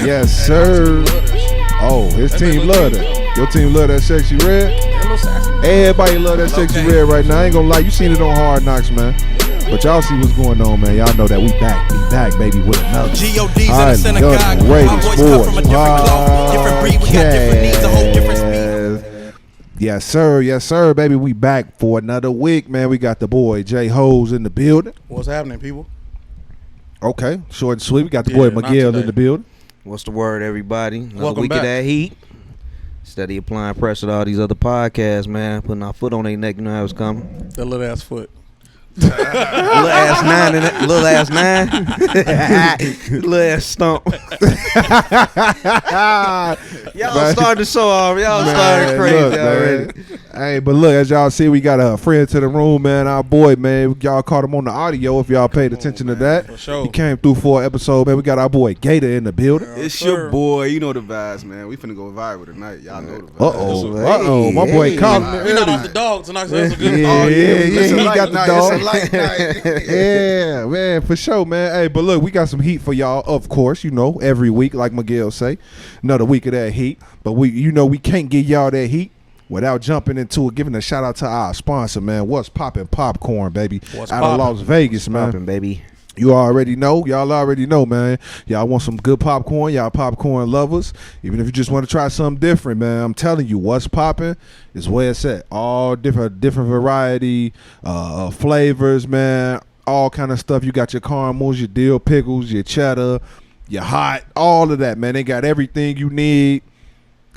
Yes, sir. Oh, his team love that. Your team love that sexy red. Everybody love that sexy red right now. I ain't gonna lie, you seen it on Hard Knocks, man. But y'all see what's going on, man. Y'all know that we back, baby, with another. G.O.D.'s in the synagogue. My boys come from a different cloth, different breed. We got different needs, a whole different speed. Yes, sir, baby. We back for another week, man. We got the boy J-Hoes in the building. What's happening, people? Okay, short and sweet. We got the boy Miguel in the building. What's the word, everybody? Another Welcome week back. of that heat. Steady applying pressure to all these other podcasts, man. Putting our foot on their neck, you know how it's coming. That little ass foot. Little ass nine in it. Little ass nine. Little ass stump. Y'all started to show off. Y'all started crazy already. Hey, but look, as y'all see, we got a friend to the room, man. Our boy, man. Y'all caught him on the audio if y'all paid attention to that. For sure. He came through for an episode, man. We got our boy Gator in the building. It's your boy. You know the vibes, man. We finna go viral tonight. Y'all know the vibes. Uh-oh. My boy Colin. We not off the dog tonight, so that's a good Yeah, he got the dog. It's a light night. Yeah, man, for sure, man. Hey, but look, we got some heat for y'all, of course, you know, every week, like Miguel say. Another week of that heat. But we can't give y'all that heat without jumping into it, giving a shout out to our sponsor, man. What's Poppin' Popcorn, baby. Out of Las Vegas, man. Poppin', baby. You already know. Y'all already know, man. Y'all want some good popcorn. Y'all popcorn lovers. Even if you just want to try something different, man. I'm telling you, what's popping is where it's at. All different variety flavors, man. All kind of stuff. You got your caramels, your dill pickles, your cheddar, your hot, all of that, man. They got everything you need.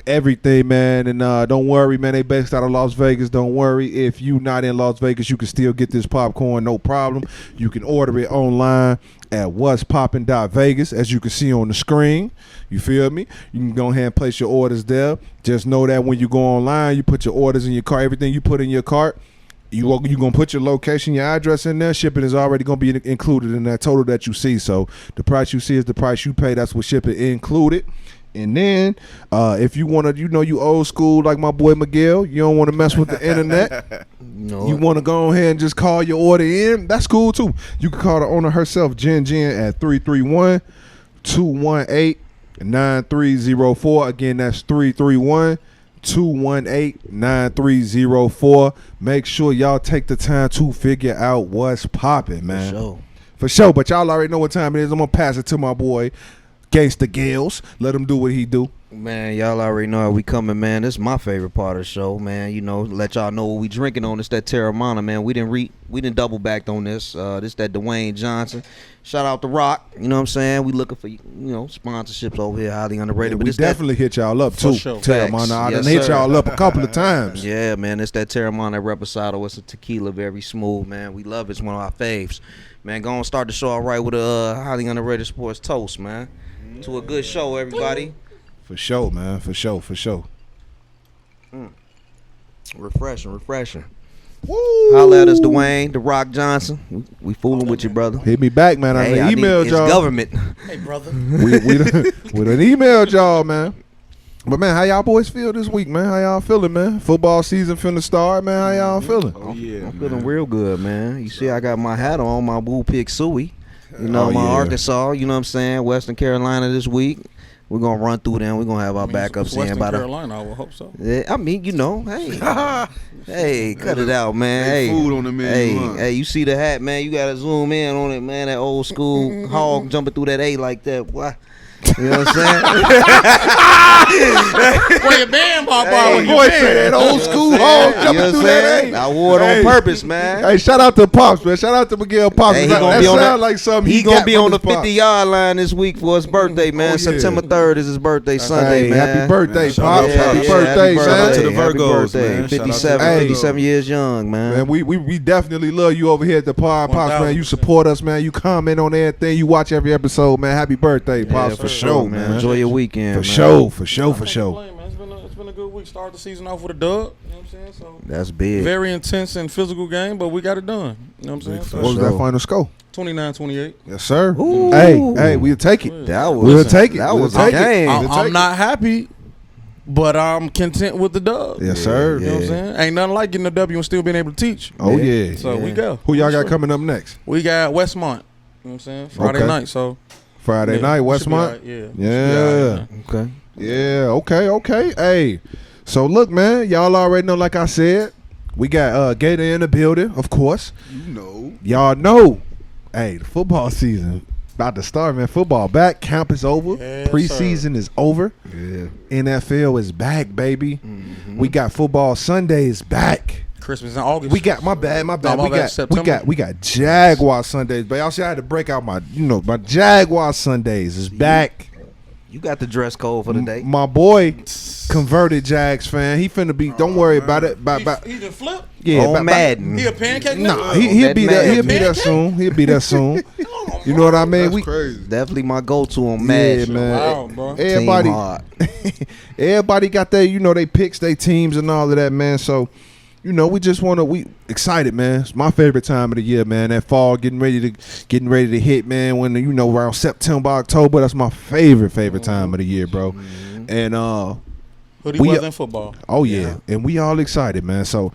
Everything, man. And don't worry, man. They based out of Las Vegas. Don't worry. If you not in Las Vegas, you can still get this popcorn, no problem. You can order it online at what'spoppin.vegas, as you can see on the screen. You feel me? You can go ahead and place your orders there. Just know that when you go online, you put your orders in your cart. Everything you put in your cart, you're going to put your location, your address in there. Shipping is already going to be included in that total that you see. So the price you see is the price you pay. That's what shipping included. And then, if you want to, you old school like my boy Miguel, you don't want to mess with the internet. No. You want to go ahead and just call your order in. That's cool, too. You can call the owner herself, Jen, at 331-218-9304. Again, that's 331-218-9304. Make sure y'all take the time to figure out what's popping, man. For sure. But y'all already know what time it is. I'm going to pass it to my boy, Gangsta Gales. Let him do what he do. Man, y'all already know how we coming, man. This is my favorite part of the show, man. You know, let y'all know what we drinking on. It's that Terramana, man. We didn't double backed on this. This that Dwayne Johnson. Shout out to Rock. You know what I'm saying? We looking for, sponsorships over here, highly underrated. Yeah, but we definitely hit y'all up, too. Sure. Terramana. I done Yes, hit sir. y'all up a couple of times. Yeah, man. It's that Terramana Reposado. It's a tequila, very smooth, man. We love it. It's one of our faves. Man, go on, start the show all right with a highly underrated sports toast, man. To a good show, everybody. For sure, man. For sure. Refreshing. Woo! Holla at us, Dwayne, The Rock Johnson. We fooling with you, brother. Hit me back, man. I done emailed y'all. It's government. Hey, brother. we done emailed y'all, man. But, man, how y'all boys feel this week, man? How y'all feeling, man? Football season finna start, man. How y'all feeling? Oh, yeah, I'm feeling real good, man. You see, I got my hat on, my Woo Pig Suey. Arkansas, you know what I'm saying? Western Carolina this week. We're going to run through them. We're going to have our backups in. Western Carolina, I would hope so. Yeah, I mean, hey, cut it out, man. Hey, food on the menu. Hey, you see the hat, man? You got to zoom in on it, man. That old school hog jumping through that A like that. What? You know what I'm saying? Where you been, my boy? Boy said that old school hog jumping through that A. I wore it on purpose, man. Hey, shout out to Pops, man. Shout out to Miguel Pops. Hey, That sound like something he got gonna be from on the his pops. 50-yard line this week for his birthday, man. yeah. September 3rd is his birthday Sunday, Hey, man. happy birthday, Man, Pops. Happy birthday, Shout out man. to the Happy Virgos, birthday. man. Shout out to 57, the 57 years young, man. Man, we definitely love you over here at the Pod Pops, man. You support us, man. You comment on everything. You watch every episode, man. Happy birthday, Pops, for sure, man. Enjoy your weekend, For sure. It's been a good week. Started the season off with a dub. You know what I'm saying? So That's big. very intense and physical game, but we got it done. You know what I'm saying? What was that final score? 29-28. Yes, sir. Ooh. Hey, we'll take it. That was We'll take it. That We'll was take a it. game. I'm not happy, but I'm content with the dub. Yes, sir. You know what I'm saying? Ain't nothing like getting a W and still being able to teach. Oh, yeah. So we go. Who y'all got coming up next? We got Westmont. You know what I'm saying? Friday Okay. night. So Friday night, Westmont. Yeah. Okay. Yeah, okay. Hey, so look, man, y'all already know, like I said, we got Gator in the building, of course. You know. Y'all know, hey, the football season about to start, man. Football back, camp is over, Yes, preseason is over. Yeah. NFL is back, baby. We got football Sundays back. Christmas in August. We got my bad. No, my bad, September. We got Jaguar Sundays, but y'all see I had to break out my Jaguar Sundays is back. You got the dress code for the day. My boy converted Jags fan. He finna be. Don't worry about it. He can flip. Yeah, On Madden. He a pancake. Nah, nigga? he'll be there. Madden. He'll be there soon. He'll be there soon. You know what I mean? That's crazy. Definitely my go-to on Yeah, Madden. man. Wow, bro. Everybody, Team hard. everybody got their, they picks, their teams, and all of that, man. So, we just we excited, man. It's my favorite time of the year, man. That fall getting ready to hit, man. When around September, October, that's my favorite time of the year, bro. And Hoodie we- weather and football. oh yeah, and we all excited, man. So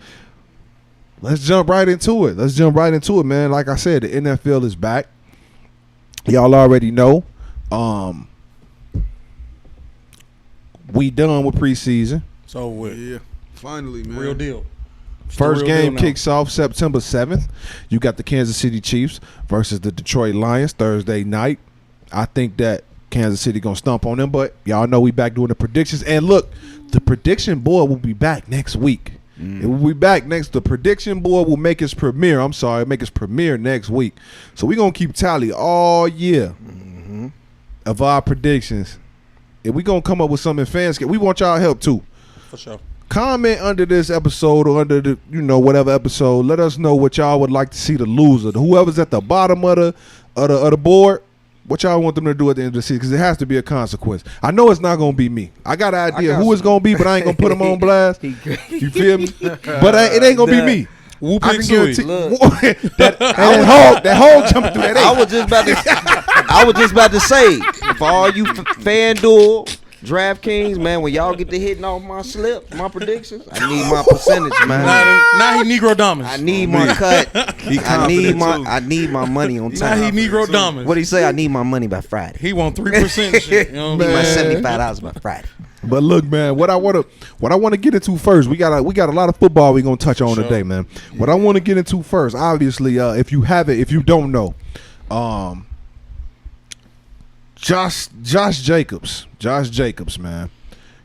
let's jump right into it. Man. Like I said, the NFL is back. Y'all already know. We done with preseason. So with Yeah. Finally, man. real deal. First real game deal now. kicks off September 7th. You got the Kansas City Chiefs versus the Detroit Lions Thursday night. I think that Kansas City going to stomp on them, but y'all know we back doing the predictions. And look, the prediction board will be back next week. It will be back next. The prediction board will make its premiere. Make its premiere next week. So we're going to keep tally all year of our predictions. And we're going to come up with something fans. We want y'all help too. For sure. Comment under this episode or under the whatever episode. Let us know what y'all would like to see the loser, whoever's at the bottom of the board. What y'all want them to do at the end of the season? Because it has to be a consequence. I know it's not gonna be me. I got an idea who it's gonna be, but I ain't gonna put them on blast. You feel me? But it ain't gonna be me. Whoop I it, can Suey. guarantee that hog jumping through that. I was just about to say, for all you FanDuel, DraftKings, man, when y'all get to hitting off my slips, my predictions, I need my percentage, man. Now he Negro Dominus. I need my cut. I need my money on Now he time. Negro Dominus. What do you say? I need my money by Friday. He want 3% shit. You know what I I'm need my saying? $75 by Friday. But look, man, what I want to get into first, we got a lot of football we're gonna touch on today, man. What I want to get into first, obviously, if you don't know, Josh Jacobs, man.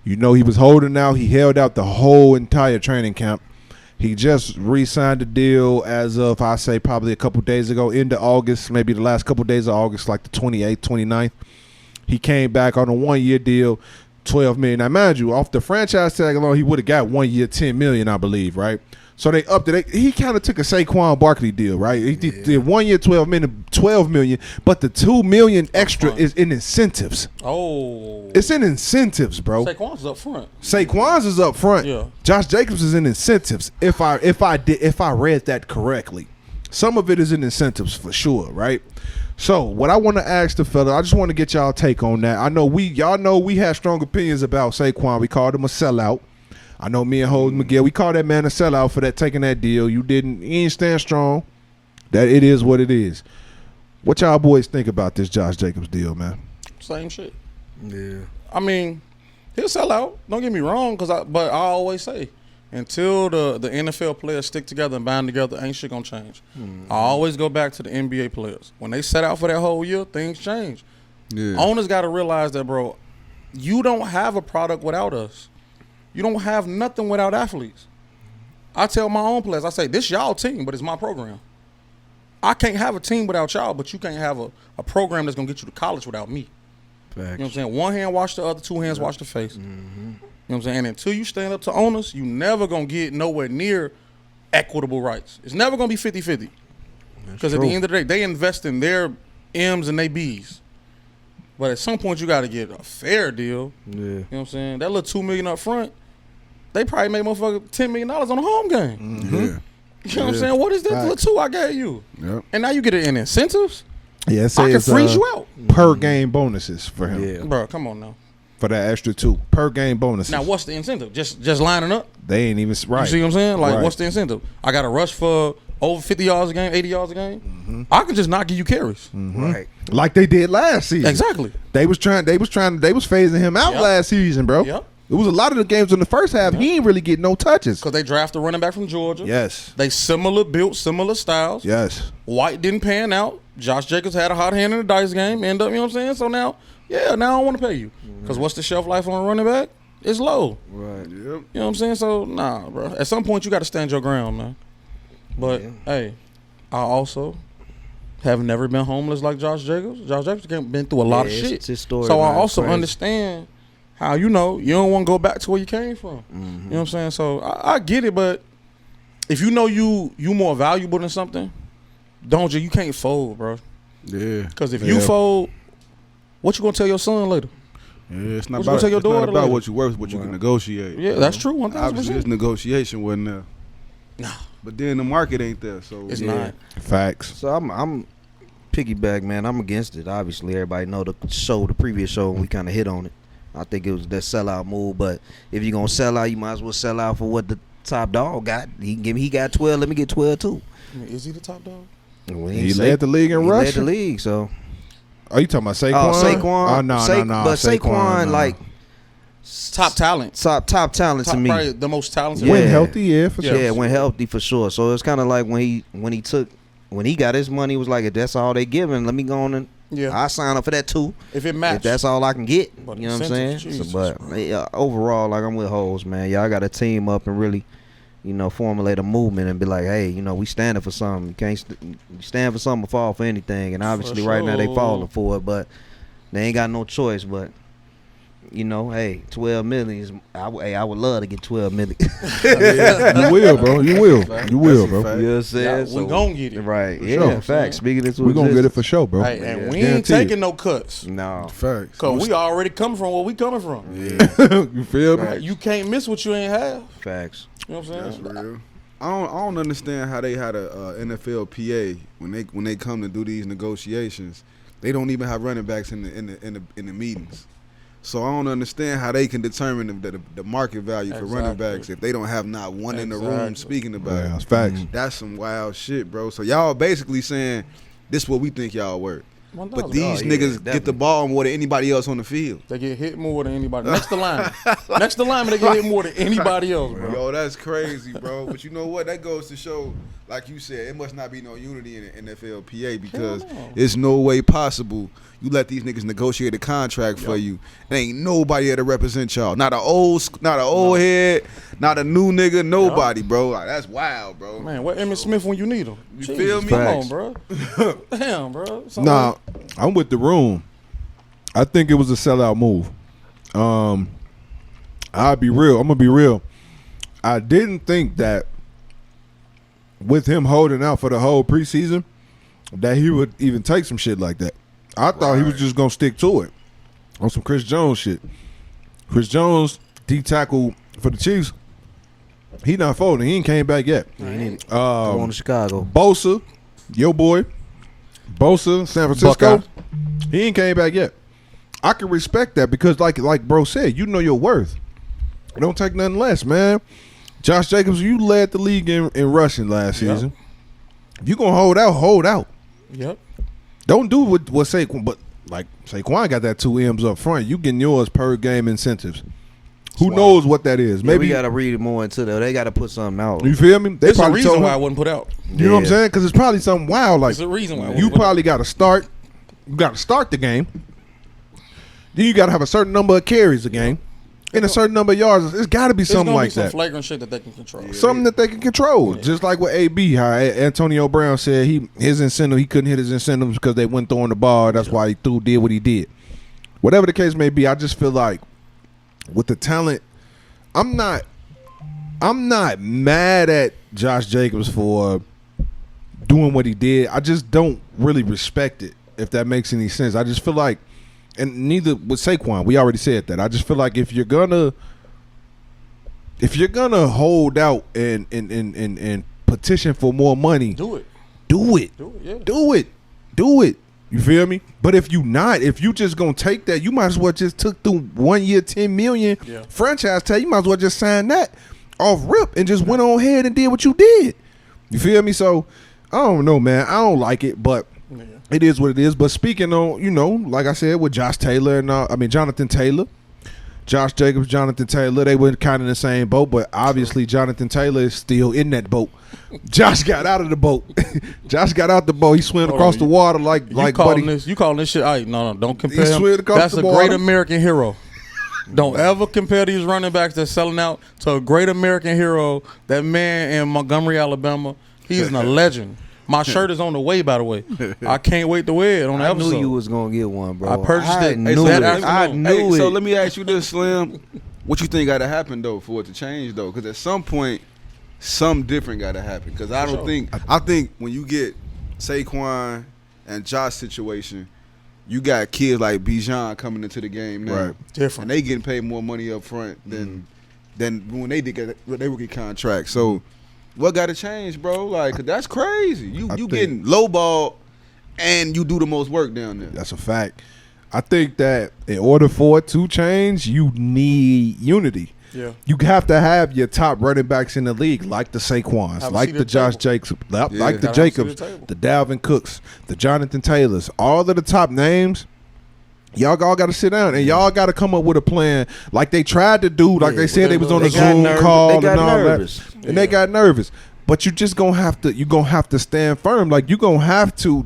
He was holding out. He held out the whole entire training camp. He just re-signed the deal as of, I say, probably a couple days ago, into August, maybe the last couple days of August, like the 28th, 29th. He came back on a 1-year deal, $12 million. Now, mind you, off the franchise tag alone, he would have got 1 year, $10 million, I believe, right? So they upped it. He kind of took a Saquon Barkley deal, right? He did 1 year, $12 million, but the $2 million extra is in incentives. Oh. It's in incentives, bro. Saquon's up front. Saquon's is up front. Yeah. Josh Jacobs is in incentives. If I read that correctly, some of it is in incentives for sure, right? So what I want to ask the fella, I just want to get y'all take on that. I know y'all know we had strong opinions about Saquon. We called him a sellout. I know me and Hose Miguel, we called that man a sellout for taking that deal. You ain't stand strong. That it is what it is. What y'all boys think about this Josh Jacobs deal, man? Same shit. Yeah. I mean, he'll sell out. Don't get me wrong, but I always say, until the NFL players stick together and bind together, ain't shit gonna change. I always go back to the NBA players. When they set out for that whole year, things change. Yeah. Owners got to realize that, bro, you don't have a product without us. You don't have nothing without athletes. I tell my own players, I say, this y'all team, but it's my program. I can't have a team without y'all, but you can't have a program that's going to get you to college without me. Facts. You know what I'm saying? One hand wash the other, two hands wash the face. You know what I'm saying? And until you stand up to owners, you never going to get nowhere near equitable rights. It's never going to be 50-50. Because at the end of the day, they invest in their M's and their B's. But at some point, you got to get a fair deal. Yeah. You know what I'm saying? That little $2 million up front, they probably made motherfucker $10 million on a home game. Yeah. You know what I'm saying? What is that little two I gave you? Yep. And now you get it in incentives? Yeah, I can freeze you out. Per game bonuses for him. Yeah. Bro, come on now. For that extra $2 per game bonuses. Now, what's the incentive? Just lining up? They ain't even right. You see what I'm saying? Like, Right. what's the incentive? I got to rush for over 50 yards a game, 80 yards a game, I can just not give you carries. Right. Like they did last season. Exactly. They was phasing him out Yep. last season, bro. Yep. It was a lot of the games in the first half. He ain't really get no touches. Because they drafted a running back from Georgia. Yes. They similar built, similar styles. Yes. White didn't pan out. Josh Jacobs had a hot hand in the dice game. End up, you know what I'm saying? So now I don't want to pay you. Because what's the shelf life on a running back? It's low. Right. Yep. You know what I'm saying? So, nah, bro. At some point, you got to stand your ground, man. But, hey, I also have never been homeless like Josh Jacobs. Josh Jacobs been through a lot of it's- shit. it's his story, So I man. also Crazy. understand how, you know, you don't want to go back to where you came from. You know what I'm saying? So I get it, but if you know you more valuable than something, you can't fold, bro. Yeah. Because if you fold, what you going to tell your son later? Yeah, it's not What you gonna about, tell your it's not daughter about later? what you worth, what you can negotiate. Yeah, that's true. Obviously, this 1,000%. negotiation wasn't there. Nah. But then the market ain't there, so It's Yeah. not. Facts. So I'm piggyback, man. I'm against it. Obviously, everybody know the previous show, we kind of hit on it. I think it was that sellout move. But if you're gonna sell out, you might as well sell out for what the top dog got. He got 12. Let me get 12 too. I mean, is he the top dog? Well, He led the league in He led the rushing. league. So Are you talking about Saquon? Saquon. Oh, no. But Saquon, no. like Top talent. top talent to me. Probably the most talented. When Yeah. healthy, yeah, for sure. Yeah, when healthy for sure. So it's kind of like when he got his money, it was like, if that's all they giving, let me go on and Yeah. I sign up for that too. If it If matches. that's all I can get, But you know what I'm saying? incentives, So, Jesus, but bro. yeah, overall, like I'm with Hoes, man. Y'all got to team up and really, formulate a movement and be like, hey, we standing for something. You can't you stand for something or fall for anything. And obviously, right now they sure. falling for it, but they ain't got no choice. But hey, 12 million is. I would love to get 12 million. You will, bro. You will. You will, bro. That's a fact. You know what I'm saying? Yeah, we gon' get it. Right. For yeah, sure. facts. Speaking into We're going to get it existence. for sure, bro. Hey, and we Guarantee ain't it. taking no cuts. No. Facts. Because we already coming from where we coming from. You feel me? Right? You can't miss what you ain't have. Facts. You know what I'm That's saying? real. I don't understand how they had a NFL PA when they come to do these negotiations. They don't even have running backs in the meetings. So I don't understand how they can determine the market value for running Exactly. backs if they don't have not one in the room Exactly. speaking about Yeah, it. that's facts. That's some wild shit, bro. So y'all basically saying this what we think y'all worth. 1,000. But these yeah, niggas get definitely. the ball more than anybody else on the field. They get hit more than anybody. Next to lineman. Next to lineman, they get hit more than anybody else, bro. Yo, that's crazy, bro. But you know what? That goes to show, like you said, it must not be no unity in the NFLPA because Hell no. it's no way possible you let these niggas negotiate a contract for you. There ain't nobody there to represent y'all. Not an old head, not a new nigga, nobody, bro. Like, that's wild, bro. Man, where Emmitt Smith when you need him? You feel me? Come Facts. on, bro. Damn, bro. Something Nah, I'm with the room. I think it was a sellout move. I'll be real. I'm gonna be real. I didn't think that with him holding out for the whole preseason that he would even take some shit like that. I thought he was just gonna stick to it on some Chris Jones shit. Chris Jones, D tackle for the Chiefs. He not folding. He ain't came back yet. Go on to Chicago. Bosa, your boy, Bosa, San Francisco, Buckeye. he ain't came back yet. I can respect that because, like bro said, you know your worth. Don't take nothing less, man. Josh Jacobs, you led the league in rushing last Yep. season. If you gonna hold out, hold out. Yep. Don't do what Saquon, but like Saquon got that 2 M's up front. You getting yours per game incentives. Who knows what that is? Maybe Maybe we got to read it more into that. They got to put something out. you feel me? They There's a probably reason told why him. I wasn't put out. You know what I'm Yeah. saying? Because it's probably something wild. Like There's a reason why I you wasn't put probably got to start. You got to start the game. Then you got to have a certain number of carries a game, and a certain number of yards. It's got to be There's something gonna like be some that. flagrant shit that they can control. Something that they can control, just like with AB. How Antonio Brown said his incentive, he couldn't hit his incentives because they went throwing the ball. That's why he did what he did. Whatever the case may be, I just feel like with the talent, I'm not mad at Josh Jacobs for doing what he did. I just don't really respect it, if that makes any sense. I just feel like, and neither with Saquon, we already said that. I just feel like if you're gonna hold out and petition for more money, Do it. do it. Do it, yeah. Do it. You feel me? But if you just gonna take that, you might as well just took the 1 year, $10 million franchise tag. You might as well just sign that off rip and just went on ahead and did what you did. You feel me? So I don't know, man. I don't like it, but it is what it is. But speaking on, like I said, with Jonathan Taylor, Josh Jacobs, Jonathan Taylor, they were kind of in the same boat, but obviously Jonathan Taylor is still in that boat. Josh got out of the boat. Josh got out the boat. He swam across the water like buddy. You calling this shit? No, don't compare him. slid across That's the a water. great American hero. Don't ever compare these running backs that's selling out to a great American hero. That man in Montgomery, Alabama, he's a legend. My shirt is on the way, by the way. I can't wait to wear it on the episode. I knew you was gonna get one, bro. I purchased it knew that it. afternoon. I knew it. So let me ask you this, Slim. What you think got to happen though for it to change though? Because at some point, something different got to happen. Because I think when you get Saquon and Josh situation, you got kids like Bijan coming into the game now. Right. Different. And they getting paid more money up front than when they did get their rookie contract. So what got to change, bro? Like, 'cause that's crazy. You getting lowballed and you do the most work down there. That's a fact. I think that in order for it to change, you need unity. Yeah. You have to have your top running backs in the league, like the Saquons, Have a like seat the at the Josh table. Jacobs, like the Gotta have a seat at Jacobs, the table. the Dalvin Cooks, the Jonathan Taylors, all of the top names. Y'all all got to sit down and y'all got to come up with a plan, like they tried to do, like they said they was on a They got Zoom nervous. call They got and all nervous. that, and they got nervous. But you just gonna have to stand firm. Like they gonna have to.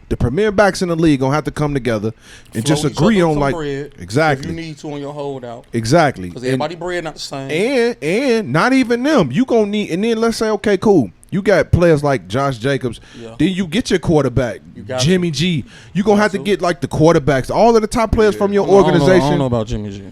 The premier backs in the league gonna have to come together and just Float each agree other on some like bread exactly. If you need to on your holdout. Exactly. Because And- everybody bread not the same. and not even them. You gonna need, and then let's say, okay, cool. You got players like Josh Jacobs. Yeah. Then you get your quarterback, got Jimmy G. You gonna have to get like the quarterbacks, all of the top players from your I don't organization. know about Jimmy G.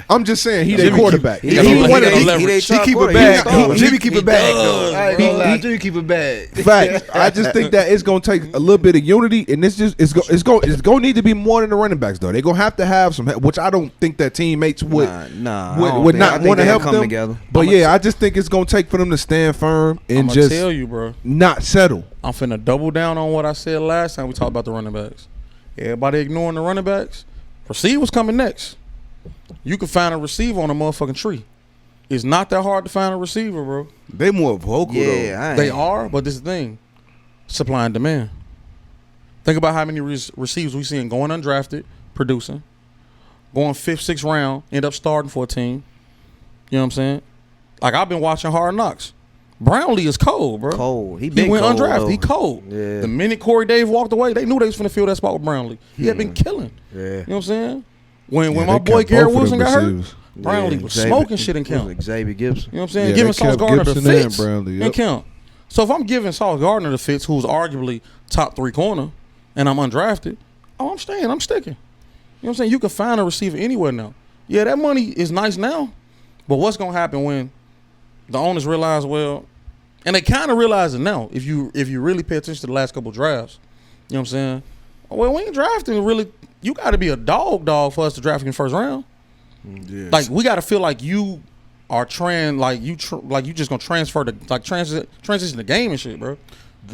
I'm just saying he Jimmy their quarterback. keep- he got a leverage. He keep it back. Jimmy keep it back though. I ain't gonna lie. Jimmy keep it back. Facts. I just think that it's gonna take a little bit of unity, and it's gonna need to be more than the running backs though. They're gonna have to have some, which I don't think that teammates would would not want to help them. together. But I just think it's gonna take for them to stand firm and I'm gonna just tell you, bro. not settle. I'm finna double down on what I said last time we talked about the running backs. Everybody ignoring the running backs. Receivers coming next. You can find a receiver on a motherfucking tree. It's not that hard to find a receiver, bro. They more vocal though. Yeah, They are, but this is the thing. Supply and demand. Think about how many receivers we seeing going undrafted, producing, going 5th, 6th round, end up starting for a team. You know what I'm saying? Like, I've been watching Hard Knocks. Brownlee is cold, bro. Cold. He He went cold, undrafted. though. He cold. Yeah. The minute Corey Dave walked away, they knew they was finna fill that spot with Brownlee. He had been killing. Yeah. You know what I'm saying? When Yeah, my they boy kept Garrett both of Wilson them got hurt, receivers. Brownlee was smoking shit in camp. Xavier Gibson. You know what I'm saying? Yeah, Giving they Sauce kept Gardner the Gibson and fits Brownlee, in yep. camp. So if I'm giving Sauce Gardner the fits, who's arguably top 3 corner, and I'm undrafted, I'm staying. I'm sticking. You know what I'm saying? You can find a receiver anywhere now. Yeah, that money is nice now, but what's gonna happen when the owners realize, well, and they kind of realize it now. If you really pay attention to the last couple drafts, you know what I'm saying? Well, we ain't drafting really. You got to be a dog for us to draft you in the first round. Yeah. Like, we got to feel like you are you just gonna transfer the transition the game and shit, bro.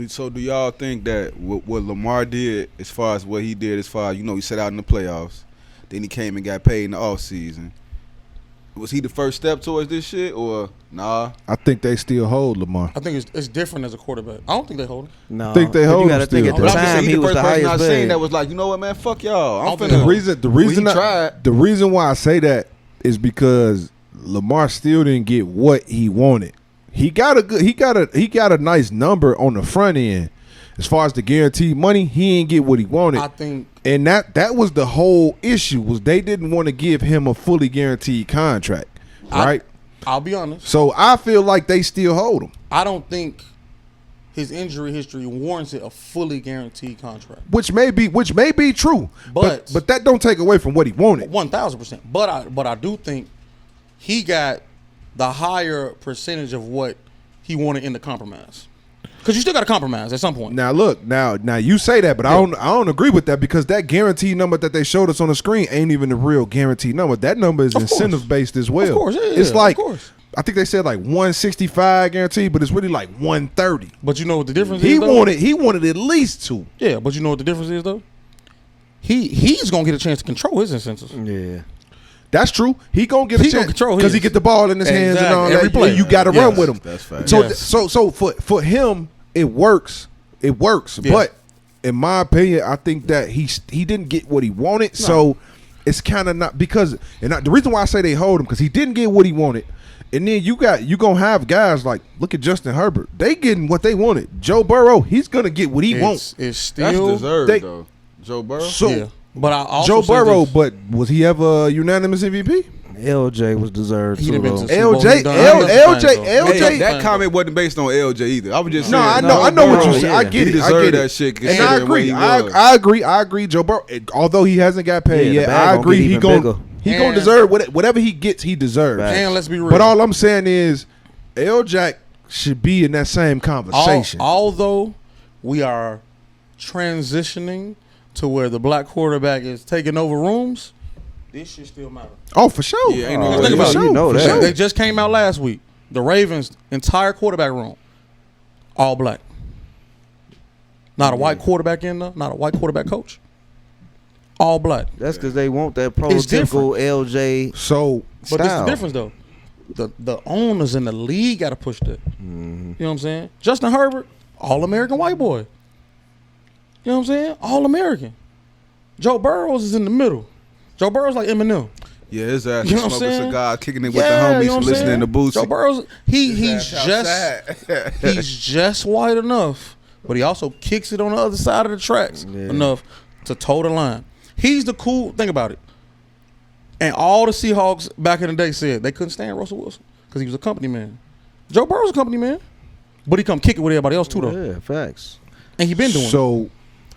So do y'all think that what Lamar did, as far as what he did, as far as, he set out in the playoffs, then he came and got paid in the offseason, was he the first step towards this shit, or nah? I think they still hold Lamar. I think it's different as a quarterback. I don't think they hold him. No, Think they but hold you gotta him think still, at the bro. But I'm just time saying, he the was first the person I highest seen bid. that was like, you know what, man, fuck y'all. I'm I don't finna. think The reason he tried. the reason why I say that is because Lamar still didn't get what he wanted. He got a nice number on the front end. As far as the guaranteed money, he ain't get what he wanted. I think And that was the whole issue, was they didn't want to give him a fully guaranteed contract, right? I'll be honest. So I feel like they still hold him, I don't think his injury history warrants it a fully guaranteed contract. which may be true, but But that don't take away from what he wanted. 1,000%. But I do think he got the higher percentage of what he wanted in the compromise. Because you still got to compromise at some point. Now look, now you say that, but I don't agree with that, because that guaranteed number that they showed us on the screen ain't even the real guaranteed number. That number is Of course. incentive based as well. Of course, yeah, it's of like course. I think they said like 165 guaranteed, but it's really like 130. But you know what the difference He is, though? wanted at least 2. Yeah, but you know what the difference is, though? He's going to get a chance to control his incentives. Yeah. That's true. He gonna get a He gonna chance control because he his. get the ball in his hands and all Exactly. Every that. play. You got to Yes. run with him. That's fact. So, Yes. so for him, it works. It works. Yeah. But in my opinion, I think that he didn't get what he wanted. So it's kind of not because the reason why I say they hold him because he didn't get what he wanted. And then you gonna have guys like look at Justin Herbert. They getting what they wanted. Joe Burrow, he's gonna get what he wants. It's That's still deserved they- though. Joe Burrow. So yeah. But I also Joe say Burrow, this. but was he ever a unanimous MVP? LJ was deserved He too, done been though. to Super Bowl. LJ He done other things, though. Hey, that comment wasn't based on LJ either. I was just No, saying. I know what you Burrow, said. yeah. I get He it. I deserved get that it. shit, And I considering where agree. he was. I agree. Joe Burrow, although he hasn't got paid Yeah, yet, the bag I gonna agree. get He even gonna bigger. And- deserve whatever he gets. He deserves. Right. And let's be real. But all I'm saying is, L. Jack should be in that same conversation. Although we are transitioning to where the black quarterback is taking over rooms, this shit still matter. Oh, for sure. Yeah, ain't no Think way. about it. You know For that. sure. They just came out last week. The Ravens' entire quarterback room, all black. Not a white quarterback in there. Not a white quarterback coach. All black. That's because they want that It's prototypical LJ So But this is style. the difference, though. The owners in the league got to push that. Mm-hmm. You know what I'm saying? Justin Herbert, all-American white boy. You know what I'm saying? All-American. Joe Burrows is in the middle. Joe Burrows like Eminem. Yeah, his ass You know what I'm smoking saying? cigar, kicking it with Yeah, the homies, you know what I'm listening saying? to Boosie. Joe Burrows, he's His ass just he's just white enough, but he also kicks it on the other side of the tracks enough to toe the line. He's the cool. Think about it. And all the Seahawks back in the day said they couldn't stand Russell Wilson because he was a company man. Joe Burrow's a company man, but he come kick it with everybody else too though, Yeah, facts. and he been doing it. So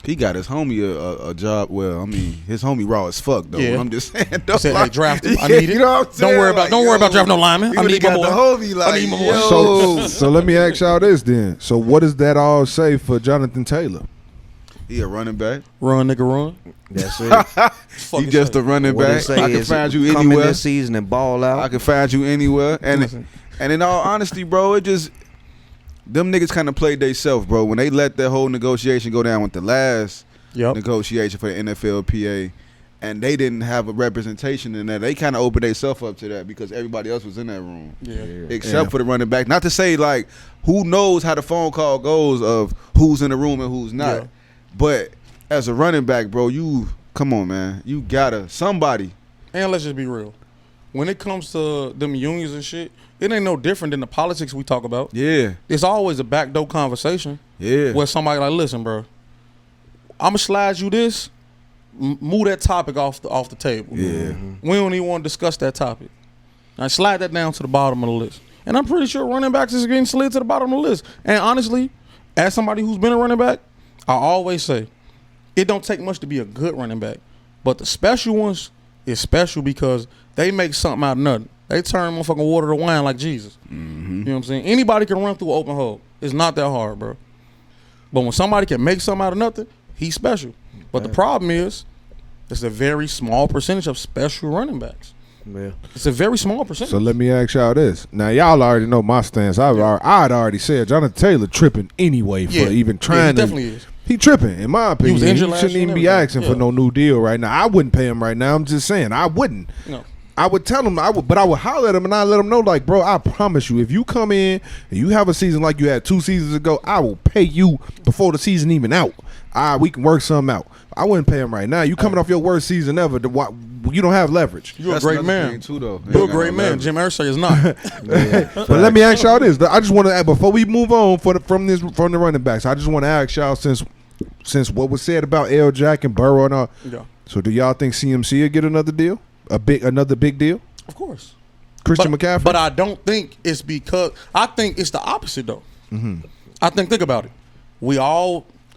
He got his homie a job. Well, I mean, his homie raw as fuck though. Yeah. I'm just saying. He said, "Hey, draft him. I Yeah, need it. you know what I'm saying? Don't worry about Like, drafting no lineman. he I would've need my got boy. the homie like, I need my boy." yo. so let me ask y'all this then. So what does that all say for Jonathan Taylor? He a running back. Run, nigga, run. That's it. He just a running What they back. say I can is find you come in anywhere. this season and ball out. I can find you anywhere. Listen. And in all honesty, bro, it just them niggas kind of played theyself, bro. When they let that whole negotiation go down with the last Yep. negotiation for the NFLPA, and they didn't have a representation in that, they kind of opened themselves up to that because everybody else was in that room, Yeah. except for the running back. Not to say like who knows how the phone call goes of who's in the room and who's not, Yeah. but as a running back, bro, you come on, man, you gotta somebody. And let's just be real. When it comes to them unions and shit, it ain't no different than the politics we talk about. Yeah, It's always a backdoor conversation yeah. where somebody like, listen, bro, I'm gonna slide you this, move that topic off the table. Yeah. We don't even want to discuss that topic. Now slide that down to the bottom of the list. And I'm pretty sure running backs is getting slid to the bottom of the list. And honestly, as somebody who's been a running back, I always say, it don't take much to be a good running back. But the special ones is special because they make something out of nothing. They turn motherfucking water to wine like Jesus. You know what I'm saying? Anybody can run through an open hole. It's not that hard, bro. But when somebody can make something out of nothing, he's special. But the problem is, it's a very small percentage of special running backs. Yeah. It's a very small percentage. So let me ask y'all this. Now y'all already know my stance. I'd already said Jonathan Taylor tripping anyway for even trying he to. definitely is. He tripping, in my opinion. was injured He last shouldn't year even and be everything. asking Yeah. for no new deal right now. I wouldn't pay him right now. I'm just saying I wouldn't. No. I would tell him but I would holler at him and I let him know, like, bro, I promise you, if you come in and you have a season like you had 2 seasons ago, I will pay you before the season even out. We can work something out. I wouldn't pay him right now. You coming off your worst season ever. You don't have leverage. You're That's a great another man. thing, too, though. You're a Ain't got great no man. leverage. Jim Irsay is not. But let me ask y'all this. I just want to, before we move on from the running backs, I just want to ask y'all since what was said about L. Jack and Burrow and all. Yeah. So do y'all think CMC will get another deal? Another big deal? Of course. Christian but, McCaffrey? But I don't think it's because I think it's the opposite though. I think about it.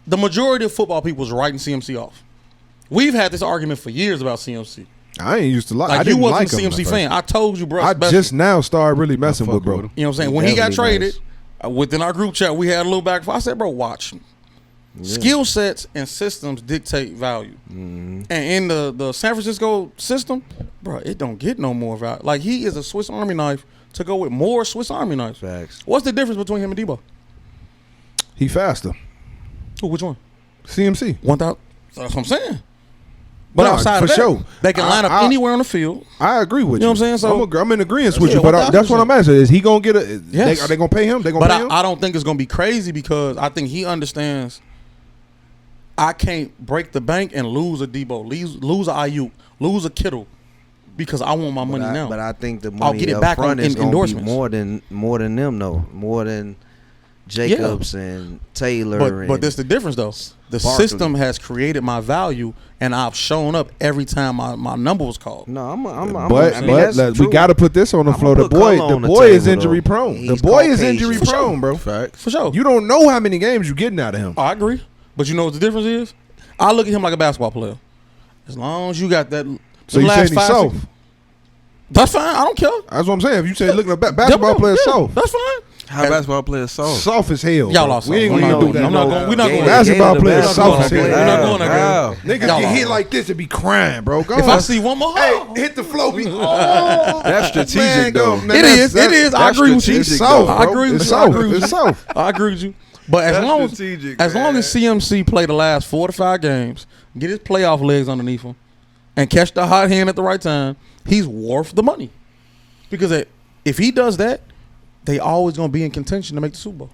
The majority of football people is writing CMC off. We've had this argument for years about CMC. I ain't used to like. I Like didn't you wasn't like a him at CMC first. fan. I told you, bro. I special. just now started really messing fuck with bro. with him. You know what I'm saying? When he got definitely traded, within our group chat, we had a little back and forth. I said, bro, watch. Skill sets and systems dictate value. And in the San Francisco system, bro, it don't get no more value. Like, he is a Swiss Army knife to go with more Swiss Army knives. Facts. What's the difference between him and Debo? He faster. Which one? CMC. 1,000. That's what I'm saying. But Nah, outside for of that, sure. they can line up anywhere on the field. I agree with you. You know what I'm saying? So I'm in agreement with yeah, you, but that's what 1000%. I'm asking. Is he gonna get a? Yes. Are they gonna pay him? They gonna But pay him? I don't think it's gonna be crazy because I think he understands. I can't break the bank and lose a Debo, lose a Ayuk, lose a Kittle, because I want my money now. But I think the money I'll get it up back front on is gonna be endorsements. more than them though, more than Jacobs and Taylor. But there's the difference though. The Barkley. system has created my value, and I've shown up every time my number was called. No, But we got to put this on the floor. The boy is injury prone. The boy is injury prone, bro. Fact. For sure. You don't know how many games you getting out of him. I agree. But you know what the difference is? I look at him like a basketball player. As long as you got that. So you saying he's soft? That's fine. I don't care. That's what I'm saying. If you say looking at basketball player soft, That's fine. How basketball players soft? soft as hell. Y'all bro. lost. We ain't We're gonna not do that. I'm not going. We're not going. Basketball players We're not soft as going hell. there. We're not going there. Wow. Niggas Y'all get hit lost. like this and be crying, bro. Go If on. I see one more, Hey, hit the flow. That's strategic, Man, though. man, It is. It is. I that's agree with you. strategic, It's soft, though. bro. I agree with It's you. I soft. agree with It's you. soft. I agree with you. But That's strategic, as long man. as CMC play the last 4 to 5 games, get his playoff legs underneath him, and catch the hot hand at the right time, he's worth the money. Because if he does that, they always gonna be in contention to make the Super Bowl.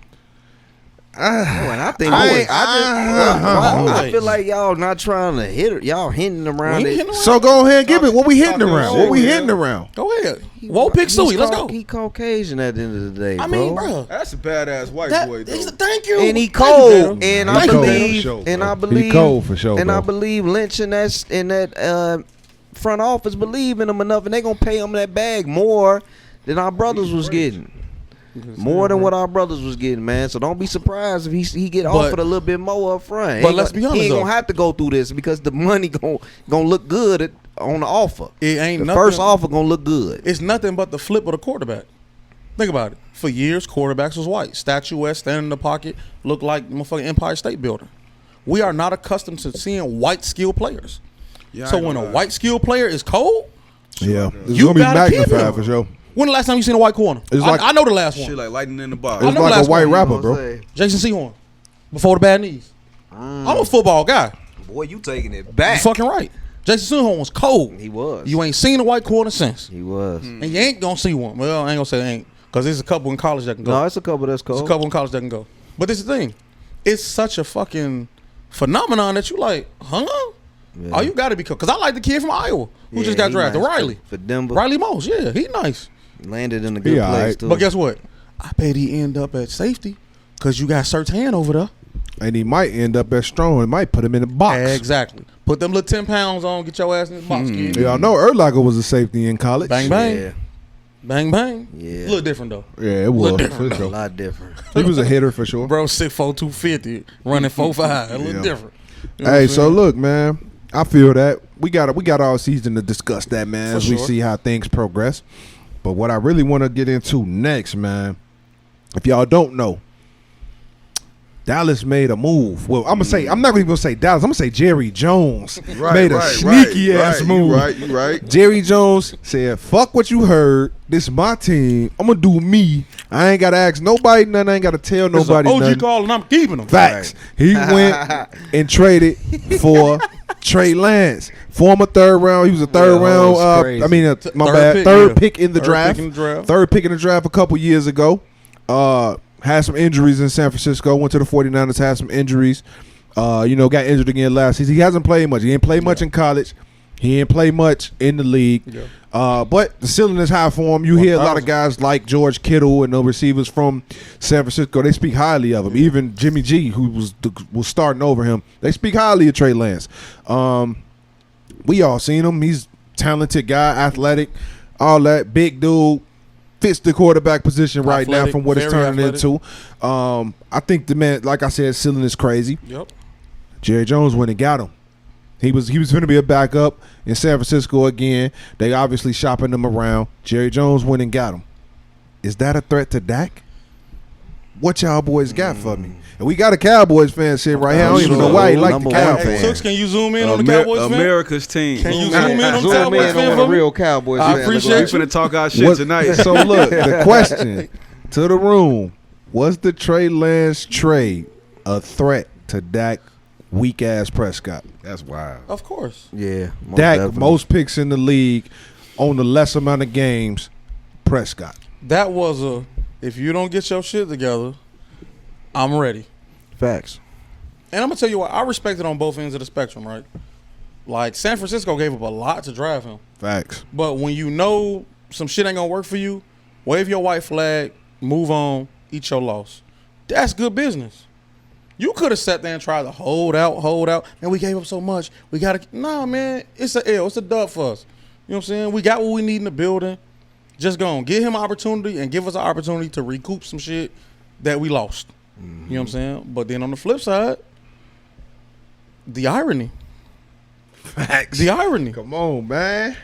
I think I feel like y'all not trying to hit it. Y'all hinting around We ain't it. hitting around. So go ahead and give it. What we hitting around? What we hitting around? Go ahead. Whoa, pick Suey. Let's go. He Caucasian at the end of the day, I mean, bro. bro. That's a badass white boy, though. Thank you. And he Thank you, cold, Tatum. and He I cold believe, for sure, and bro. I He believe, cold for sure, and bro. I believe Lynch and that front office believe in him enough, and they gonna pay him that bag more than our brothers was getting. More than what our brothers was getting, man. So don't be surprised if he get offered a little bit more up front. But let's be honest, he ain't though. gonna have to go through this because the money gonna look good on the offer. It ain't The nothing. first offer gonna look good. It's nothing but the flip of the quarterback. Think about it. For years, quarterbacks was white. Statuesque, standing in the pocket, looked like motherfucking Empire State Building. We are not accustomed to seeing white skilled players. Yeah, So I ain't when a gonna lie. white skilled player is cold, Yeah, it's You gonna be gotta keep magnified him. for sure. when the last time you seen a white corner? It's like- I know the last one. Shit like lightning in the box. It's know like last a white one, rapper, bro. Jason Sehorn. Before the bad knees. I'm a football guy. Boy, you taking it You back. fucking right. Jason Sehorn was cold. He was. You ain't seen a white corner since. He was. And you ain't gonna see one. Well, I ain't gonna say ain't. Because there's a couple in college that can go. No, it's a couple that's There's cold. a couple in college that can go. But this is the thing. It's such a fucking phenomenon that you like, huh? Yeah. Oh, you got to be cool. Because I like the kid from Iowa who Yeah, just got he drafted, nice Riley. for Denver. Riley Moss, yeah, he nice. Landed in a good all place right. too. But guess what? I bet he end up at safety because you got Surtain over there. And he might end up as strong. It might put him in the box. Exactly. Put them little 10 pounds on, get your ass in the box, kid. Y'all know Urlacher was a safety in college. Bang, bang. Yeah, Bang, bang. Yeah. A little different, though. Yeah, it was Look for a sure. lot different. He was a hitter for sure. Bro, 6'4", 250, running 4'5". A little Yeah. different. You know what Hey, I'm so saying? look, man, I feel that we got all season to discuss that, man, For as we sure. see how things progress. But what I really want to get into next, man, if y'all don't know, Dallas made a move. Well, I'm not even gonna say Dallas. I'm gonna say Jerry Jones made a sneaky ass move. You right. Jerry Jones said, "Fuck what you heard. This is my team. I'm gonna do me. I ain't gotta ask nobody nothing. I ain't gotta tell It's a nobody OG nothing." call and I'm keeping them. Facts. He went and traded for Trey Lance, former third round. He was a third Yeah, round. that's crazy. Third pick in the Third draft. pick in the draft. Third pick in the draft a couple years ago. Had some injuries in San Francisco. Went to the 49ers. Had some injuries. Got injured again last season. He hasn't played much. He didn't play much in college. He didn't play much in the league. Yeah. But the ceiling is high for him. You hear a lot 1,000. of guys like George Kittle and the receivers from San Francisco. They speak highly of him. Even Jimmy G, who was starting over him, they speak highly of Trey Lance. We all seen him. He's a talented guy, athletic, all that. Big dude. Fits the quarterback position right now Athletic, from what it's very turning athletic. into. I think the man, like I said, ceiling is crazy. Yep. Jerry Jones went and got him. He was going to be a backup in San Francisco again. They obviously shopping him around. Jerry Jones went and got him. Is that a threat to Dak? What y'all boys got for me? And we got a Cowboys fan sitting right here. I don't even know why he like the Number one Cowboys. fan. Tooks, can you zoom in on the Cowboys fan? America's team. Can you zoom in on the Zoom Cowboys in fan on for a me? real Cowboys I fan. appreciate We finna talk our shit What- tonight. So look, the question to the room: was the Trey Lance trade a threat to Dak weak ass Prescott. That's wild. Of course. Yeah. Most Dak, definitely. most picks in the league on the less amount of games. Prescott. That was a, if you don't get your shit together, I'm ready. Facts. And I'm going to tell you what, I respect it on both ends of the spectrum, right? Like, San Francisco gave up a lot to draft him. Facts. But when you know some shit ain't going to work for you, wave your white flag, move on, eat your loss. That's good business. You could have sat there and tried to hold out. Man, we gave up so much. We got to, nah, man, it's a L. It's a dub for us. You know what I'm saying? We got what we need in the building. Just go on. Give him an opportunity and give us an opportunity to recoup some shit that we lost. You know what I'm saying? But then on the flip side, the irony. Facts. The irony. Come on, man.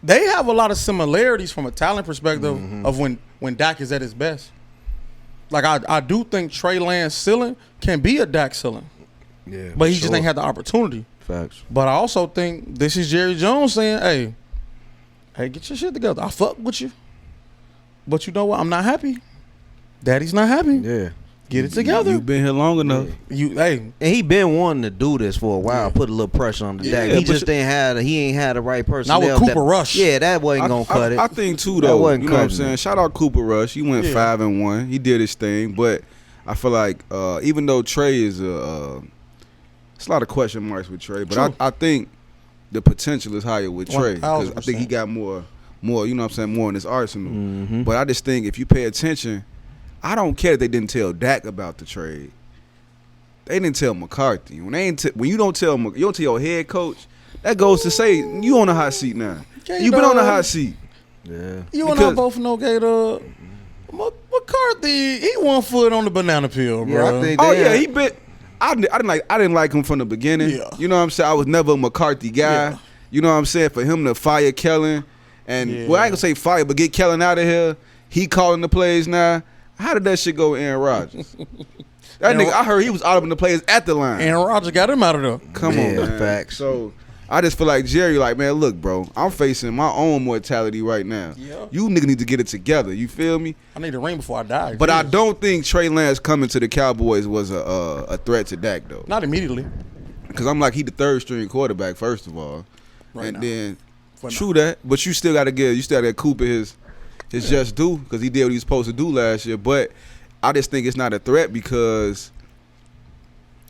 They have a lot of similarities from a talent perspective of when Dak is at his best. Like, I do think Trey Lance ceiling can be a Dak ceiling. Yeah. But he just ain't had the opportunity. Facts. But I also think this is Jerry Jones saying, hey, get your shit together. I fuck with you. But you know what? I'm not happy. Daddy's not happy. Yeah. Get it together. You've been here long enough. Hey, And he been wanting to do this for a while. Put a little pressure on the Dak. Yeah, He but just ain't had the right person. Not with Cooper Rush. Yeah, that wasn't gonna cut it. I think too That though. wasn't You know what I'm cutting saying? it. Shout out Cooper Rush. He went 5-1. He did his thing, but I feel like even though Trey is it's a lot of question marks with Trey, but I think the potential is higher with Trey because I think he got more. You know what I'm saying? More in his arsenal. But I just think if you pay attention, I don't care if they didn't tell Dak about the trade. They didn't tell McCarthy. When you don't tell your head coach, that goes to say you on the hot seat now. You've been on the hot seat. Yeah. you and I both know, Gator. McCarthy, he 1 foot on the banana peel, bro. Yeah, I think Oh they yeah, had- he been. I didn't like him from the beginning. Yeah. You know what I'm saying? I was never a McCarthy guy. Yeah. You know what I'm saying? For him to fire Kellen and well, I ain't gonna say fire, but get Kellen out of here. He calling the plays now. How did that shit go with Aaron Rodgers? That nigga, I heard he was out of the players at the line. Aaron Rodgers got him out of there. Come on, Yeah, man. facts. So I just feel like Jerry, like, man, look, bro, I'm facing my own mortality right now. Yeah. You nigga need to get it together. You feel me? I need a ring before I die. But I Jeez. don't think Trey Lance coming to the Cowboys was a threat to Dak though. Not immediately. Because I'm like, he the third string quarterback, first of all. Right and now. then, For true that, but you still got to give Cooper his just due because he did what he was supposed to do last year. But I just think it's not a threat because,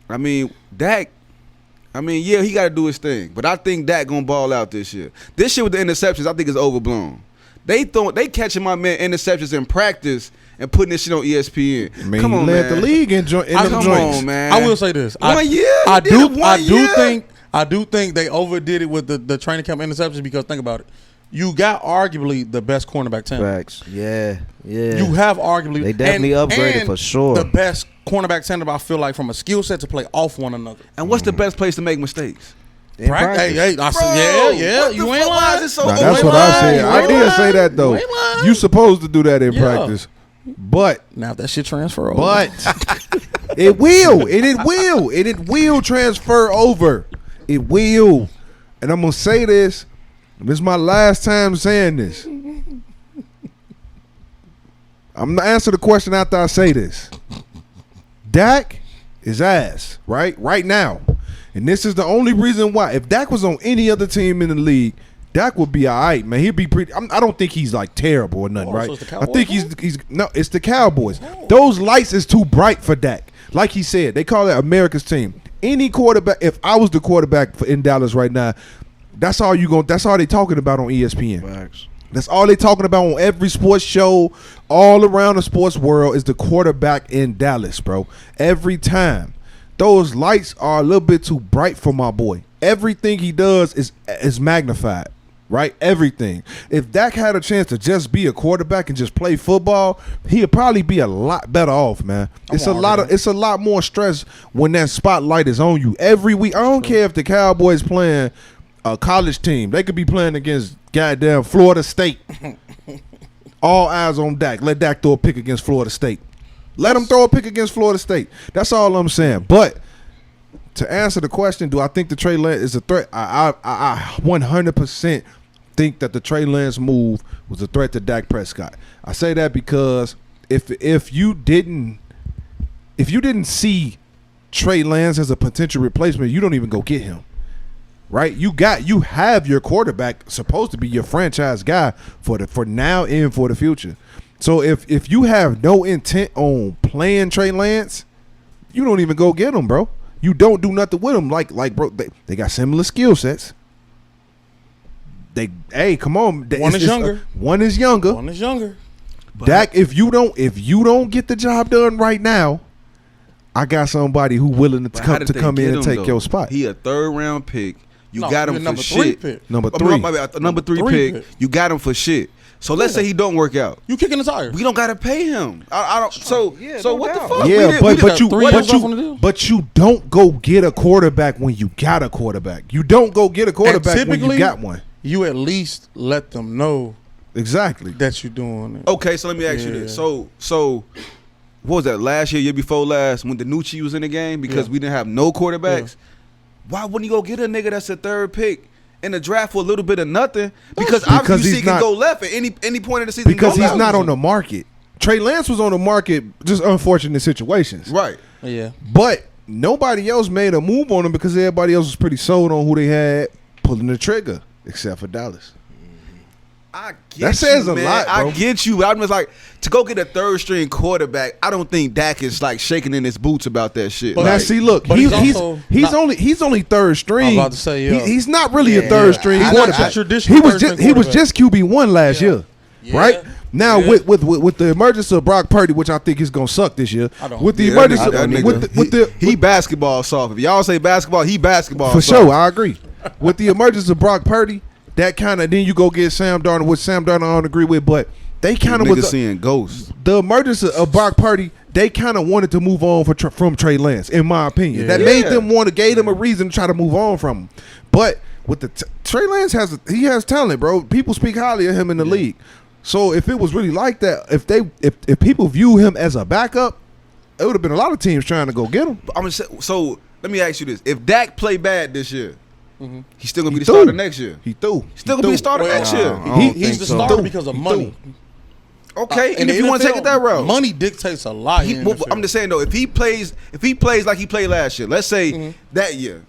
I mean, Dak, yeah, he got to do his thing. But I think Dak going to ball out this year. This year with the interceptions, I think is overblown. They catching my man interceptions in practice and putting this shit on ESPN. I mean, Come on, he led man. the league in them Come joints. on, man. I will say this. One year? I He did it do. one I do year? think they overdid it with the training camp interceptions because think about it. You got arguably the best cornerback tandem. Facts. Yeah. Yeah. You have arguably They definitely upgraded for sure. The best cornerback tandem I feel like from a skill set to play off one another. And what's the best place to make mistakes? In Practice. practice. Hey, I Bro, said, yeah. what the You fuck? ain't Why lying. is it so Now, over- that's You what ain't I said. lying. I You did ain't say that though. lying. You ain't lying. You supposed to do that in Yeah. practice, but Now if that shit transfer over. it will transfer over. It will, and I'm gonna say this. This is my last time saying this. I'm gonna answer the question after I say this. Dak is ass, right now. And this is the only reason why. If Dak was on any other team in the league, Dak would be all right, man. He'd be pretty. I don't think he's like terrible or nothing, Oh, right? so it's the I think Cowboys? he's no. It's the Cowboys. Those lights is too bright for Dak. Like he said, they call it America's team. Any quarterback. If I was the quarterback in Dallas right now, that's all they talking about on ESPN. Facts. That's all they talking about on every sports show all around the sports world is the quarterback in Dallas, bro. Every time. Those lights are a little bit too bright for my boy. Everything he does is magnified, right? Everything. If Dak had a chance to just be a quarterback and just play football, he'd probably be a lot better off, man. It's a lot more stress when that spotlight is on you every week. I don't care if the Cowboys playing a college team. They could be playing against goddamn Florida State. All eyes on Dak. Let Dak throw a pick against Florida State. Let him throw a pick against Florida State. That's all I'm saying. But to answer the question, do I think the Trey Lance is a threat? I 100% think that the Trey Lance move was a threat to Dak Prescott. I say that because if you didn't see Trey Lance as a potential replacement, you don't even go get him. Right? You have your quarterback supposed to be your franchise guy for now and for the future. So if you have no intent on playing Trey Lance, you don't even go get him, bro. You don't do nothing with him. Like bro, they got similar skill sets. Come on. One is younger. One is younger. One is younger. Dak, if you don't get the job done right now, I got somebody who willing to come in and take your spot. He a 3rd round pick. You got him for shit. Number 3. Number 3 pick. You got him for shit. So let's say he don't work out. You kicking the tire. We don't gotta pay him. I don't. So what the fuck? Yeah, but you don't go get a quarterback when you got a quarterback. You don't go get a quarterback when you got one. You at least let them know exactly that you're doing it. Okay, so let me ask you this. So what was that year before last when Danucci was in the game because we didn't have no quarterbacks? Why wouldn't you go get a nigga that's a 3rd pick in the draft for a little bit of nothing? Because obviously he can go left at any point in the season. Because he's not on the market. Trey Lance was on the market, just unfortunate situations. Right. Yeah. But nobody else made a move on him because everybody else was pretty sold on who they had pulling the trigger, except for Dallas. I get that says you, a man. lot, bro. I get you. I'm just like, to go get a 3rd string quarterback, I don't think Dak is like shaking in his boots about that shit. But now see, look, he's only 3rd string. I was about to say, he's not really a 3rd string quarterback. He was just QB1 last year, right? Now with the emergence of Brock Purdy, which I think is gonna suck this year. With the emergence of he basketball soft. If y'all say basketball, he basketball for soft. sure. I agree. With the emergence of Brock Purdy, that kind of then you go get Sam Darnold, which Sam Darnold I don't agree with, but they kind of was seeing ghosts. The emergence of Brock Purdy, they kind of wanted to move on from Trey Lance, in my opinion. That made them gave them a reason to try to move on from him. But with the Trey Lance has talent, bro. People speak highly of him in the league. So if it was really like that, if people view him as a backup, it would have been a lot of teams trying to go get him. So let me ask you this: if Dak play bad this year, he's still gonna be the starter next year. He threw. Still gonna be the starter next year. He's the starter because of money. Okay, and if you want to take it that route, money dictates a lot. I'm just saying though, if he plays like he played last year, let's say that year,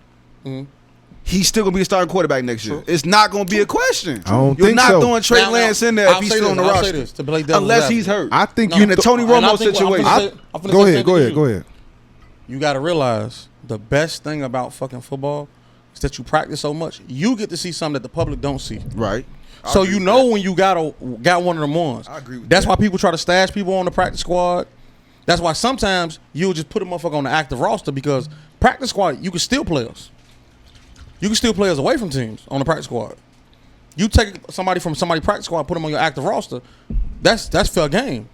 he's still gonna be a starting quarterback next year. It's not gonna be a question. You're not throwing Trey Lance in there if he's still on the roster, unless he's hurt. I think in the Tony Romo situation. Go ahead. You got to realize the best thing about fucking football is that you practice so much. You get to see something that the public don't see. Right. So you know when you got one of them ones. I agree with That's why people try to stash people on the practice squad. That's why sometimes you'll just put a motherfucker on the active roster because practice squad, you can steal players. You can steal players away from teams on the practice squad. You take somebody from somebody's practice squad, put them on your active roster. That's fair game.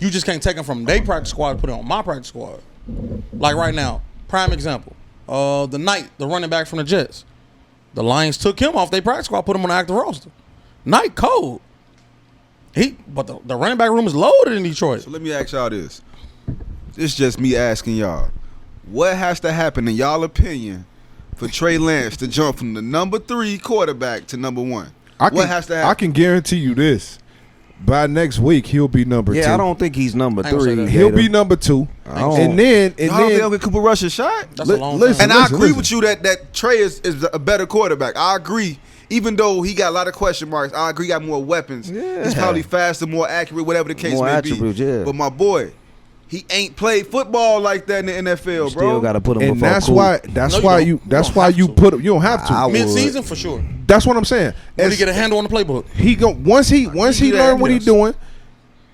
You just can't take them from their practice squad and put it on my practice squad. Like right now, prime example. The running back from the Jets. The Lions took him off their practice squad, put him on the active roster. Knight cold. But the running back room is loaded in Detroit. So let me ask y'all this. This is just me asking y'all. What has to happen in y'all opinion for Trey Lance to jump from the number 3 quarterback to number 1? What has to happen? I can guarantee you this. By next week, he'll be number 2. Yeah, I don't think he's number 3. He'll be number 2. And then y'all think Cooper Rush a shot? That's a long time. And I agree with you that Trey is a better quarterback. I agree. Even though he got a lot of question marks, I agree he got more weapons. Yeah. He's probably faster, more accurate, whatever the case may be. Yeah. But my boy, he ain't played football like that in the NFL, bro. Still got to put him. And that's why you don't have to. Mid-season for sure. That's what I'm saying. When he get a handle on the playbook, once he learn what he's doing,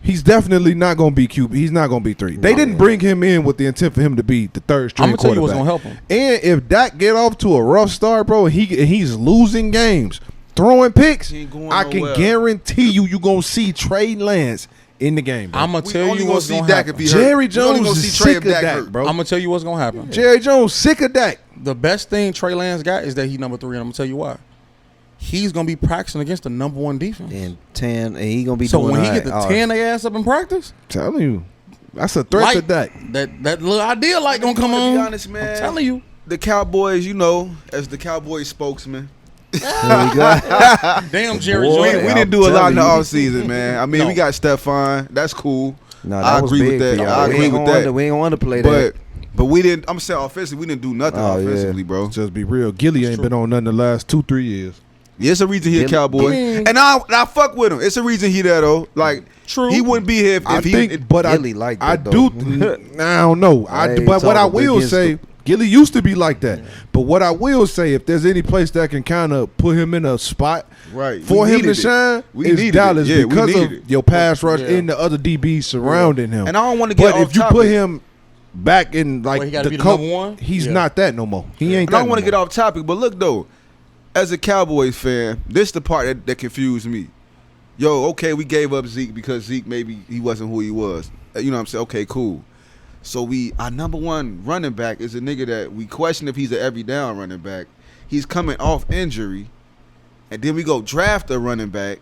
he's definitely not going to be QB. He's not going to be 3. They didn't bring him in with the intent for him to be the 3rd string quarterback. I'm going to tell you what's going to help him. And if Dak get off to a rough start, bro, he's losing games, throwing picks, I can guarantee you're going to see Trey Lance in the game, bro. I'm going to tell you what's going to happen. Jerry Jones is sick of Dak, bro. I'm going to tell you what's going to happen. Jerry Jones sick of Dak. The best thing Trey Lance got is that he's number 3, and I'm going to tell you why. He's gonna be practicing against the number 1 defense. And 10, and he gonna be. So doing when he get the 10 their ass up in practice, telling you, that's a threat to Dak. That little idea gonna come on. To be honest, man, I'm telling you, the Cowboys, as the Cowboys spokesman. Damn, Jerry Jones. We didn't do a lot in the offseason, man. I mean, we got Stephon. That's cool. No, I agree with that. I agree with that. We ain't want to play that. But we didn't. I'm saying offensively, we didn't do nothing Oh, offensively, bro. Just be real. Gilly ain't been on nothing the last 2-3 years. Yeah, it's a reason he a Yeah, Cowboy, and I fuck with him. It's a reason he there though. Like, True. he wouldn't be here if I he. think, but Gilly like I that, do. though. I don't know. Hey, But what I talking will against say, him. Gilly used to be like that. But what I will say, if there's any place that can kind of put him in a spot Right. for We him to needed it. shine, We is needed Dallas it. Yeah, we because needed of it. your pass rush Yeah. and the other DBs surrounding him. And I don't want to get But off if you topic. put him back in like Where he gotta the be the coach, number one? he's Yeah. not that no more. He ain't. And I that don't want to no get more. off topic, but look though, as a Cowboys fan, this is the part that confused me. Yo, okay, we gave up Zeke because Zeke maybe he wasn't who he was. You know what I'm saying? Okay, cool. So our number one running back is a nigga that we question if he's an every down running back. He's coming off injury, and then we go draft a running back,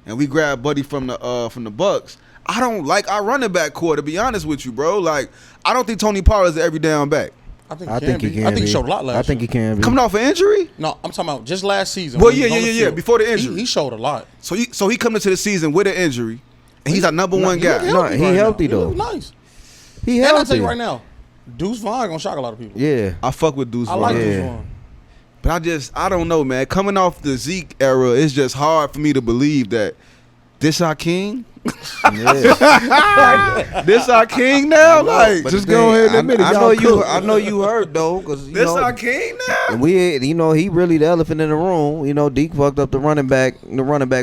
and we grab Buddy from the Bucks. I don't like our running back core, to be honest with you, bro. Like, I don't think Tony Pollard is an every down back. I think I think he can. I think be. he showed a lot last I think he year. can. Be. Coming off an injury, No, I'm talking about just last season. Well, when he yeah, was on the yeah, field. before the injury. He showed a lot. so he coming into the season with an injury, and he's our number one He guy. look No, he right healthy, now. though. He look nice. He And I'll healthy. tell you right now, Deuce Vaughn gonna shock a lot of people. Yeah. I fuck with Deuce I like Vaughn. Deuce Yeah. Vaughn. But I don't know, man. Coming off the Zeke era, it's just hard for me to believe that this our king. Yeah. This our king now. Like, But Just the go thing, ahead and admit it, I y'all know you. cooked. I know you heard though, because this our king now. And we, he really the elephant in the room. Deke fucked up the running back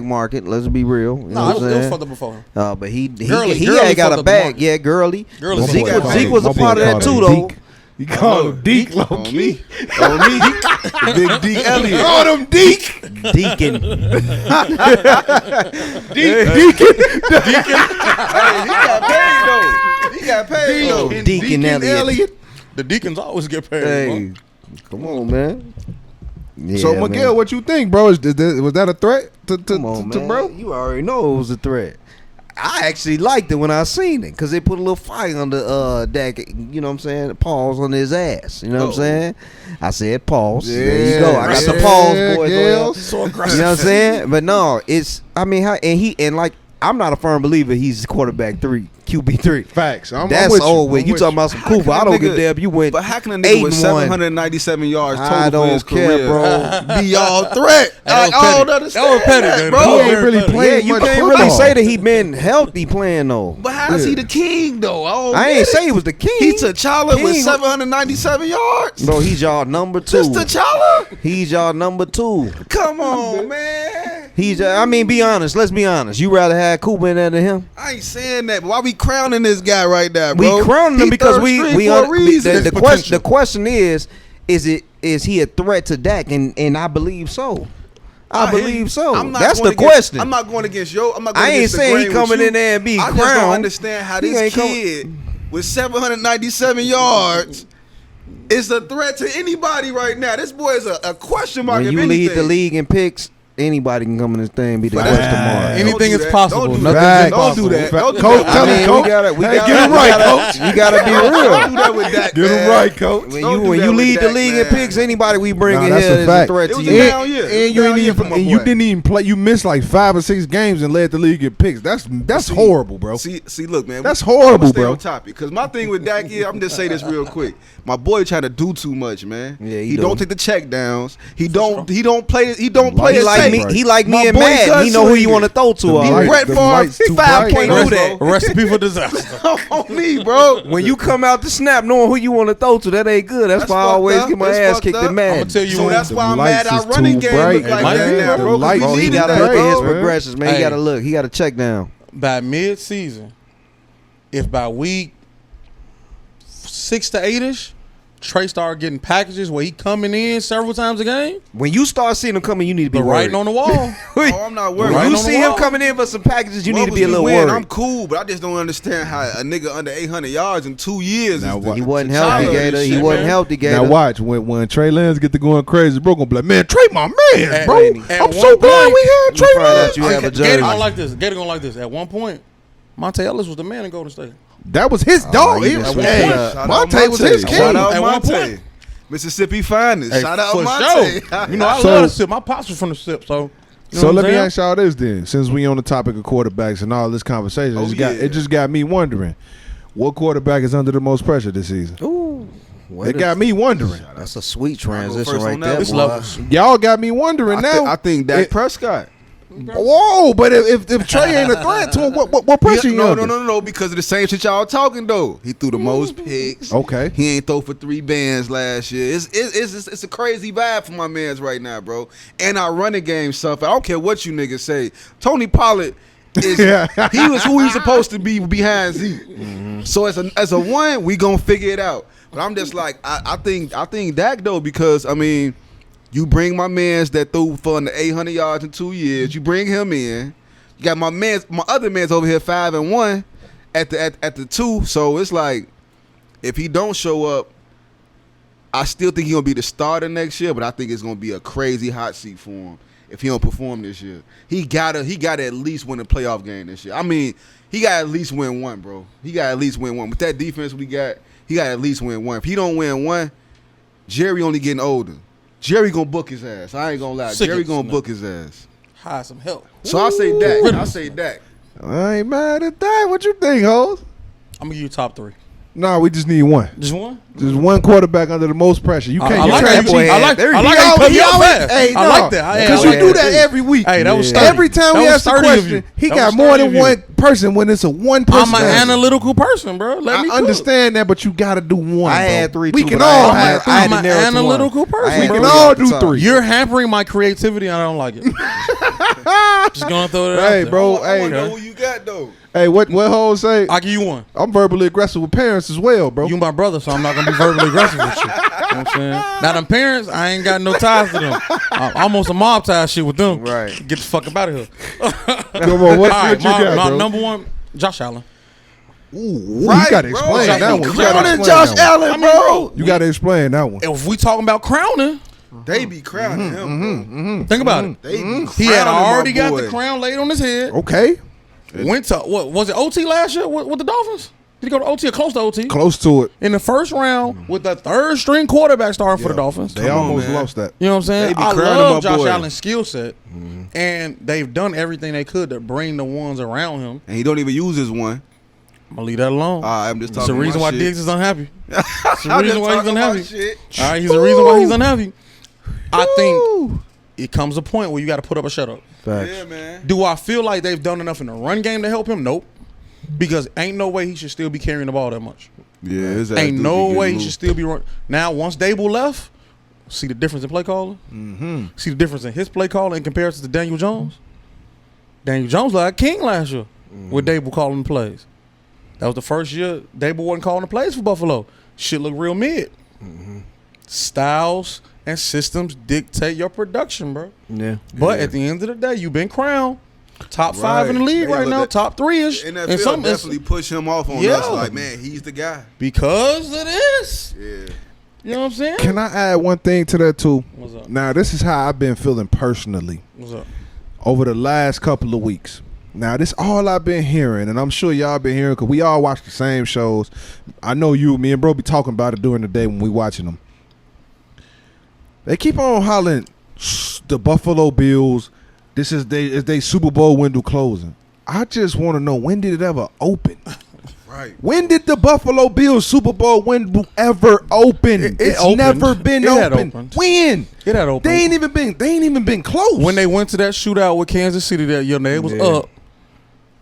market. Let's be real. You know No, what it I'm was saying? fucked up before him. But he Gurley had got fucked a up the bag. market. Yeah, Gurley. Gurley But fucked up the market. Zeke was a My boy part of that called too, him though. Deke. He called him Deke low On key. me. On me. Big D Elliott. Called him Deke. Deacon. Hey, he got paid though. He got paid though. Deacon Elliott. The Deacons always get paid. Hey, come on, man. Yeah, So Miguel, man. what you think, bro? Was that a threat to Come on, man. bro? You already know it was a threat. I actually liked it when I seen it because they put a little fire on the Dak. You know what I'm saying? Pause on his ass. You know what I'm saying? I said pause. There you go. I got the pause, boys. yeah. So You aggressive. know what I'm saying? But no, it's. I mean, I'm not a firm believer he's quarterback 3, QB 3. Facts. I'm That's with you. old with I'm you with talking about some Cooper. I don't give a damn. You went. But how can a 8 nigga with and 1. 797 yards total I for don't his care, career bro. be y'all threat? That was Like, I don't petty. understand That was petty, that, man. bro. He ain't Very really petty. playing Yeah, you much can't football. really say that he been healthy playing though. But how is he the king though? I ain't say he was the king. He's T'Challa with King. 797 yards. Bro, he's y'all number 2. This T'Challa? He's y'all number 2. Come on, man. I mean, be honest. Let's be honest. You rather have Cooper in there than him? I ain't saying that, but why we crowning this guy right now, bro? We crowning him He because third we string for a reason. the question is he a threat to Dak? And I believe so. I believe so. I'm not That's going the against- question. I'm not going against yo. I'm not going I ain't against the saying he grain coming with you. in there and be I just don't crowned. understand how He this ain't coming- kid with 797 yards is a threat to anybody right now. This boy is a question mark. When if you anything. lead the league in picks, anybody can come in this thing and be the Facts. question mark. Anything Don't do is that. possible. Don't do Nothing's that. impossible. Don't do that. Don't do Coach, that. tell I him, mean, Coach. we gotta Hey, get him right, Coach. You gotta be Don't real. do that with Dak. Get him man. right, Coach. When Don't you do when that you with lead the Dak, league in man. picks, anybody we bring Nah, in that's here a is a fact. threat It to was you. a down year. And you ain't Down year for even, my and you boy. didn't even play. You missed like 5 or 6 games and led the league in picks. That's horrible, bro. See, look, man. That's I'ma horrible, stay bro. on topic, because my thing with Dak is, I'm just say this real quick. My boy trying to do too much, man. Yeah, he he do. don't take the check downs. He don't play. He don't Like play He it like safe. me. He like My me and boy Madden. He know who you Gunslinger. want to throw to. The He light- Brett the Favre lights too 5.0, bright, bro. Recipe for disaster. On me, bro. When you come out the snap knowing who you want to throw to, that ain't good. That's That's why I fucked always up. get my That's ass fucked kicked up. in Madden. I'ma tell you So when- that's why The I'm mad lights our is running too game bright. look like Might that be, now, bro. bro. 'cause The we lights Bro, he needed got to that, look at his bro. progressions, man. He Hey. got to look. He got to check down. By mid-season, if by week 6 to 8ish, Trey started getting packages where he coming in several times a game, When you start seeing him coming, you need to be the worried. writing on the wall. Oh, I'm not worried. When Right you on the see him wall. coming in for some packages, you Long need to as be a we little win, worried. I'm cool, but I just don't understand how a nigga under 800 yards in 2 years Now is what- He wasn't T'Challa healthy, and Gator. He shit, wasn't man. healthy, Gator. Now watch when Trey Lance get to going crazy, bro gonna be like, man, Trey my man, At- bro. at I'm one so glad point- we had You Trey find out Lance. you have a Gator jersey. gonna like this. Gator gonna like this. At one point, Monte Ellis was the man in Golden State. That was his dog. you He- just hey, went up. Shout out Monte was his king. Shout out At one Monte. point. Mississippi finest. Hey, Shout out for Monte. sure. You know, I So- love the sip. My pops was from the sip, so. You know So what let I'm me saying? ask y'all this then, since we on the topic of quarterbacks and all this conversation, Oh, it yeah. just got me wondering, what quarterback is under the most pressure this season? Ooh. What It a- got me wondering. That's a sweet transition first right on there, that. It's boy. levels. Y'all got me wondering now. I think Dak It- Prescott. Whoa, but if Trey ain't a threat to him, what pressure you No, under? because of the same shit y'all talking though. He threw the most picks. Okay. He ain't throw for 3 bands last year. It's a crazy vibe for my mans right now, bro. And our running game suffer. I don't care what you niggas say. Tony Pollard is he was who he's supposed to be behind Zeke. So as a one, we gonna figure it out. But I'm just like I think Dak though, because I mean, you bring my mans that threw for under 800 yards in 2 years. You bring him in. You got my other man's over here 5-1 at the 2. So it's like, if he don't show up, I still think he's gonna be the starter next year. But I think it's gonna be a crazy hot seat for him if he don't perform this year. He gotta at least win a playoff game this year. I mean, he got to at least win one, bro. He got to at least win one. With that defense we got, he got to at least win one. If he don't win one, Jerry only getting older. Jerry gonna book his ass. I ain't gonna lie. Jerry gonna book his ass. Hire some help. So I say Dak. I say Dak. I ain't mad at that. What you think, hoes? I'm gonna give you top 3. No, we just need one. Just one? Just one quarterback under the most pressure. You can't I get like Trey that. boy. I like how you cut me off fast. Hey, I like that. Because I you like do that. that every week. Hey, that was sturdy. Every time That we was ask the sturdy of question, you. he That got was more sturdy than of you. one person when it's a one person. I'm an answer. analytical person, bro. Let me I understand that, but you got to do one. I bro. had 3 We too, can but all I have. had I'm to an narrow it to one. analytical I person, had We bro. can three all at the do time. 3. You're hampering my creativity, and I don't like it. Just gonna throw it out Hey, there. bro. I Hey, wanna know who you got though. hey. What hoes say? I'll give you one. I'm verbally aggressive with parents as well, bro. You my brother, so I'm not gonna be verbally aggressive with you. You know what I'm saying? Now them parents, I ain't got no ties to them. I'm almost a mob tie shit with them. Right. Get the fuck up out of here. Come on, what All right, you got, my bro? number one, Josh Allen. Ooh, Right, you got to bro. explain Josh that one. You Allen. gotta Crowning explain Josh that one. Allen, I mean, bro. You got to explain that one. If we talking about crowning, They be crowning him, bro. think about it. They be He had crowning my already got boy. the crown laid on his head. Okay, Went to what was it? OT last year with the Dolphins? Did he go to OT or close to OT? close to it. In the first round with the third string quarterback starting for the Dolphins. They Come on, almost man. lost that. You know what I'm saying? They be I crowning love my Josh boy. Allen's skill set, and they've done everything they could to bring the ones around him. And he don't even use his one. I'm gonna leave that alone. I'm just It's talking the reason my why shit. Diggs is unhappy. It's the I'm reason just why he's talking my unhappy. shit. All right, he's the reason why he's unhappy. I think it comes a point where you got to put up or shut up. Yeah, man. Do I feel like they've done enough in the run game to help him? Nope. Because ain't no way he should still be carrying the ball that much. Yeah, his ass Ain't do no be way he getting should loose. still be run. Now, once Dable left, see the difference in play calling? Mm-hmm. See the difference in his play calling in comparison to Daniel Jones? Daniel Jones like king last year with Dable calling the plays. That was the first year Dable wasn't calling the plays for Buffalo. Shit looked real mid. Styles and systems dictate your production, bro. Yeah. But at the end of the day, you've been crowned top 5 in the Right. league Hey, right look, now, that- top 3-ish. The In NFL some definitely push him off on Yeah. us. Like, man, he's the guy. because of this. Yeah. You know what I'm saying? Can I add one thing to that too? What's up? Now, this is how I've been feeling personally What's up? over the last couple of weeks. Now, this all I've been hearing, and I'm sure y'all been hearing because we all watch the same shows. I know me and bro be talking about it during the day when we watching them. They keep on hollering the Buffalo Bills. This is they Super Bowl window closing. I just want to know, when did it ever open? Right. When did the Buffalo Bills Super Bowl window ever open? It's opened. never been It had open. opened. When? It had opened. They ain't even been close. When they went to that shootout with Kansas City that year, they was Yeah. up,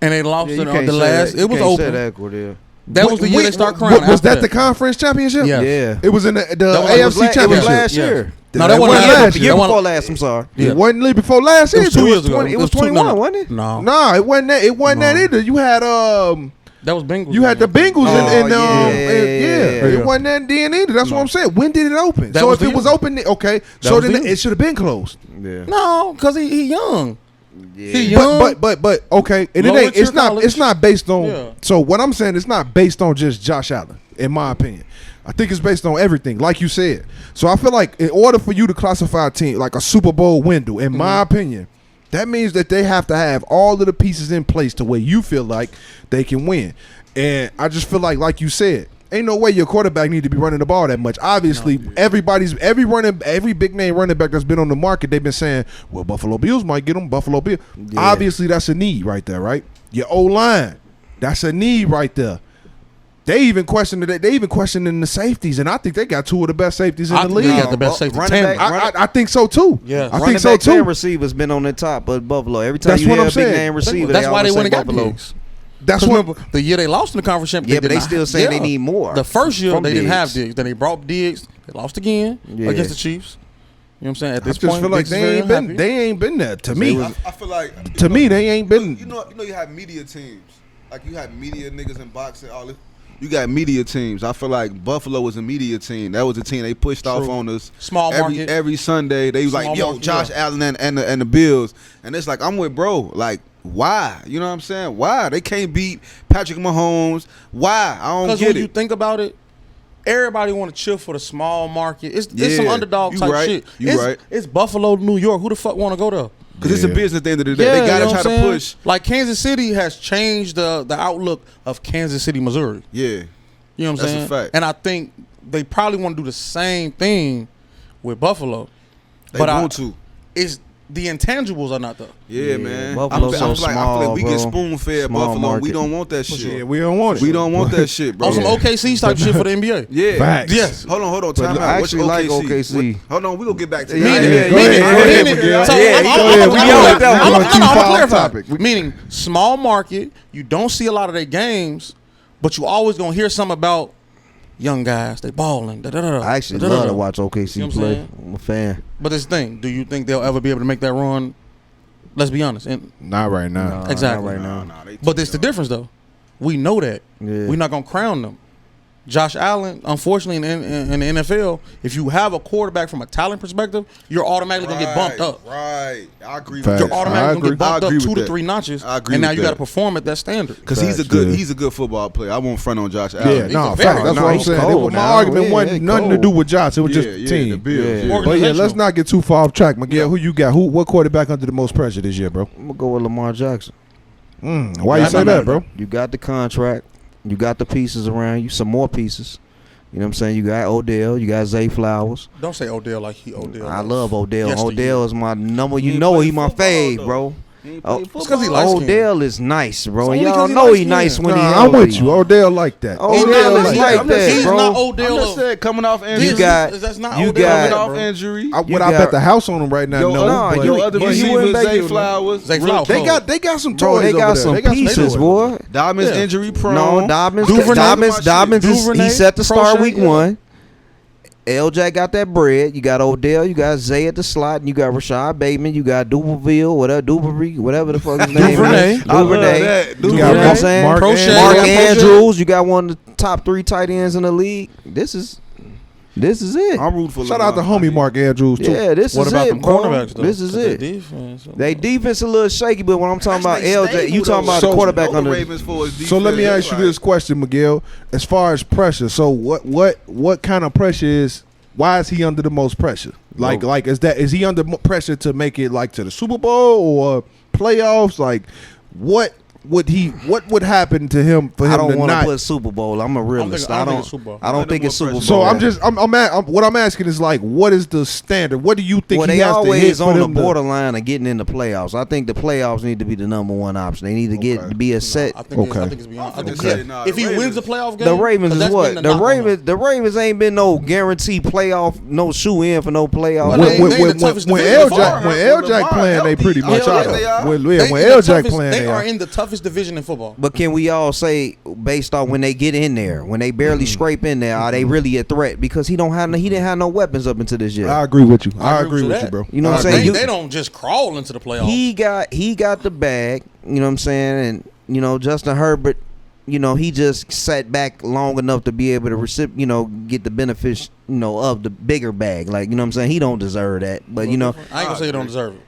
and they lost Yeah, it you on can't the say last. that. It was You can't open. say that, Cordell. That was the year they start crowning. Was after that the conference championship? Yeah. Yeah. It was in the was- AFC it was It was championship. last Yeah. year. No, that It wasn't wasn't last last year. Year That before wasn't- last. I'm sorry. Yeah. It wasn't before last It year. was 2 years ago. It was 21, wasn't it? No, No, it wasn't that. It wasn't that either. You had that was Bengals. you had the Bengals Oh, and yeah. it wasn't that then either. That's what I'm saying. When did it open? That So was if the it was year. open, okay. So was the then year. it should have been closed. Yeah. No, because he young. He Yeah. young. But okay, and Lower it ain't. tier It's not. college. It's not based on. Yeah. So what I'm saying, it's not based on just Josh Allen, in my opinion. I think it's based on everything, like you said. So I feel like in order for you to classify a team like a Super Bowl window, in my opinion, that means that they have to have all of the pieces in place to where you feel like they can win. And I just feel like you said, ain't no way your quarterback need to be running the ball that much. Obviously, every big name running back that's been on the market, they've been saying, well, Buffalo Bills might get them. Buffalo Bills. Obviously, that's a need right there, right? Your O-line, that's a need right there. They even questioning the safeties, and I think they got two of the best safeties in I the think they league. got the best safety running tandem. back- I think so too. Yeah. I Running think so backs and too. receivers been on the top of Buffalo. Every time That's you what hear I'm a big saying. name receiver, That's why they always went say and got Buffalo. Diggs. That's Because what. remember, the year they lost in the conference championship, Yeah, but they did still not- saying they need more The first year from they didn't have Diggs. Diggs. Then they brought Diggs. They lost again Yeah. against the Chiefs. You know what I'm saying? At I this just point, feel like Diggs is very unhappy. they ain't been there to me. I feel like To me, they ain't been. You know, you have media teams. Like you have media niggas in boxing. All this. You got media teams. I feel like Buffalo was a media team. That was the team they pushed off on us. Small market. Every Sunday. They was Small like, yo, market, Josh yeah. Allen and the Bills. And it's like, I'm with bro. Like, why? You know what I'm saying? Why? They can't beat Patrick Mahomes. Why? I don't Because get when it. you think about it, everybody want to chill for the small market. It's some Yeah, underdog you type right, shit. you it's, right. It's Buffalo, New York. Who the fuck want to go there? Because it's a Yeah. business at the end of the day. Yeah, They got you know to what try I'm to saying? push. Like Kansas City has changed the outlook of Kansas City, Missouri. Yeah. You know what I'm That's a saying? fact. And I think they probably want to do the same thing with Buffalo. They but want to. It's the intangibles are not there. Yeah, man. Buffalo's I so feel like small, we bro. get spoon fed Small Buffalo. We market. don't want that shit. Yeah, we don't want it. We don't want that shit, bro. On some OKC type shit for the NBA. Yeah. Facts. Yes. Hold on. Time I out. actually like OKC. Hold on, we gonna get back to Yeah, that. yeah, Go ahead, Miguel. So Yeah, I'm go gonna ahead. We all with that one. We're gonna keep following topic. Meaning small market, you don't see a lot of their games, but you always gonna hear something about young guys. They balling. I actually love to watch OKC You know what I'm play. saying? I'm a fan. But this thing, do you think they'll ever be able to make that run? Let's be honest. And Not right now. Nah, Exactly. not right now. Nah, they but it's the difference though. We know that. Yeah. We're not gonna crown them. Josh Allen, unfortunately, in the NFL, if you have a quarterback from a talent perspective, you're automatically gonna get bumped up. Right. I agree Facts. with You're that. automatically gonna get I bumped up agree 2 with to that. 3 notches. I agree and now with you got to that. perform at that standard. Because Facts, yeah. he's a good football player. I won't front on Josh Allen. Yeah, He's no, a fact. very- That's no, what I'm he's saying. cold My now. argument Yeah, wasn't he nothing to cold. do with Josh. It was just the team. Bills. Yeah. But yeah, let's not get too far off track, Miguel. Who you got? What quarterback under the most pressure this year, bro? I'm gonna go with Lamar Jackson. Why you Yeah, say that, bro? You got the contract. You got the pieces around you. Some more pieces. You know what I'm saying? You got Odell. You got Zay Flowers. Don't say Odell like he Odell. I love Odell. Yesteryear. Odell is my number. He You ain't know play he my football, fave, though. bro. He ain't Oh, play It's 'cause he football. light-skinned. Odell is nice, bro. It's And only 'cause y'all he know he light-skinned. nice when he Nah, I'm healthy. with you. Odell like that. Odell He's is not- like that, he's bro. not I'm Odell. just saying, coming off injury. You got- That's not you Odell got- coming like off that, bro. injury. I You bet got- the house on him right now. Yo, No, nah, but your other you receiver, wouldn't Zay bet Flowers. Zay Flowers. they got some Bro, toys they over got there. some They got pieces, toys. boy. Dobbins Yeah. injury prone. No, Dobbins. Duvernay. Dobbins is he Duvernay, set the start Crochet, week yeah. 1. LJ got that bread. You got Odell. You got Zay at the slot. And you got Rashad Bateman. You got Duberville, whatever the fuck his name Duvernay. is. I love Duvernay. that. You You got know what I'm saying? Mark Crochet. Andrews. Mark Yeah, Andrews. You got one of the top 3 tight ends in the league. This is it. I'm rooting for Shout out to homie Mark Andrews too. Yeah, this What is about it, them bro. cornerbacks, though? This is Their it. defense. They defense a little shaky, but when I'm talking about That's they LJ, stable, you talking though. about So- the quarterback Know the under. Ravens for his So let me defense. ask you this question, Miguel. As far as pressure, so what kind of pressure is? Why is he under the most pressure? Like is he under pressure to make it like to the Super Bowl or playoffs? Like what would happen to him for him I don't to want to not? put Super Bowl. I'm a realist. I don't think it's Super Bowl. I don't think it's Super Bowl. So what I'm asking is like, what is the standard? What do you think Well, he they has to hit always for on the them to? borderline of getting in the playoffs. I think the playoffs need to be the number one option. They need to get Okay. to be a set. I think Okay. it's beyond. I think Okay. yeah. Nah, If the he wins Ravens- the playoff game, The Ravens 'cause is that's what? been The knock on them. Ravens. The Ravens ain't been no guaranteed playoff, no shoe in for no playoff. Well, they- they the toughest division When far. L-Jack playing, they pretty much Yeah, out. they are. When They in the L-Jack toughest- playing, they are are. in the toughest division in football. But can we all say, based on when they get in there, when they barely scrape in there, are they really a threat? Because he didn't have no weapons up until this year. I agree with you. I agree agree with with you, that. bro. You know what I'm I saying? agree. They don't just crawl into the playoffs. He got the bag, you know what I'm saying? And Justin Herbert, he just sat back long enough to be able to get the benefits, of the bigger bag. Like, you know what I'm saying? He don't deserve that. But I ain't gonna say you don't deserve it.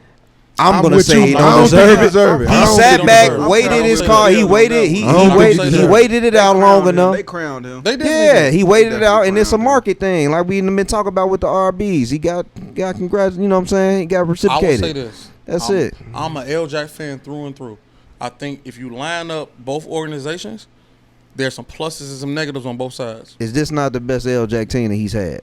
I'm gonna with say you. he I don't don't think deserve he it. deserve it. I He don't sat think he back, deserve it. waited I don't his think car. he He deserve waited. it. He I don't think he waited. deserve He it. waited it out long enough. They crowned him. They definitely Yeah, did. he waited it out, and it's a crowned him. market thing, like we been talking about with the RBs. He got congrats. You know what I'm saying? He got I will reciprocated. say this. That's I'm, it. I'm an L-Jack fan through and through. I think if you line up both organizations, there's some pluses and some negatives on both sides. Is this not the best L. Jack team that he's had?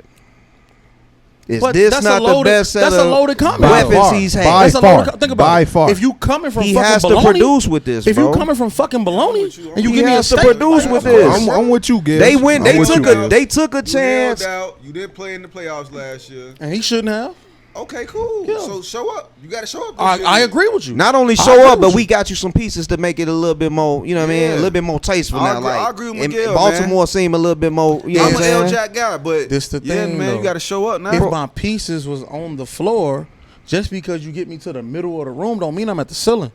Is But this that's not a loaded, the best set that's a of loaded comment. weapons though. he's had? By That's a far. loaded Think about By it. far. If you coming from He fucking has to baloney, produce with this, if bro. you coming from fucking baloney and you He give me a has to statement, produce with of this. course. I'm with you, Gibbs. They went. I'm They with took you, a. Gibbs. They took a You chance. held out. You didn't play in the playoffs last year. and he shouldn't have. Okay, cool. Yeah. So show up. You got to show up. This year. I agree with you. Not only I show agree up, but with we you. got you some pieces to make it a little bit more. You know what I mean? Yeah. A little bit more tasteful I now. agree- Like I agree with and Miguel, Baltimore seem a little bit more. You know I'm what an I'm L saying? Jack guy, but This the yeah, thing, man, though. you got to show up now. If my pieces was on the floor, just because you get me to the middle of the room, don't mean I'm at the ceiling.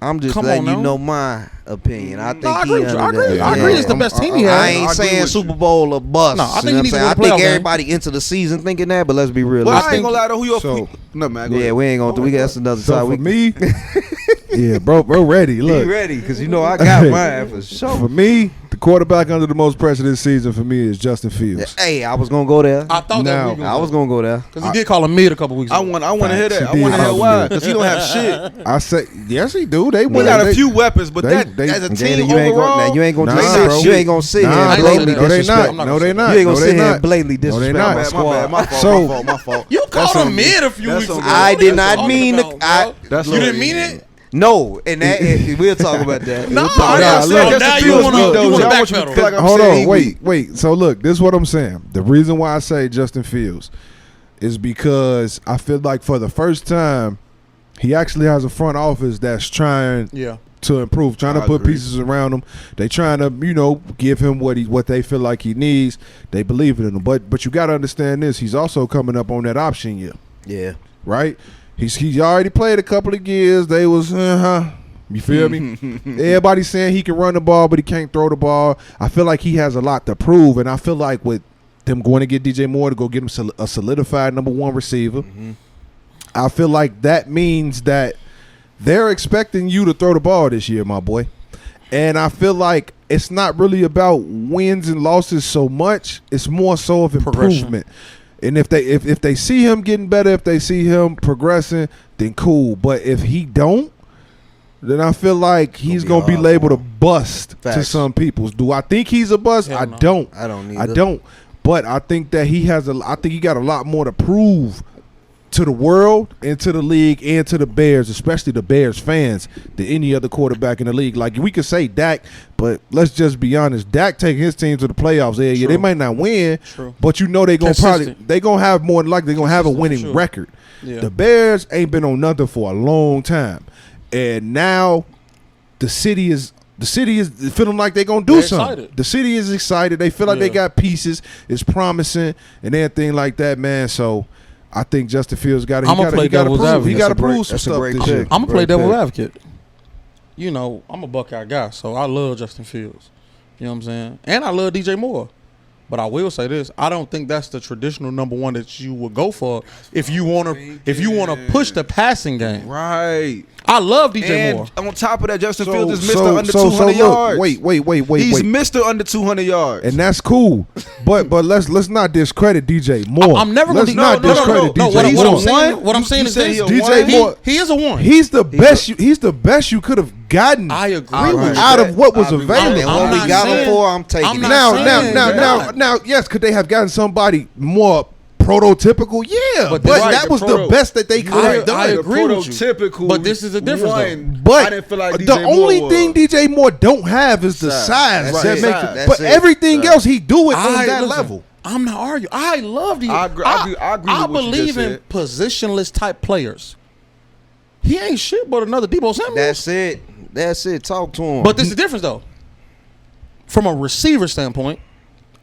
I'm just Come letting on you now. know my opinion. I think No, I he agree with you. I under agree. that. I agree. It's the I'm- best team I- he I had. ain't I agree saying with Super you. Bowl or bust. No, I think you he know need to what go I'm to saying? I think playoff game. everybody into the season thinking that, but let's be real. Well, I ain't think- gonna lie to who your So- no man. Go Yeah, ahead. we ain't gonna do. We got that's another So time. for We me, yeah, bro, ready. Look, be ready because you know I got mine for sure. for me, the quarterback under the most pressure this season for me is Justin Fields. Hey, I was gonna go there. I thought Now, that I was gonna go there. because he did call him mid a couple weeks I ago. want to hear that. Facts. I want to He hear did. why because he don't have shit. I say yes, he do. They He win. got a They- few weapons, but they- that they- as a Jada, team you ain't overall, gonna. You ain't gonna. Nah, just bro. you ain't gonna sit here Nah, and bro. blatantly No, they disrespect. not. No, they not. You ain't gonna No, sit they here not. and blatantly No, they disrespect not. my My squad. bad, my fault, So- my fault, my fault. You That's called on him me. mid a few That's weeks on ago. me. I What did are you not talking mean about, I- bro? That's You on didn't me. mean it? No, and that we'll talk about that. No, We'll talk I about didn't that. say look, that. Now Justin you Fields want weak, to though. Y'all want you to backpedal. feel like I'm Hold saying on, he weak. wait. So look, this is what I'm saying. The reason why I say Justin Fields is because I feel like for the first time, he actually has a front office that's trying Yeah. to improve, trying to I put agree. pieces around him. They trying to, give him what they feel like he needs. They believe in him. But you got to understand this. He's also coming up on that option year, Yeah. right? He's already played a couple of years. They was, you feel me? Everybody's saying he can run the ball, but he can't throw the ball. I feel like he has a lot to prove, and I feel like with them going to get DJ Moore to go get him a solidified number one receiver, I feel like that means that they're expecting you to throw the ball this year, my boy. And I feel like it's not really about wins and losses so much. It's more so of improvement. And if they see him getting better, if they see him progressing, then cool. But if he don't, then I feel like he's be gonna be hard labeled for a bust to Facts. some people. Do I think he's a bust? Hell I no. don't. I don't I either. don't. But I think that I think he got a lot more to prove to the world and to the league and to the Bears, especially the Bears fans, than any other quarterback in the league. Like we could say Dak, but let's just be honest. Dak taking his team to the playoffs. Yeah, True. they might not win, True. but they're gonna Consistent. they gonna have more than likely they're gonna have a Consistent for winning sure. record. Yeah. The Bears ain't been on nothing for a long time, and now the city is feeling like they're gonna do They're something. excited. The city is excited. They feel like they Yeah. got pieces. It's promising and everything like that, man. So I think Justin Fields got to. I'ma play devil's He advocate. got to That's a great- prove some that's a stuff great this pick. year. I'm gonna play Great devil's pick. advocate. I'm a Buckeye guy, so I love Justin Fields. You know what I'm saying? And I love DJ Moore. But I will say this: I don't think that's the traditional number one that you would go for if you want to push the passing game. Right. I love DJ And Moore. on top of that, Justin Fields is Mr. under 200 look, yards. wait. He's Mr. under 200 yards. And that's cool, but let's not discredit DJ Moore. I'm never let's gonna not discredit no. DJ What Moore. I'm saying, what I'm You saying is say this: he a DJ one? Moore, he is a one. he's the best. He's the best you could have gotten. I agree All with right. you. out of what was I agree with available. And I'm what we not got him saying- for, I'm taking I'm it. not Now, saying they're not. now, yes, could they have gotten somebody more prototypical? Yeah, But but this- that was the proto- best that they could have I done. agree with you. Prototypical. But this is the difference, one. But I didn't feel like the DJ only Moore thing was. DJ Moore don't have is the Size. size That's that it. makes Size. it. That's But it. everything else he do it on that listen, level. I'm not arguing. I love the. I agree with what you believe just in said. positionless type players. He ain't shit but another Debo Samuel. That's it. Talk to him. But this is the difference though. From a receiver standpoint,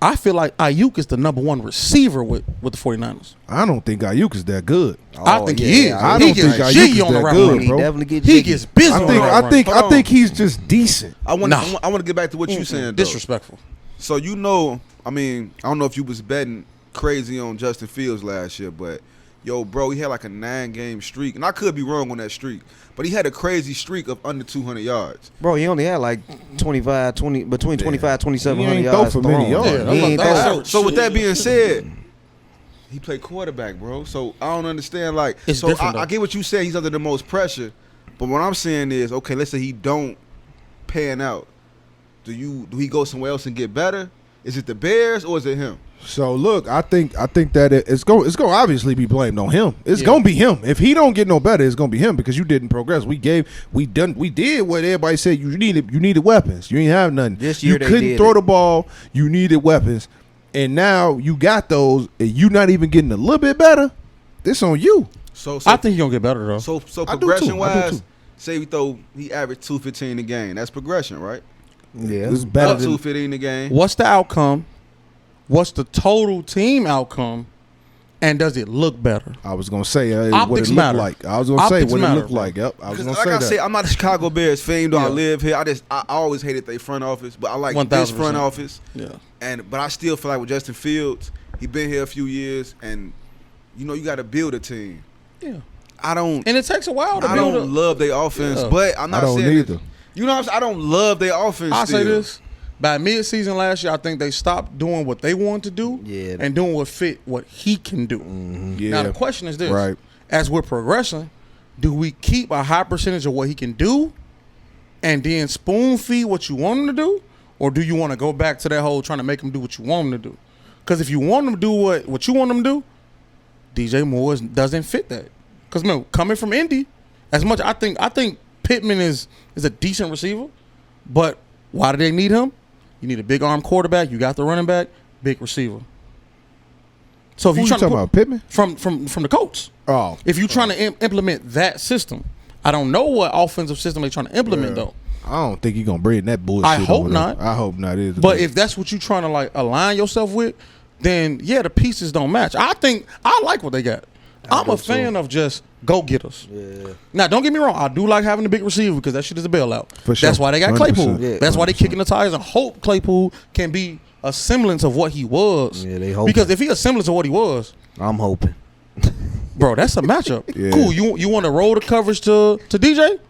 I feel like Ayuk is the number one receiver with the 49ers. I don't think Ayuk is that good. I think he is. I he don't gets think Ayuk jiggy is on the that route good, running. he bro. definitely get He jiggy. gets busy I on think the route I running. think Hold I think on. he's just decent. I want Nah. to get back to what you saying, though. Disrespectful. So I don't know if you was betting crazy on Justin Fields last year, but yo, bro, he had like a 9-game streak, and I could be wrong on that streak, but he had a crazy streak of under 200 yards. Bro, he only had like between 25, 2700 He ain't yards throw for many thrown. yards. Yeah, He ain't that's throw- like- So with that being said, he played quarterback, bro. So I don't understand. Like, It's so different, I though. get what you saying. He's under the most pressure, but what I'm saying is, okay, let's say he don't pan out. Do he go somewhere else and get better? Is it the Bears or is it him? So look, I think that it's going to obviously be blamed on him. It's going to be him. If he don't get no better, it's going to be him because you didn't progress. We did what everybody said you needed. You needed weapons. You didn't have nothing. This year you they couldn't did throw it. the ball. You needed weapons, and now you got those, and you not even getting a little bit better. This on you. So I think he's gonna get better though. So I do too. progression I do wise, too. say he averaged 215 a game. That's progression, right? Yeah. It's better Up than 215 a game. What's the outcome? What's the total team outcome? And does it look better? I was gonna say what it Optics looked matter. like. I was gonna say Optics what it matter, looked bro. like. Yep, I was Because gonna like say I that. say, I'm not a Chicago Bears fan, though I Yeah. live here. I always hated their front office, but I like this 1000%. front office. Yeah. But I still feel like with Justin Fields, he been here a few years, and you got to build a team. Yeah. I don't And it takes a while to I build don't love their offense, Yeah. but I'm not I don't saying either. that- you know what I'm saying? I don't love their offense. I'll say still. this. By mid-season last year, I think they stopped doing what they wanted to do Yeah. and doing what fit what he can do. Yeah. Now, the question is this. Right. As we're progressing, do we keep a high percentage of what he can do and then spoon-feed what you want him to do? Or do you want to go back to that whole trying to make him do what you want him to do? Because if you want him to do what you want him to do, DJ Moore doesn't fit that. Because, man, coming from Indy, as much I think Pittman is a decent receiver, but why do they need him? You need a big arm quarterback. You got the running back, big receiver. So if Who you're you trying to talking about, Pittman? from the Colts, Oh, if you're trying to implement that system, I don't know what offensive system they're trying to implement though. I don't think he's gonna bring that bullshit. I hope over there. not. I hope not either. But if that's what you're trying to like align yourself with, then yeah, the pieces don't match. I think I like what they got. I'm a fan of just go getters. Yeah. Now, don't get me wrong. I do like having a big receiver because that shit is a bailout. For sure. That's why they got 100%. Claypool. Yeah, That's why they kicking the tires and hope Claypool can be a semblance of what he was. Yeah, they hope. Because if he a semblance of what he was, I'm hoping. bro, that's a matchup. Yeah. Cool. You want to roll the coverage to DJ?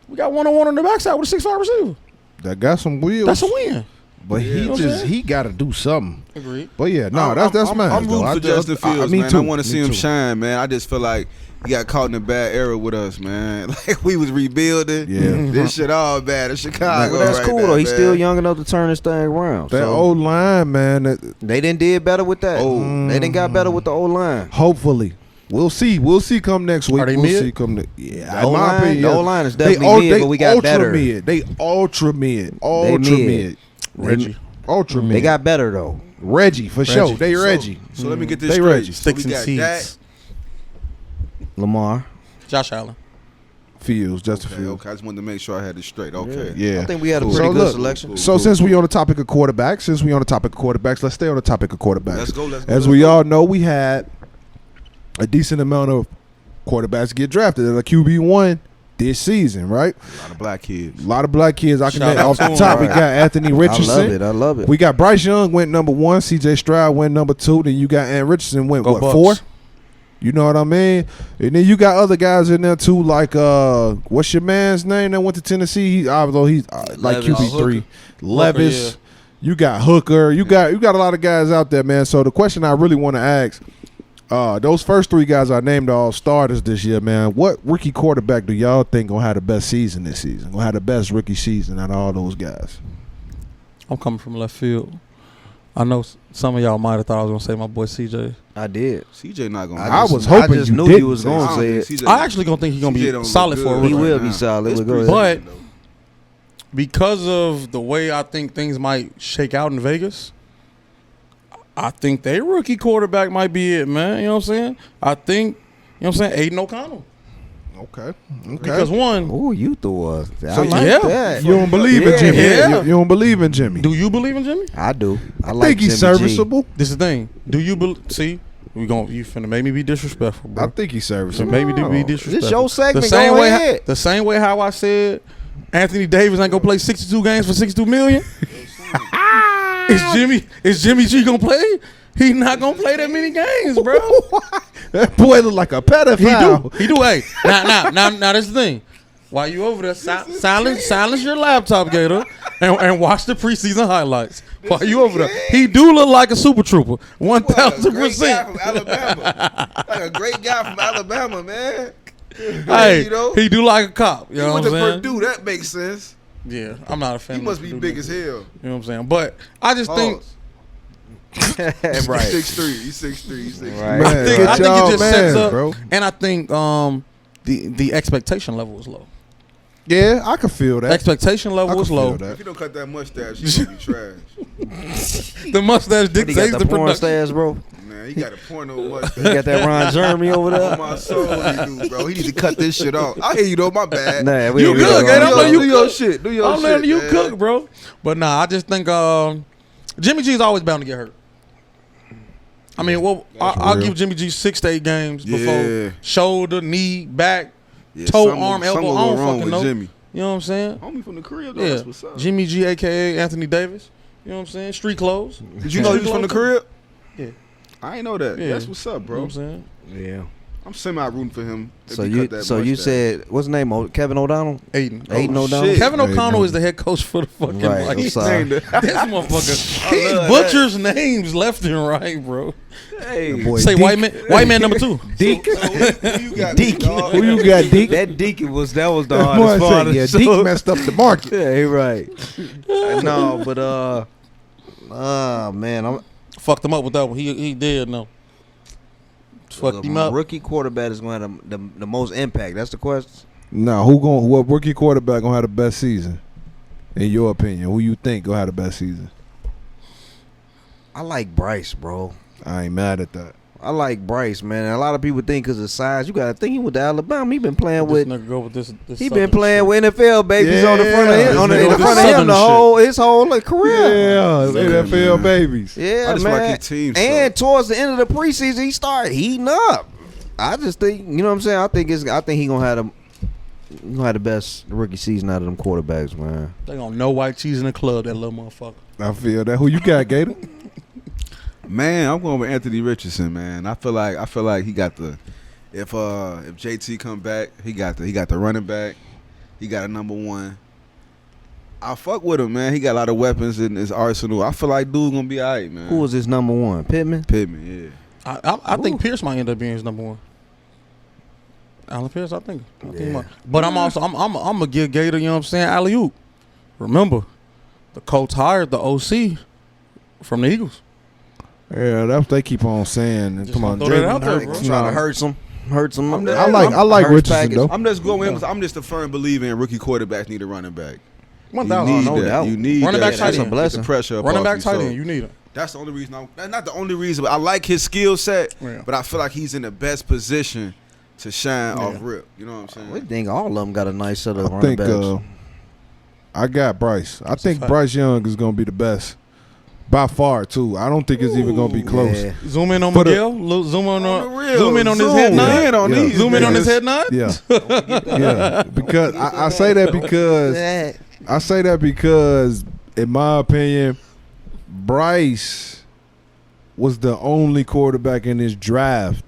We got 1-on-1 on the backside with a 6'5" receiver. that got some wheels. That's a win. But You know what I'm saying? he got to do something. Agreed. But yeah, no, that's mine. I'm rooting for Justin Fields, man. I want to see him too. shine, man. I just feel like he got caught in a bad era with us, man. Like we was rebuilding. Yeah. This shit all bad in Chicago. Well, that's right cool now, though. He's man. still young enough to turn this thing around. That So old line, man. they didn't did better with that. They didn't got better with the old line. Hopefully. We'll see. We'll see come next week. Are they we'll mid? see come yeah. The in my O-line- opinion, the yeah. O-line is They definitely mid, they but we got ultra better. Mid. They ultra mid. They Ultra mid. mid. Reggie. Ultra mid. They got better though. Reggie for sure. They Reggie. So let me get this They straight. Reggie. So Sticks we and got seeds. Lamar. Josh Allen. Fields, Justin Dak. Fields. Okay, I just wanted to make sure I had it straight. Okay. Yeah. I think we had a Cool. pretty So good look, selection. So since we on the topic of quarterbacks, let's stay on the topic of quarterbacks. Let's go. As we all know, we had a decent amount of quarterbacks get drafted at a QB1 this season, right? A lot of black kids. A lot of black kids. I can Shout name out off to the them. top. We got Anthony I Richardson. love it. We got Bryce Young went number 1. CJ Stroud went number 2. Then you got Ant Richardson went Go what Bucks. 4? You know what I mean? And then you got other guys in there too, like what's your man's name that went to Tennessee? Although he's like Levis. QB3, Levis. yeah. You got Hooker. You got a lot of guys out there, man. So the question I really want to ask, those first 3 guys I named are all starters this year, man. What rookie quarterback do y'all think gonna have the best season this season? Gonna have the best rookie season out of all those guys? I'm coming from left field. I know some of y'all might have thought I was gonna say my boy CJ. I did. CJ not gonna. I was hoping I just you knew didn't you was say going I to don't say think it. CJ I actually gonna think he's gonna CJ be don't look solid good for a right rookie. He will now. be solid. It's Go ahead. preseason, But though. because of the way I think things might shake out in Vegas, I think their rookie quarterback might be it, man. You know what I'm saying? I think, you know what I'm saying, Aiden O'Connell. Okay. Because one, Oh, you threw us. So I like yeah. that. You don't believe in Yeah. Jimmy? Yeah. You don't believe in Jimmy? do you believe in Jimmy? I do. I I like think he's Jimmy G. serviceable. This is the thing. Do you see? You finna make me be disrespectful, bro. I think he's So serviceable. maybe to be No. disrespectful. This your segment. The same Go way, ahead. the same way how I said Anthony Davis ain't gonna play 62 games for 62 million. Is Jimmy G gonna play? He not gonna play that many games, bro. That boy look like a pedophile. He do. Hey, now this is the thing. While you over there, silence your laptop, Gator, and watch the preseason highlights. While you over there, he do look like a super trooper, What, a great guy 1000%. from Alabama. Like a great guy from Alabama, man. Hey, You know? he do like a cop. You He know went what to I'm saying? Purdue. That makes sense. Yeah, I'm not a fan. He of must be Purdue big niggas. as hell. You know what I'm saying? But I just think Pause. Right. He's 6'3". He's 6'3". He's 6'3". Right. Man, I think get it y'all just man, sets up, bro. and I think the expectation level was low. Yeah, I can feel that. Expectation I level can was feel low. that. If you don't cut that mustache, you gonna be trash. The mustache What, he dictates got the the porn production. stash, bro. Man, he got a porno mustache. He got that Ron Jeremy over On there. my soul, he do, bro. He need to cut this shit off. I hear you though. My bad. Nah, we You ain't good, gonna Gator? go I'm on letting that. you do your cook. shit. Do your I'm shit. letting you man. cook, bro. But nah, I just think Jimmy G's always bound to get hurt. I mean, well, I'll real. give Jimmy G 6 to 8 games Yeah. before shoulder, knee, back, Yeah, toe, something- arm, elbow. something I don't go wrong fucking with know. Jimmy. You know what I'm saying? Homie from the crib, though. Yeah. That's what's up. Jimmy G, a.k.a. Anthony Davis. You know what I'm saying? Street clothes. Did you know he was from the crib? Yeah. I ain't know that. Yeah. That's what's up, You know bro. what I'm saying? Yeah. I'm semi-rooting for him. if So he you cut that so you mustache. said what's his name? Kevin O'Donnell? Aiden. Aiden Oh, O'Donnell. shit. Kevin Aiden. O'Connell is the head coach for the fucking Right, I'm Vikings. sorry. This motherfucker, he love butchers names left and right, bro. Hey, Boy, Say Deke. white man number 2. Deke. so who you got? Deke. dog? Who you got, Deke? That Deacon was the Boy, hardest I part said, of yeah, the Deke show. messed up the market. Yeah, he right. No, but man, I'm Fucked him up with that one. He did, no. Fucked him up. Rookie quarterback is going to have the most impact. That's the question. Nah, what rookie quarterback gonna have the best season? In your opinion, who you think gonna have the best season? I like Bryce, bro. I ain't mad at that. I like Bryce, man. And a lot of people think because of size, you got to think he went to Alabama. He been playing This with. nigga go with this He Southern been playing shit. with NFL babies on the front of him, Yeah, in this the nigga front of him Southern the shit. whole his whole career. Yeah, Yeah, NFL man. babies. Yeah, I just man. like his team. And towards the end of the preseason, he started heating up. I just think, you know what I'm saying. I think he gonna have the best rookie season out of them quarterbacks, man. They gonna know white cheese in the club, that little motherfucker. I feel that. Who you got, Gator? Man, I'm going with Anthony Richardson, man. I feel like he got the if JT come back, he got the running back. He got a number 1. I fuck with him, man. He got a lot of weapons in his arsenal. I feel like dude gonna be alright, man. Who was his number 1? Pittman. Pittman? Yeah. I think Pierce might end up being his number 1. Alan Pierce, I think he might. But I'm gonna give Gator, you know what I'm saying, alley-oop. Remember, the Colts hired the OC from the Eagles. Yeah, that's what they keep on saying. Just Come on, gonna throw that out there, Jalen bro. Hurts. Trying to Nah. hurt some. I like Hurts Richardson package. though. I'm just going. I'm just a firm believer in rookie quarterbacks need a running back. You 1,000. need no that. doubt. You need Running that. back, tight That's end. a blessing. Get the pressure up Running off back, you, tight so end, you need him. That's the only reason. That's not the only reason, but I like his skill set. Yeah. But I feel like he's in the best position to shine off rip. You know what I'm We saying? think all of them got a nice set of I running think backs. I got Bryce. I think fact. Bryce Young is gonna be the best by far too. I don't think it's even gonna be close. Yeah. Zoom in on For the- Miguel. Zoom in On the on. real, Zoom in on his zoom head in nod. on Yeah. these Zoom in on his niggas. head nod. Yeah, yeah. Because I say that because in my opinion, Bryce was the only quarterback in this draft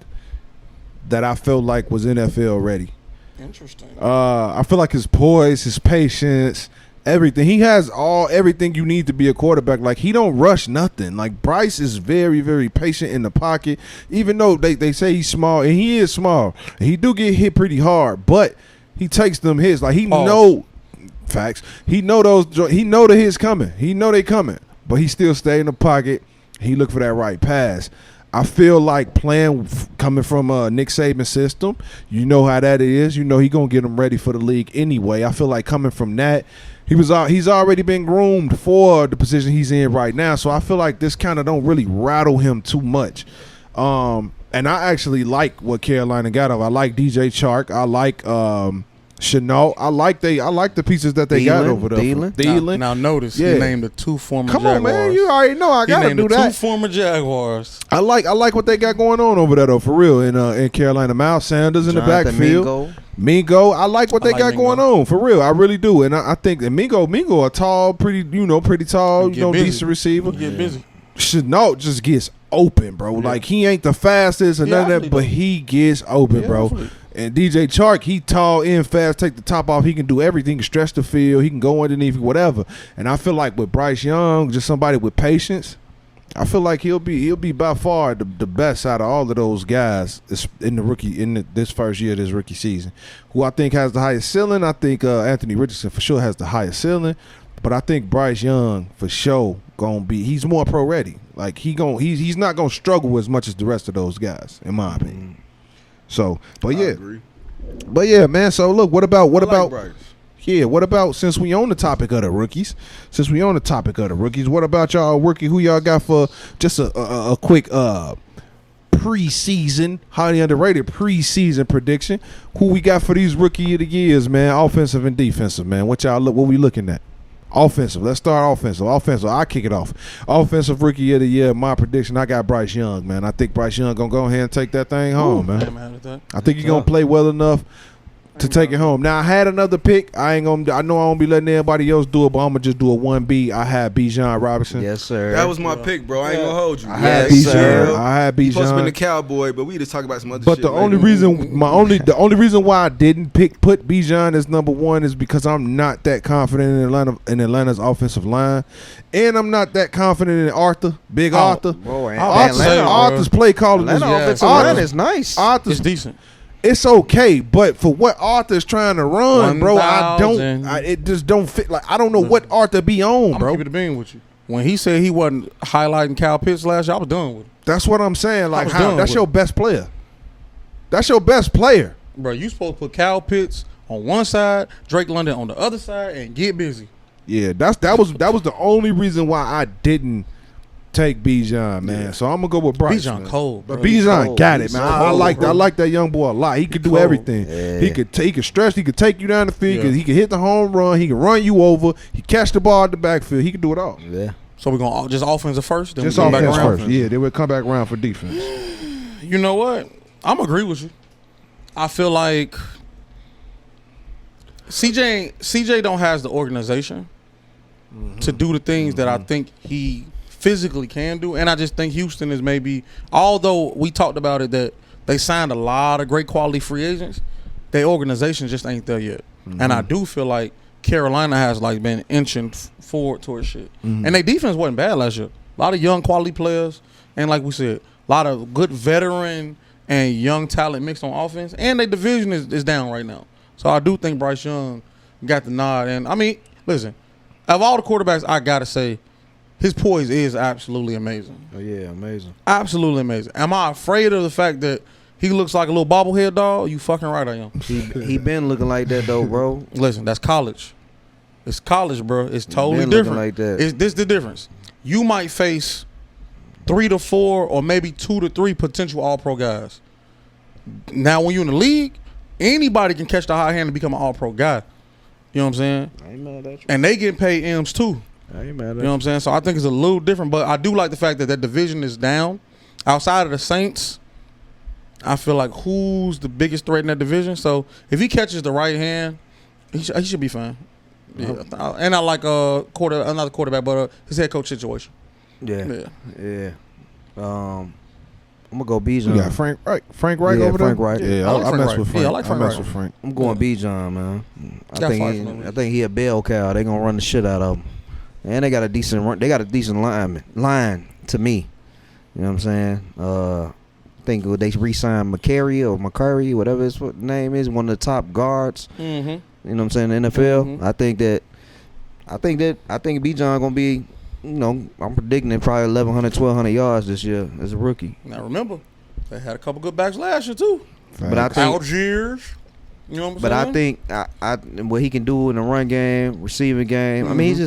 that I felt like was NFL ready. Interesting. I feel like his poise, his patience, everything. He has everything you need to be a quarterback. Like, he don't rush nothing. Like, Bryce is very, very patient in the pocket. Even though they say he's small, and he is small, and he do get hit pretty hard, but he takes them hits. Like, he know facts. He know the hits coming. He know they coming, but he still stay in the pocket. He look for that right pass. I feel like coming from Nick Saban's system, you know how that is. You know he gonna get him ready for the league anyway. I feel like coming from that, he's already been groomed for the position he's in right now. So I feel like this kind of don't really rattle him too much. And I actually like what Carolina got of. I like DJ Chark. I like Chenault. I like the pieces that they got over there. Thielen. Now notice Yeah. he named the 2 former Come Jaguars. on, man. You already know I He gotta named do the that. 2 former Jaguars. I like what they got going on over there though, for real. In Carolina, Miles Sanders in the Jonathan backfield. Mingo, I like what they like got going Mingo. on, for real. I really do, and I think that Mingo, a tall, pretty tall, He get busy. decent receiver. He get busy. Chenault just gets open, bro. Like, he ain't the fastest or Yeah, none of that, athlete, but though. he gets open, Yeah, bro. athlete. And DJ Chark, he tall and fast, take the top off. He can do everything. He can stretch the field. He can go underneath, whatever. And I feel like with Bryce Young, just somebody with patience, I feel like he'll be by far the best out of all of those guys in this first year of this rookie season. Who I think has the highest ceiling. I think Anthony Richardson for sure has the highest ceiling. But I think Bryce Young for sure gonna be. He's more pro ready. Like he's not gonna struggle as much as the rest of those guys, in my opinion. So, but I yeah, agree. but yeah, man. So look, what about Bryce? yeah? What about since we on the topic of the rookies? What about y'all rookie? Who y'all got for just a quick preseason, highly underrated preseason prediction? Who we got for these rookie of the years, man? Offensive and defensive, man. What we looking at? Offensive. Let's start offensive. I'll kick it off. Offensive rookie of the year, my prediction, I got Bryce Young, man. I think Bryce Young going to go ahead and take that thing home, man. I think he's going to play well enough to take it home. Now, I had another pick. I know I won't be letting everybody else do it, but I'm going to just do a 1B. I had Bijan Robinson. Yes, sir. That was my pick, bro. I ain't gonna hold you. I had Yes, sir. Bijan. I had He's supposed to be Bijan. the Cowboy, but we just talk about some other But shit. the only later. reason, the only reason why I didn't put Bijan as number one is because I'm not that confident in Atlanta's offensive line, and I'm not that confident in Arthur, Arthur. Bro, Arthur's play calling is Atlanta offensive Arthur's- line is nice. Arthur's It's decent. it's okay, but for what Arthur's trying to run, bro, I 1,000. don't. It just don't fit. Like I don't know what Arthur be on, I'm bro. keeping it being with you. When he said he wasn't highlighting Kyle Pitts last year, I was done with him. That's what I'm saying. Like was how done that's with your best player. That's your best player. Bro, you supposed to put Kyle Pitts on one side, Drake London on the other side, and get busy. Yeah, that was the only reason why I didn't take Bijan, man. So I'm gonna go with Bryce. Bijan man. cold, But bro. Bijan Cold. got it, He's man. so I cold, like bro. that young boy a lot. He could do cold. everything. Yeah. He could stretch. He could take you down the field. Yeah. He could hit the home run. He could run you over. He catch the ball at the backfield. He could do it all. Yeah. So we're going to just offensive first? Then Just we come back offense around? first. Yeah, they would come back around for defense. You know what? I'm agree with you. I feel like CJ don't has the organization to do the things that I think he physically can do, and I just think Houston is maybe, although we talked about it that they signed a lot of great quality free agents, their organization just ain't there yet. And I do feel like Carolina has like been inching forward towards shit, and their defense wasn't bad last year. A lot of young quality players, and like we said, a lot of good veteran and young talent mixed on offense, and their division is down right now. So I do think Bryce Young got the nod. And I mean, listen, of all the quarterbacks, I gotta say, his poise is absolutely amazing. Oh yeah, amazing. Absolutely amazing. Am I afraid of the fact that he looks like a little bobblehead dog? You fucking right, I am. He been looking like that though, bro. Listen, that's college. It's college, bro. It's totally been looking different. like that. This the difference. You might face 3 to 4 or maybe 2 to 3 potential All-Pro guys. Now, when you're in the league, anybody can catch the high hand and become an All-Pro guy. You know what I'm saying? I ain't mad at you. And they get paid M's too. I ain't mad at You know what I'm saying? So I think it's a little different, but I do like the fact that that division is down. Outside of the Saints, I feel like who's the biggest threat in that division? So if he catches the right hand, he should be fine. Yeah. And I like another quarterback, but his head coach situation. Yeah. Yeah. I'm gonna go We Bijan. got Frank Wright Yeah, over there. Frank Wright. Yeah, I like I Frank mess Wright. with Frank. Yeah, I like Frank mess Wright. with Frank. I'm going Bijan, man. Got five from him. I think he a bell cow. They gonna run the shit out of him, and they got a decent run. They got a decent line to me. You know what I'm saying? I think they re-signed McCary, whatever his name is, one of the top guards. Mm-hmm. You know what I'm saying? In the NFL. Mhm. I think Bijan gonna be. You know, I'm predicting it probably 1,100, 1,200 yards this year as a rookie. Now remember, they had a couple good backs last year too. But I think Algiers. You know what I'm But saying? I think what he can do in the run game, receiving game. I mean, he's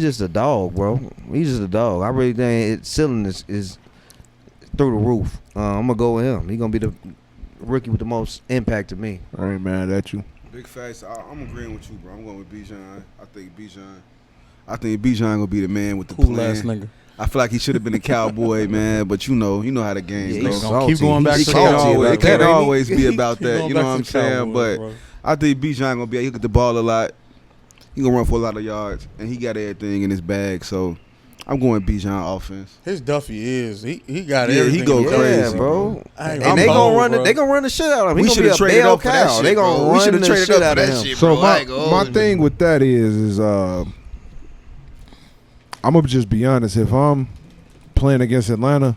just a dog, bro. He's just a dog. I really think its ceiling is through the roof. I'm gonna go with him. He's gonna be the rookie with the most impact to me. I ain't mad at you. Big facts. I'm agreeing with you, bro. I'm going with Bijan. I think Bijan gonna be the man with the cool plan. ass nigga. I feel like he should have been a Cowboy, man. But you know how the game Yeah, goes. he's Gonna keep salty. going back He's to It can't Cowboys. always, it can't baby. always be about Keep that. going You know back what I'm to saying? Cowboys, But bro. I think Bijan gonna be. He get the ball a lot. He gonna run for a lot of yards, and he got everything in his bag. So I'm going Bijan offense. His Duffy is he got Yeah, everything. he go in his crazy, bag. Yeah, bro. I'm And they cold, gonna run bro. it. They gonna run the shit out of him. He We gonna shoulda be a traded bell up for that cow. shit, They gonna bro. We run shoulda the traded shit up out for of that him. shit, So bro. Like, my thing with that is I'm gonna just be honest. If I'm playing against Atlanta,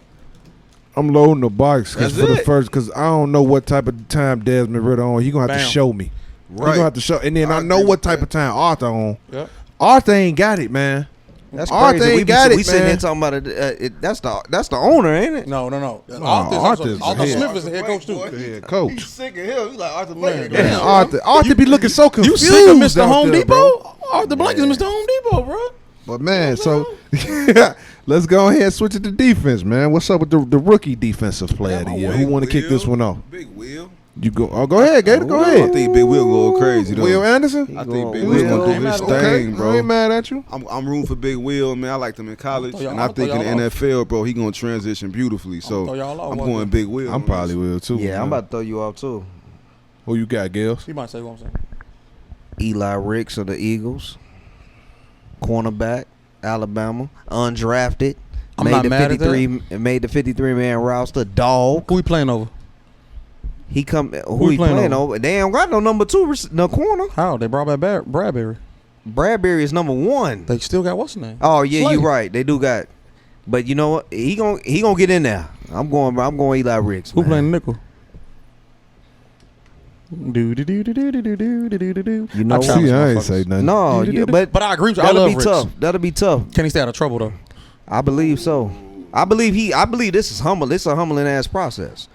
I'm loading the box That's for the it. first because I don't know what type of time Desmond Ritter on. He gonna have to Bam. show me. He Right. gonna have to show, and then I I know agree what with type that. of time Arthur on. Yep. Arthur ain't got it, man. That's Arthur crazy. ain't got We it, sitting here man. talking about it. That's the owner, ain't it? No. Arthur's Arthur the Smith is the head coach too. The head coach. sick of him. He's like Arthur Blank. Man, Yeah. Arthur be looking so You confused. sick of Mr. out Home there, Depot? bro. Arthur Blank is Mr. Home Depot, bro. But man, so let's go ahead and switch it to defense, man. What's up with the rookie defensive player of the year? Who want to kick this one off? Big Will. You go. Oh, go ahead, Gator. Go I ahead. think Big Will go crazy though. Will Anderson. I think Big Will. Will gonna do Ain't his mad at thing, I bro. ain't mad at you. I'm rooting for Big Will, man. I liked him in college, I'ma throw y'all- and I I'ma think throw in the y'all NFL, bro, he gonna transition beautifully. throw So y'all off, I'm wasn't going it? Big Will. I'm man. probably will too. Yeah, man. I'm about to throw you off too. Who you got, Gales? He might say what I'm saying. Eli Ricks of the Eagles, cornerback, Alabama, undrafted. I'm made not the mad at 53 made the 53-man roster. Dog. Who we playing over? He come. Who he he playing playing over? They ain't got no number 2, no corner. How? They brought back Bradbury. Bradbury is number 1. They still got what's his name? Oh yeah, Slay. you right. They do got. But you know what? He gonna get in there. I'm going Eli Ricks. Who man. playing nickel? Do. You know, See, I ain't say nothing. No, yeah, but I agree with you. I that'll love be Ricks. tough. That'll be tough. Can he stay out of trouble though? I believe so. I believe this is humble. This is a humbling ass process.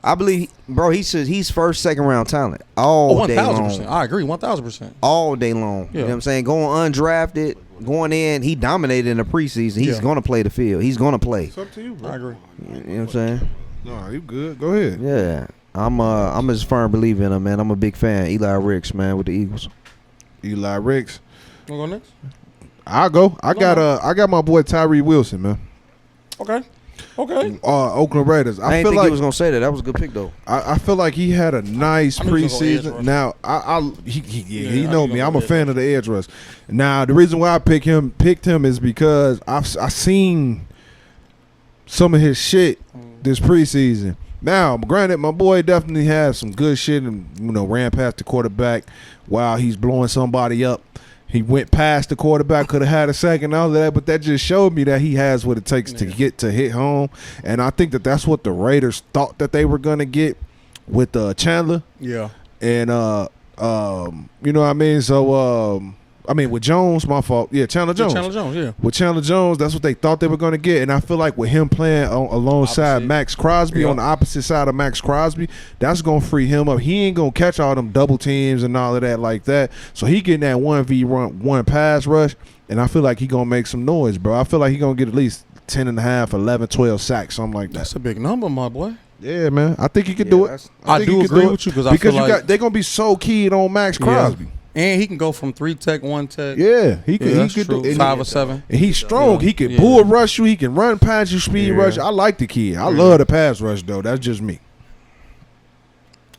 I believe, bro. He's first, second round talent all day 1,000%. long. I agree, 1,000%. All day long. You know what I'm saying? Going undrafted, going in. He dominated in the preseason. He's Yeah. gonna play the field. He's gonna play. It's up to you, bro. I agree. You know what I'm saying? No, you good. Go ahead. Yeah. I'm as firm believer in him, man. I'm a big fan. Eli Ricks, man, with the Eagles. Eli Ricks. Wanna go next? I'll go. I got my boy Tyree Wilson, man. Okay. Oakland Raiders. I didn't feel think like he was gonna say that. That was a good pick though. I feel like he had a nice I knew he was gonna go edge preseason. rush. Now he I know knew he me. was I'm gonna a go fan of the edge rush. Now the reason why I picked him is because I seen some of his shit this preseason. Now, granted, my boy definitely had some good shit and ran past the quarterback while he's blowing somebody up. He went past the quarterback, could have had a second and all of that, but that just showed me that he has what it takes to get to hit home. And I think that's what the Raiders thought that they were gonna get with Chandler. Yeah. And you know what I mean? So with Jones, my fault. Yeah, Chandler Jones. Chandler Jones, yeah. With Chandler Jones, that's what they thought they were going to get. And I feel like with him playing alongside Opposite. Max Crosby, Yeah. on the opposite side of Max Crosby, that's going to free him up. He ain't going to catch all them double teams and all of that like that. So he getting that 1v1 pass rush, and I feel like he going to make some noise, bro. I feel like he going to get at least 10.5, 11, 12 sacks, something like that. That's a big number, my boy. Yeah, man. I think he could do it. that's- I think do he could agree do it. with you 'cause I feel like- they're going to be so keyed on Max Crosby. And he can go from 3 tech, 1 tech. Yeah, he could. Yeah, He that's could true. do. And 5 or 7. And he's strong. Yeah. He can Yeah. bull rush you. He can run past you, speed Yeah. rush. I like the kid. I love the pass rush though. That's just me.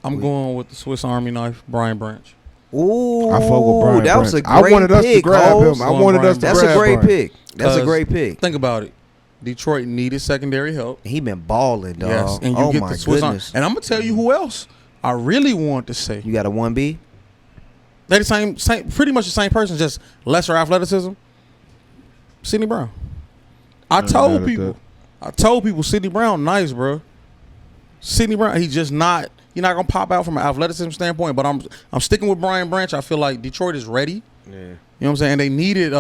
I'm going with the Swiss Army knife, Brian Branch. Ooh, I fuck with Brian that was a Branch. great I wanted us to pick, grab Holmes. him. I wanted us to That's grab a great Brian. pick. That's a 'Cause great pick. Think about it. Detroit needed secondary help. He been balling, dog. Yes, and you Oh get my the Swiss Army. goodness. And I'm gonna tell you who else I really want to say. You got a 1B? They the same, pretty much the same person, just lesser athleticism. Sidney Brown. I mad told at people Sidney Brown nice, bro. Sidney Brown, he's just not. You're not gonna pop out from an athleticism standpoint, but I'm sticking with Brian Branch. I feel like Detroit is ready. Yeah. You know what I'm saying? They needed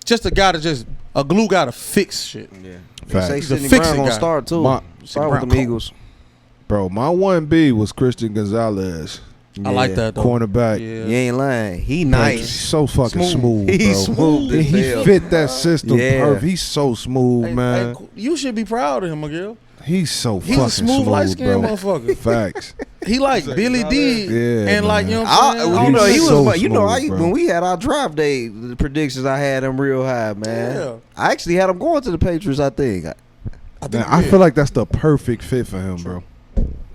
just a glue guy to fix shit. Yeah. Facts. Say He's a Sidney fix-it Brown gonna guy. start too. My- Start with Brown them cold. Eagles. Bro, my 1B was Christian Gonzalez, I like that though. cornerback. You Yeah. ain't lying. He He's nice. so fucking smooth. He's bro. smooth as He hell. fit that system Yeah. perfect. He's so smooth, Hey, man. hey, you should be proud of him, Miguel. He's so He's fucking a smooth, light-skinned bro. motherfucker. Facts. He like Billy D, Yeah, and like, man. you know what I'm saying? You know, he He's was. so You know, smooth, bro. when we had our draft day, the predictions I had him real high, man. Yeah. I actually had him going to the Patriots. I think. Man, I feel like that's the perfect fit for him, bro.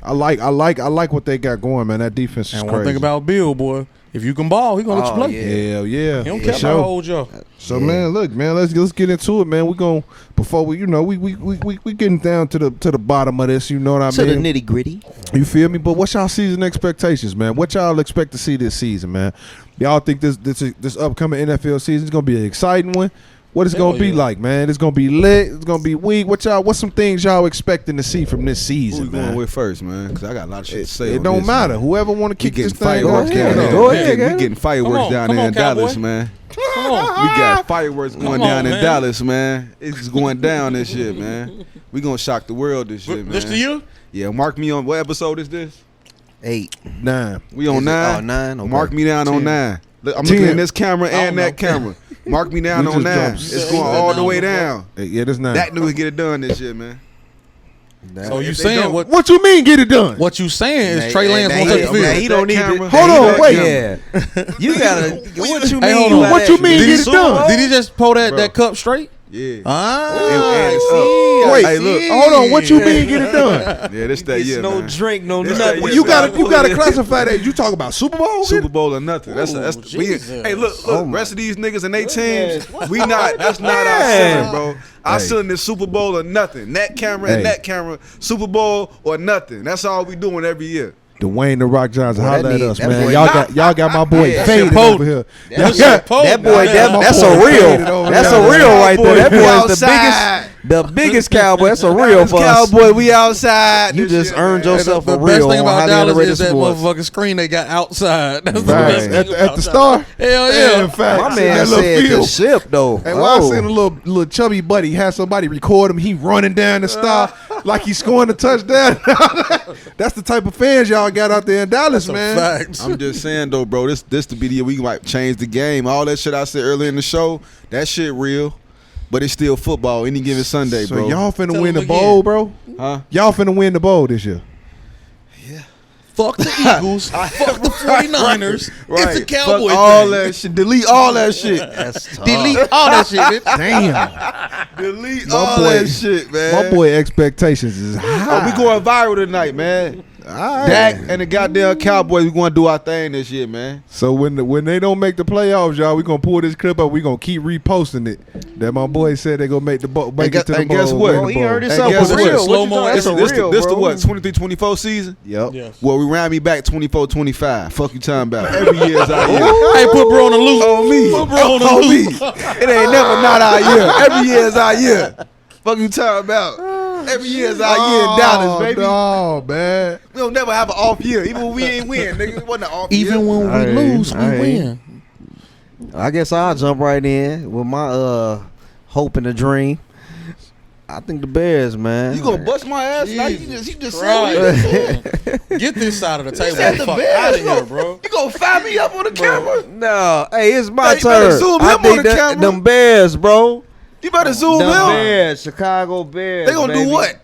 I like what they got going, man. That defense is And crazy. one thing about Bill, boy, if you can ball, he gonna let you Oh, play. yeah. Hell yeah. He don't For care sure. about how old you. So man, look, man, let's get into it, man. We gon' before we we getting down to the bottom of this. You know what I To the mean? nitty gritty. You feel me? But what's y'all season expectations, man? What y'all expect to see this season, man? Y'all think this upcoming NFL season is gonna be an exciting one? What it's Hell gonna be yeah. like, man? It's gonna be lit. It's gonna be weak. What's some things y'all expecting to see from this Who season, we going man? with first, man? Because I got a lot of shit to say. It on don't this, matter. man. Whoever want to We kick this getting thing fireworks off, down ahead. there. Go We ahead, getting- Gator. We getting fireworks Come on, down come there on, in Dallas, Cowboy. man. Come on. We got fireworks going Come on, down in man. Dallas, man. It's going down this year, man. We gonna shock the world this year, man. This to you? Yeah, mark me on what episode is this? 8. 9. We on Is it? 9. Oh, 9? Okay. Mark me down on 10. 9. Look, I'm 10. looking at this camera I don't and that know. camera. Mark me down We on just 9. dropped It's six. going all the way down. Yeah, that's 9. That nigga get it done this year, man. So you If they saying don't- what? What you mean get it done? What you saying Nah, is Trey Lance nah, won't he- take the nah, field. he don't need That to. camera. Hold on, wait. Yeah. You gotta. What you mean? Hey, hold by on. What that? you mean Did get he, it done? did he just pull that Bro. cup straight? Yeah. Ah, And it's see, up. Wait, Hey, look. hold on. What you mean get it done? Yeah, this that It's year, no man. drink, no This nothing. that year, You man. gotta classify that. You talk about Super Bowl? Super Bowl or nothing. That's Ooh, we. Jesus. Hey, look, Oh my rest of these niggas and they teams, we not. That's not our ceiling, bro. Our Hey. ceiling is Super Bowl or nothing. That camera Hey. and that camera, Super Bowl or nothing. That's all we doing every year. Dwayne the Rock Johnson, Boy, holla that at need- us, that man. boy- Y'all got my boy Yeah, faded Pope. over here. That's Yeah. shit Pope. That boy, Goddamn. that's a boy real. faded over That's there. a real right there. That We boy is the outside. biggest cowboy. That's a real for us. Cowboy, we outside. You this just year, earned man. yourself The a best real thing on about highly Dallas underrated is that sports. motherfucking screen they got outside. That's the Right. best thing At the about Star? Dallas. Hell yeah. In fact, My see man that little said the field. ship though. And while I Oh. seen a little chubby buddy had somebody record him, he running down the Star like he's scoring a touchdown. That's the type of fans y'all got out there in Dallas, Some man. facts. I'm just saying though, bro. This to be the year we might change the game. All that shit I said earlier in the show, that shit real, but it's still football any given Sunday, So bro. y'all finna Tell win the him bowl, again. bro. Huh? Y'all finna win the bowl this year. Fuck the Eagles. Fuck the 49ers. It's the Cowboys. Fuck all thing. that shit. Delete all that shit. That's tough. Delete all that shit, bitch. Damn. Delete My all boy- that shit, man. My boy expectations is high. Oh, we going viral tonight, man. All Dak right. and the goddamn Cowboys, we going to do our thing this year, man. So when they don't make the playoffs, y'all, we gonna pull this clip up. We gonna keep reposting it. That my boy said they gonna make the bowl. Make it to the and bowl. guess what? win the Oh, he bowl. heard And himself guess for what? real. Slow-mo. What you This talking- this That's a the real, what? bro. 23-24 season? Yep. Yes. Well, we ran me back 24-25. Fuck you talking about. Every year is our year. Hey, put bro on the loop. On me. Put bro on the On me. loop. It ain't never not our year. Every year is our year. Fuck you talking about. Every year is our year in Dallas, baby. Oh man. We don't never have an off year. Even when we ain't win, nigga. It wasn't an off year. Even when we Hey, lose, we hey. win. I guess I'll jump right in with my hope and a dream. I think the Bears, man. You gonna bust my ass? Now you just said Right. Get this side of the table. said the Fuck Bears. out of You here, gonna- bro. You gonna fire me up on the camera? No, hey, it's my Hey, you better turn. zoom I him on think the that camera. them Bears, bro. You better zoom Them in. Bears, Chicago Bears. They gonna baby. do what?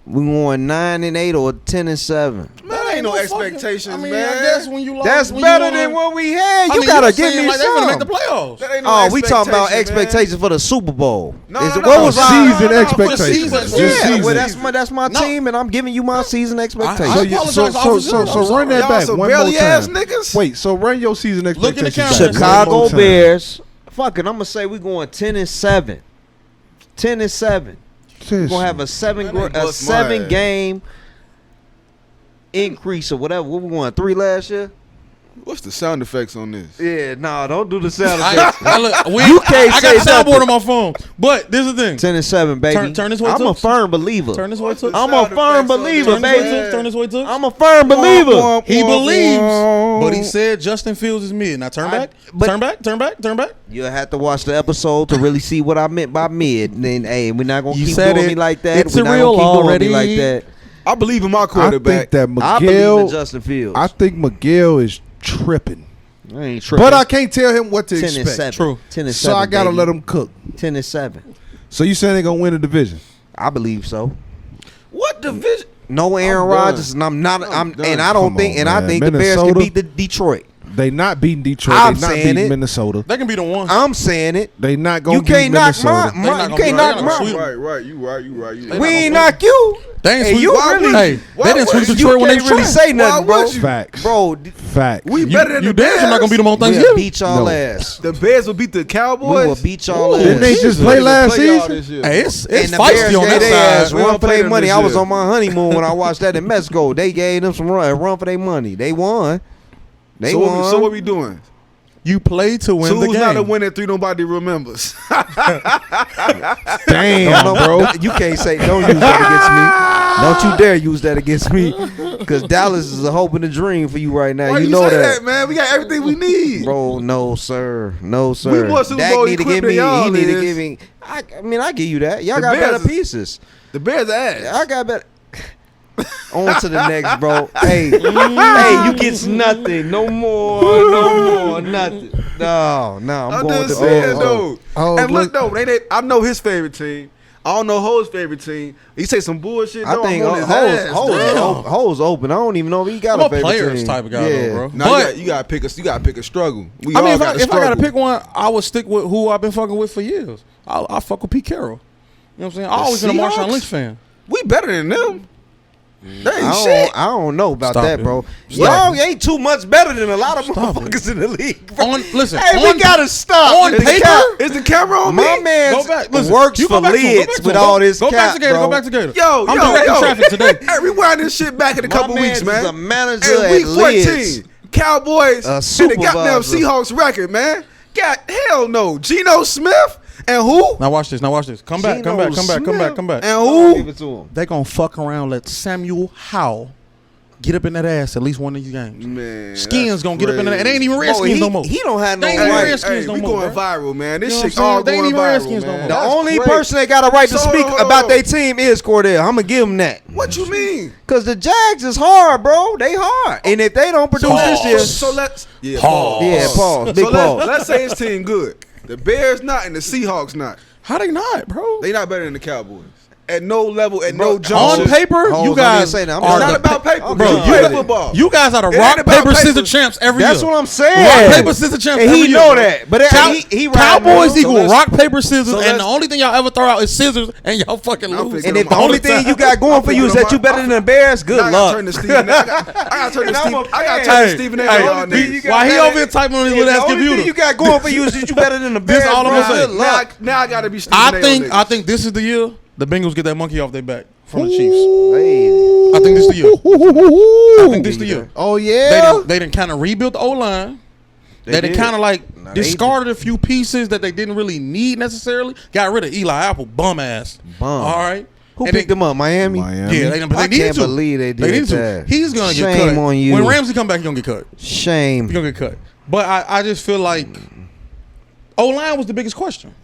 We going 9-8 or 10-7. Man, ain't no fucking- expectations, I mean, man. I guess when you lost, That's when better you wanna- than what we had. I You mean, gotta were give saying me like they gonna make the some. playoffs. That ain't no Oh, we talking about expectation, man. expectations for the Super Bowl. No, Is it- no, what no, was no, our no, season no, expectations? season. Just Yeah, season. well, that's my No. team, and I'm giving you my season expectations. So, I you, apologize so, to so, officers. so, I'm so run sorry. that Y'all back some one more belly ass time. niggas. Wait, so run your season Look in the expectations camera. back one Chicago more time. Bears. Fuck it, I'm gonna say we going 10-7. 10-7. We're gonna have a Man, they bust my ass. game increase or whatever. What we going 3 last year? What's the sound effects on this? Yeah, no, don't do the sound I, effects. you can't I say got the soundboard nothing. on my phone. But this is the thing. 10-7, baby. Turn this way, I'm a Tooks. firm believer. Turn this way, Tooks. I'm a firm believer, Turn this way, baby. Tooks. Turn this way, Tooks. I'm a firm believer. He believes, but he said Justin Fields is mid. Now turn back, but- turn back, turn back, turn back. You'll have to watch the episode to really see what I meant by mid. And then, hey, we're not gonna You keep said doing it. me like that. It's We're not real gonna keep already. doing me like that. I believe in my I quarterback. think that I believe in Miguel. Justin Fields. I think Miguel is tripping, I ain't tripping. but I can't tell him what to 10-7. expect. True. 10-7. So I gotta baby. let him cook. 10-7. So you saying they gonna win the division? I believe so. What division? No Aaron I'm Rodgers, done. and I'm not. I'm I'm done. and I don't Come think. on, And I man. think the Bears Minnesota? can beat the Detroit. They not beating Detroit. I'm they not saying beating it. Minnesota. They can be the one. I'm saying it. They not gonna You can't beat knock Minnesota. They not you gonna can't be- knock they not gonna mine. sweep. Right. You right. They We not ain't gonna knock you. They ain't Hey, sweep. you Why really- would- Hey, why they didn't would sweep you? Detroit when they can't really tried. say nothing, Why bro. would you? Facts. Bro, Facts. We You, better than you the damn sure not gonna beat them on we'll Thanksgiving. beat y'all No. ass. The Bears will beat the Cowboys. We will beat y'all ass. Didn't they just play last season? Hey, it's And the feisty Bears on gave that their ass side. We run don't for play their them money. this I was year. on my honeymoon when I watched that in Mexico. They gave them some run for their money. They won. They So won. what we doing? You play to win the Two's not a game. win at 3. Nobody remembers. Damn, No, bro. You can't say. Don't use that against me. Don't you dare use that against me. Because Dallas is a hope and a dream for you right now. Why you you know say that. that, man? We got everything we need. Bro, no sir, no sir. We more Super Dak Bowl need to equipped give me. than y'all He need to is. give me. I mean, I give you that. Y'all The got Bears better is- pieces. The Bears are ass. I got better. On to the next, bro. Hey, hey, you get nothing. No more, nothing. No, I'm I'm going just to saying, bed. though. Oh, And look, look. though, I know his favorite team. I don't know Ho's favorite team. He say some bullshit. I though, think I'm on his ass, though. Ho's open. I don't even know if he got I'm a a favorite players team. type of guy, though, bro. Nah, But you gotta pick a struggle. We I mean, all if I gotta gotta struggle. pick one, I would stick with who I've been fucking with for years. I fuck with Pete Carroll. You know what I'm saying? I always been a Marshawn Seahawks? Lynch fan. We better than them. They ain't shit. I don't know about Stop that, it. bro. Stop Y'all ain't too much better than a lot of Stop motherfuckers in the league. Bro. Listen, Hey, on- we gotta stop. on Is the paper- cap- Is the camera on My me? man Go back. Listen, works you for go back to him, go lids back to with him. all this Go cap, back to Gator. bro. Go back to Gator. Yo, I'm yo, directing yo. traffic today. Hey, rewind this shit back in a My couple man weeks, is man. a manager Hey, week at 14, Lids. Cowboys A and the goddamn supervisor. Seahawks record, man. God, hell no. Geno Smith and who? Now watch this. Come back. Come back. And Give who? it to him. They gonna fuck around. Let Samuel Howell get up in that ass at least one of these games. Man, Skins that's gonna get up in there. It ain't even Oh, Redskins no more. He don't have no They ain't Hey, even right. Redskins no we more, going bro. viral, man. This You know shit what I'm all saying? They ain't going even viral, Redskins no man. more. The That's only great. person that got a right to So, speak hold on, about hold their on. team is Cordell. I'm gonna give him that. What you mean? Cause the Jags is hard, bro. They hard, and if they don't produce this year, So let's Pause. yeah, pause, big So pause. let's say his team good. The Bears not and the Seahawks not. How they not, bro? They not better than the Cowboys. At no level, at no On junction. paper, Hold you on, guys I didn't say that. I'm are It's just- not the about paper, bro, You you play got- football. You guys are the It rock, ain't about paper, paper. scissors champs every That's year. what I'm saying. Rock, paper, scissors champs And every he year, know bro. that, but he right Cowboys now. equal let's- rock, paper, scissors, so and let's- the only thing y'all ever throw out is scissors, and y'all fucking I'm lose. finna And if All the only the thing time. you got going for you is that you better than the Bears, good Now I gotta luck. turn to Stephen. I gotta turn to And I'm Steve. a I gotta fan. turn to Hey, Stephen A. hey, y'all you niggas. got Why he better- over here typing on his If little the ass only thing computer? you got going for you is that you better than the Bears. This all I'm bro. gonna say. Good luck. Now I gotta be Stephen A. I on think niggas. this is the year the Bengals get that monkey off their back from the Chiefs. Hey. I think this is the year. I think this is the year. Oh yeah. They didn't kind of rebuild the O line. They done did. kind of like Nah, discarded a few pieces that they didn't really need necessarily. Got rid of Eli Apple, bum ass. Bum. All right. Who And picked then- them up? Miami. Miami. Yeah, but they I needed can't to. believe they did needed that. to. He's gonna get Shame cut. on you. When Ramsey come back, he's gonna get cut. Shame. He's gonna get cut. But I just feel like O line was the biggest question.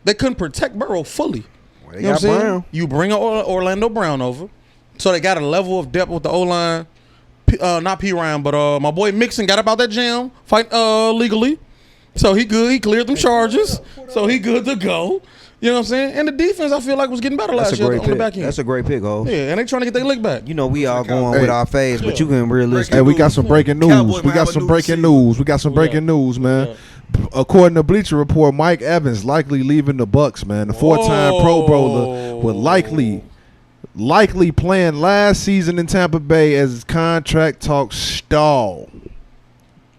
They couldn't protect Burrow fully. Well, they You know what got I'm saying? Brown. You bring Orlando Brown over, so they got a level of depth with the O line. Not P Ryan, but my boy Mixon got about that jam fight legally, so he good. He cleared them charges, so he good to go. You know what I'm saying? And the defense, I feel like, was getting better That's last a year great on the pick. back end. That's a great pick, oh. Yeah, and they trying to get their lick back. You know we all going Hey. with our phase, but you can realistically. Hey, we got some breaking news. Cowboys We might got have a some new breaking receiver. news. We got some breaking news, man. According to Bleacher Report, Mike Evans likely leaving the Bucks, man. The four-time Pro Bowler would likely playing last season in Tampa Bay as his contract talks stall.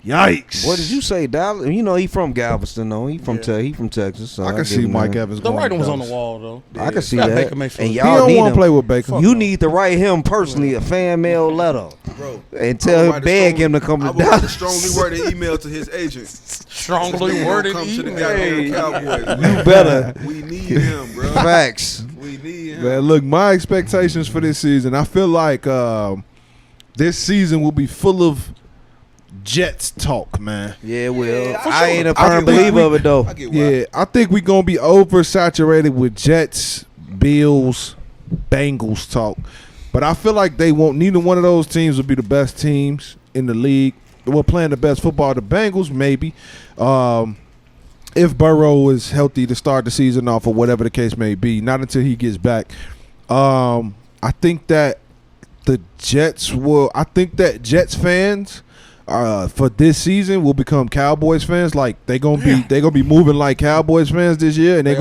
Yikes! What did you say, Dallas? You know he from Galveston, though. He from Texas. So I can give see him Mike that. Evans. The going writing to was on the Dallas. wall, though. I can see Got that. Baker Mayfield. And He y'all don't need want him. to play with Baker. You need to write him personally a fan mail letter Bro, and tell him, beg him to come I to would write a Dallas. strongly worded email to his agent. Strongly worded Come to the email. goddamn Cowboys. You better. We need him, bro. Facts. We need him. Man, look, my expectations for this season, I feel like this season will be full of Jets talk, man. Yeah, well, for I sure. ain't a I firm get why. believer of it though. I get why. Yeah, I think we're going to be oversaturated with Jets, Bills, Bengals talk. But I feel like they won't. Neither one of those teams will be the best teams in the league. We're playing the best football. The Bengals, maybe. If Burrow is healthy to start the season off or whatever the case may be. Not until he gets back. I think that the Jets will. I think that Jets fans for this season will become Cowboys fans. Like they gonna be moving like Cowboys fans this year, and they're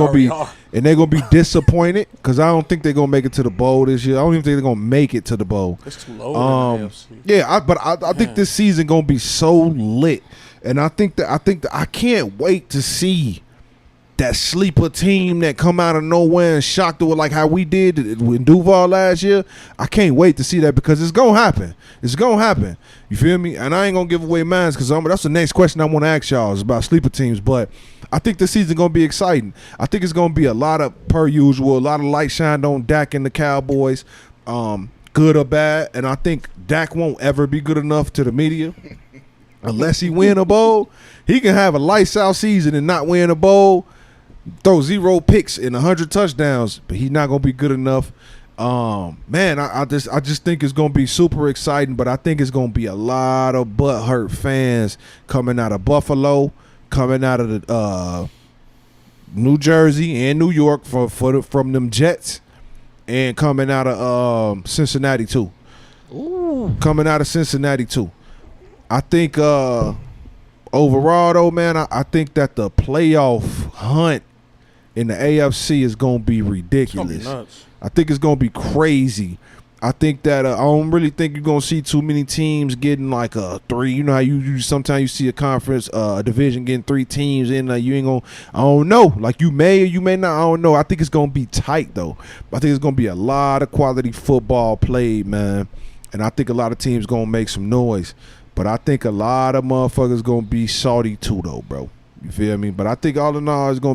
gonna be disappointed because I don't think they're gonna make it to the bowl this year. I don't even think they're gonna make it to the bowl. It's too low in the AFC. Yeah, I think this season gonna be so lit, and I think that I can't wait to see that sleeper team that come out of nowhere and shocked it with like how we did in Duval last year. I can't wait to see that because it's gonna happen. It's gonna happen. You feel me? And I ain't gonna give away mine because that's the next question I want to ask y'all is about sleeper teams. But I think this season gonna be exciting. I think it's gonna be a lot of per usual, a lot of light shined on Dak and the Cowboys. good or bad, and I think Dak won't ever be good enough to the media unless he win a bowl. He can have a lights out season and not win a bowl, throw 0 picks and 100 touchdowns, but he's not gonna be good enough. Man, I just think it's gonna be super exciting, but I think it's gonna be a lot of butthurt fans coming out of Buffalo, coming out of the New Jersey and New York from them Jets, and coming out of Cincinnati too. Ooh. Coming out of Cincinnati too. I think overall though, man, I think that the playoff hunt in the AFC is gonna be ridiculous. It's gonna be nuts. I think it's gonna be crazy. I think that I don't really think you're gonna see too many teams getting like a 3. You know how you sometimes you see a conference, a division getting 3 teams in. You ain't gonna. I don't know. Like you may or you may not. I don't know. I think it's gonna be tight though. I think it's gonna be a lot of quality football played, man. And I think a lot of teams gonna make some noise. But I think a lot of motherfuckers gonna be salty too though, bro. You feel me? But I think all in all, it's gonna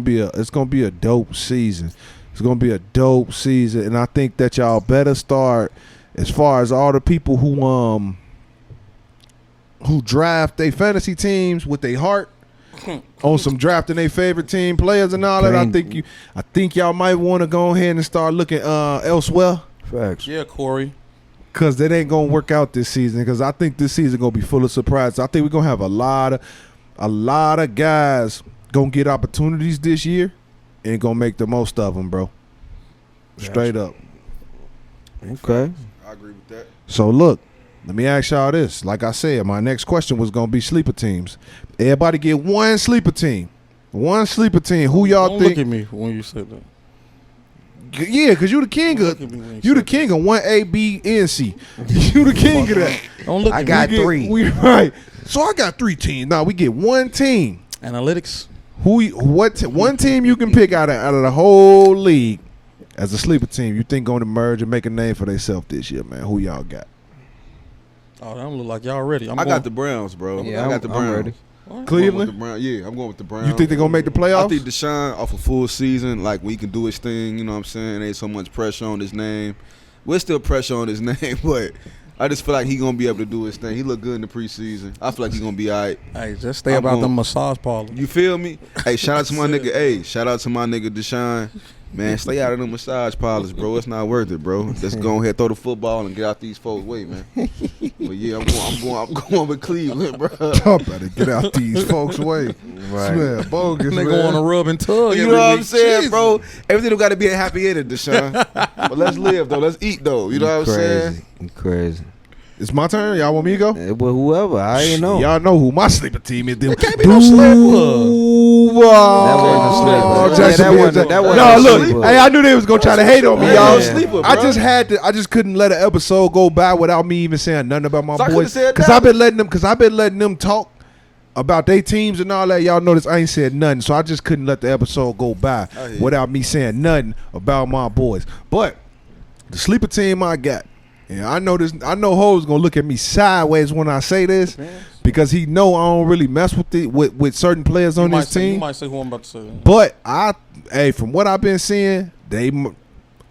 be a dope season. It's gonna be a dope season, and I think that y'all better start, as far as all the people who draft their fantasy teams with their heart on some drafting their favorite team players and all that. I think y'all might want to go ahead and start looking elsewhere. Facts. Yeah, Corey. Cause that ain't gonna work out this season. Cause I think this season gonna be full of surprises. I think we're gonna have a lot of guys gonna get opportunities this year and gonna make the most of them, bro. Straight up. Okay. I agree with that. So look, let me ask y'all this. Like I said, my next question was gonna be sleeper teams. Everybody get one sleeper team. One sleeper team. Who y'all Don't think? look at me when you said that. Yeah, because you the king of you the king of 1 A, B, and C. You the king of that. Don't look I at got me. 3. We right. So I got 3 teams. Now we get one team. Analytics. One team you can pick out of the whole league as a sleeper team you think going to merge and make a name for themselves this year, man? Who y'all got? Oh, that don't look like y'all ready. I got the Browns, bro. Yeah, I got the Browns. I'm ready. I'm Cleveland? going with the Browns. Yeah, I'm going with the Browns. You think they're gonna make the playoffs? I think Deshaun off a full season, like we can do his thing. You know what I'm saying? Ain't so much pressure on his name. We're still pressure on his name, but I just feel like he gonna be able to do his thing. He looked good in the preseason. I feel like he gonna be all right. Hey, just stay about the massage parlor. You feel me? Hey, shout out to my nigga. Hey, shout out to my nigga Deshaun. Man, stay out of them massage parlors, bro. It's not worth it, bro. Let's go ahead, throw the football, and get out these folks' way, man. But yeah, I'm going with Cleveland, bro. Y'all better get out these folks' way. Right. Smell bogus, They man. go on a rub and tug. You every know what I'm week. saying, Jesus. bro? Everything got to be a happy ending, Deshaun. But let's live, though. Let's eat, though. You know what I'm saying? You crazy. It's my turn. Y'all want me to go? Well, whoever. I ain't know. Y'all know who my sleeper team is. It can't be no sleeper. That wasn't a sleeper. That wasn't No, a look. sleeper. Hey, I knew they was gonna try to hate on me, Yeah. y'all. Sleeper, I bro. just had to. I just couldn't let an episode go by without me even saying nothing about my So I boys. could've said Because that. I've been letting them talk about their teams and all that. Y'all notice I ain't said nothing, so I just couldn't let the episode go by I hear you. without me saying nothing about my boys. But the sleeper team I got. Yeah, I know this. I know Ho's gonna look at me sideways when I say this because he know I don't really mess with certain players on this You team. might say who I'm about to say. But from what I've been seeing,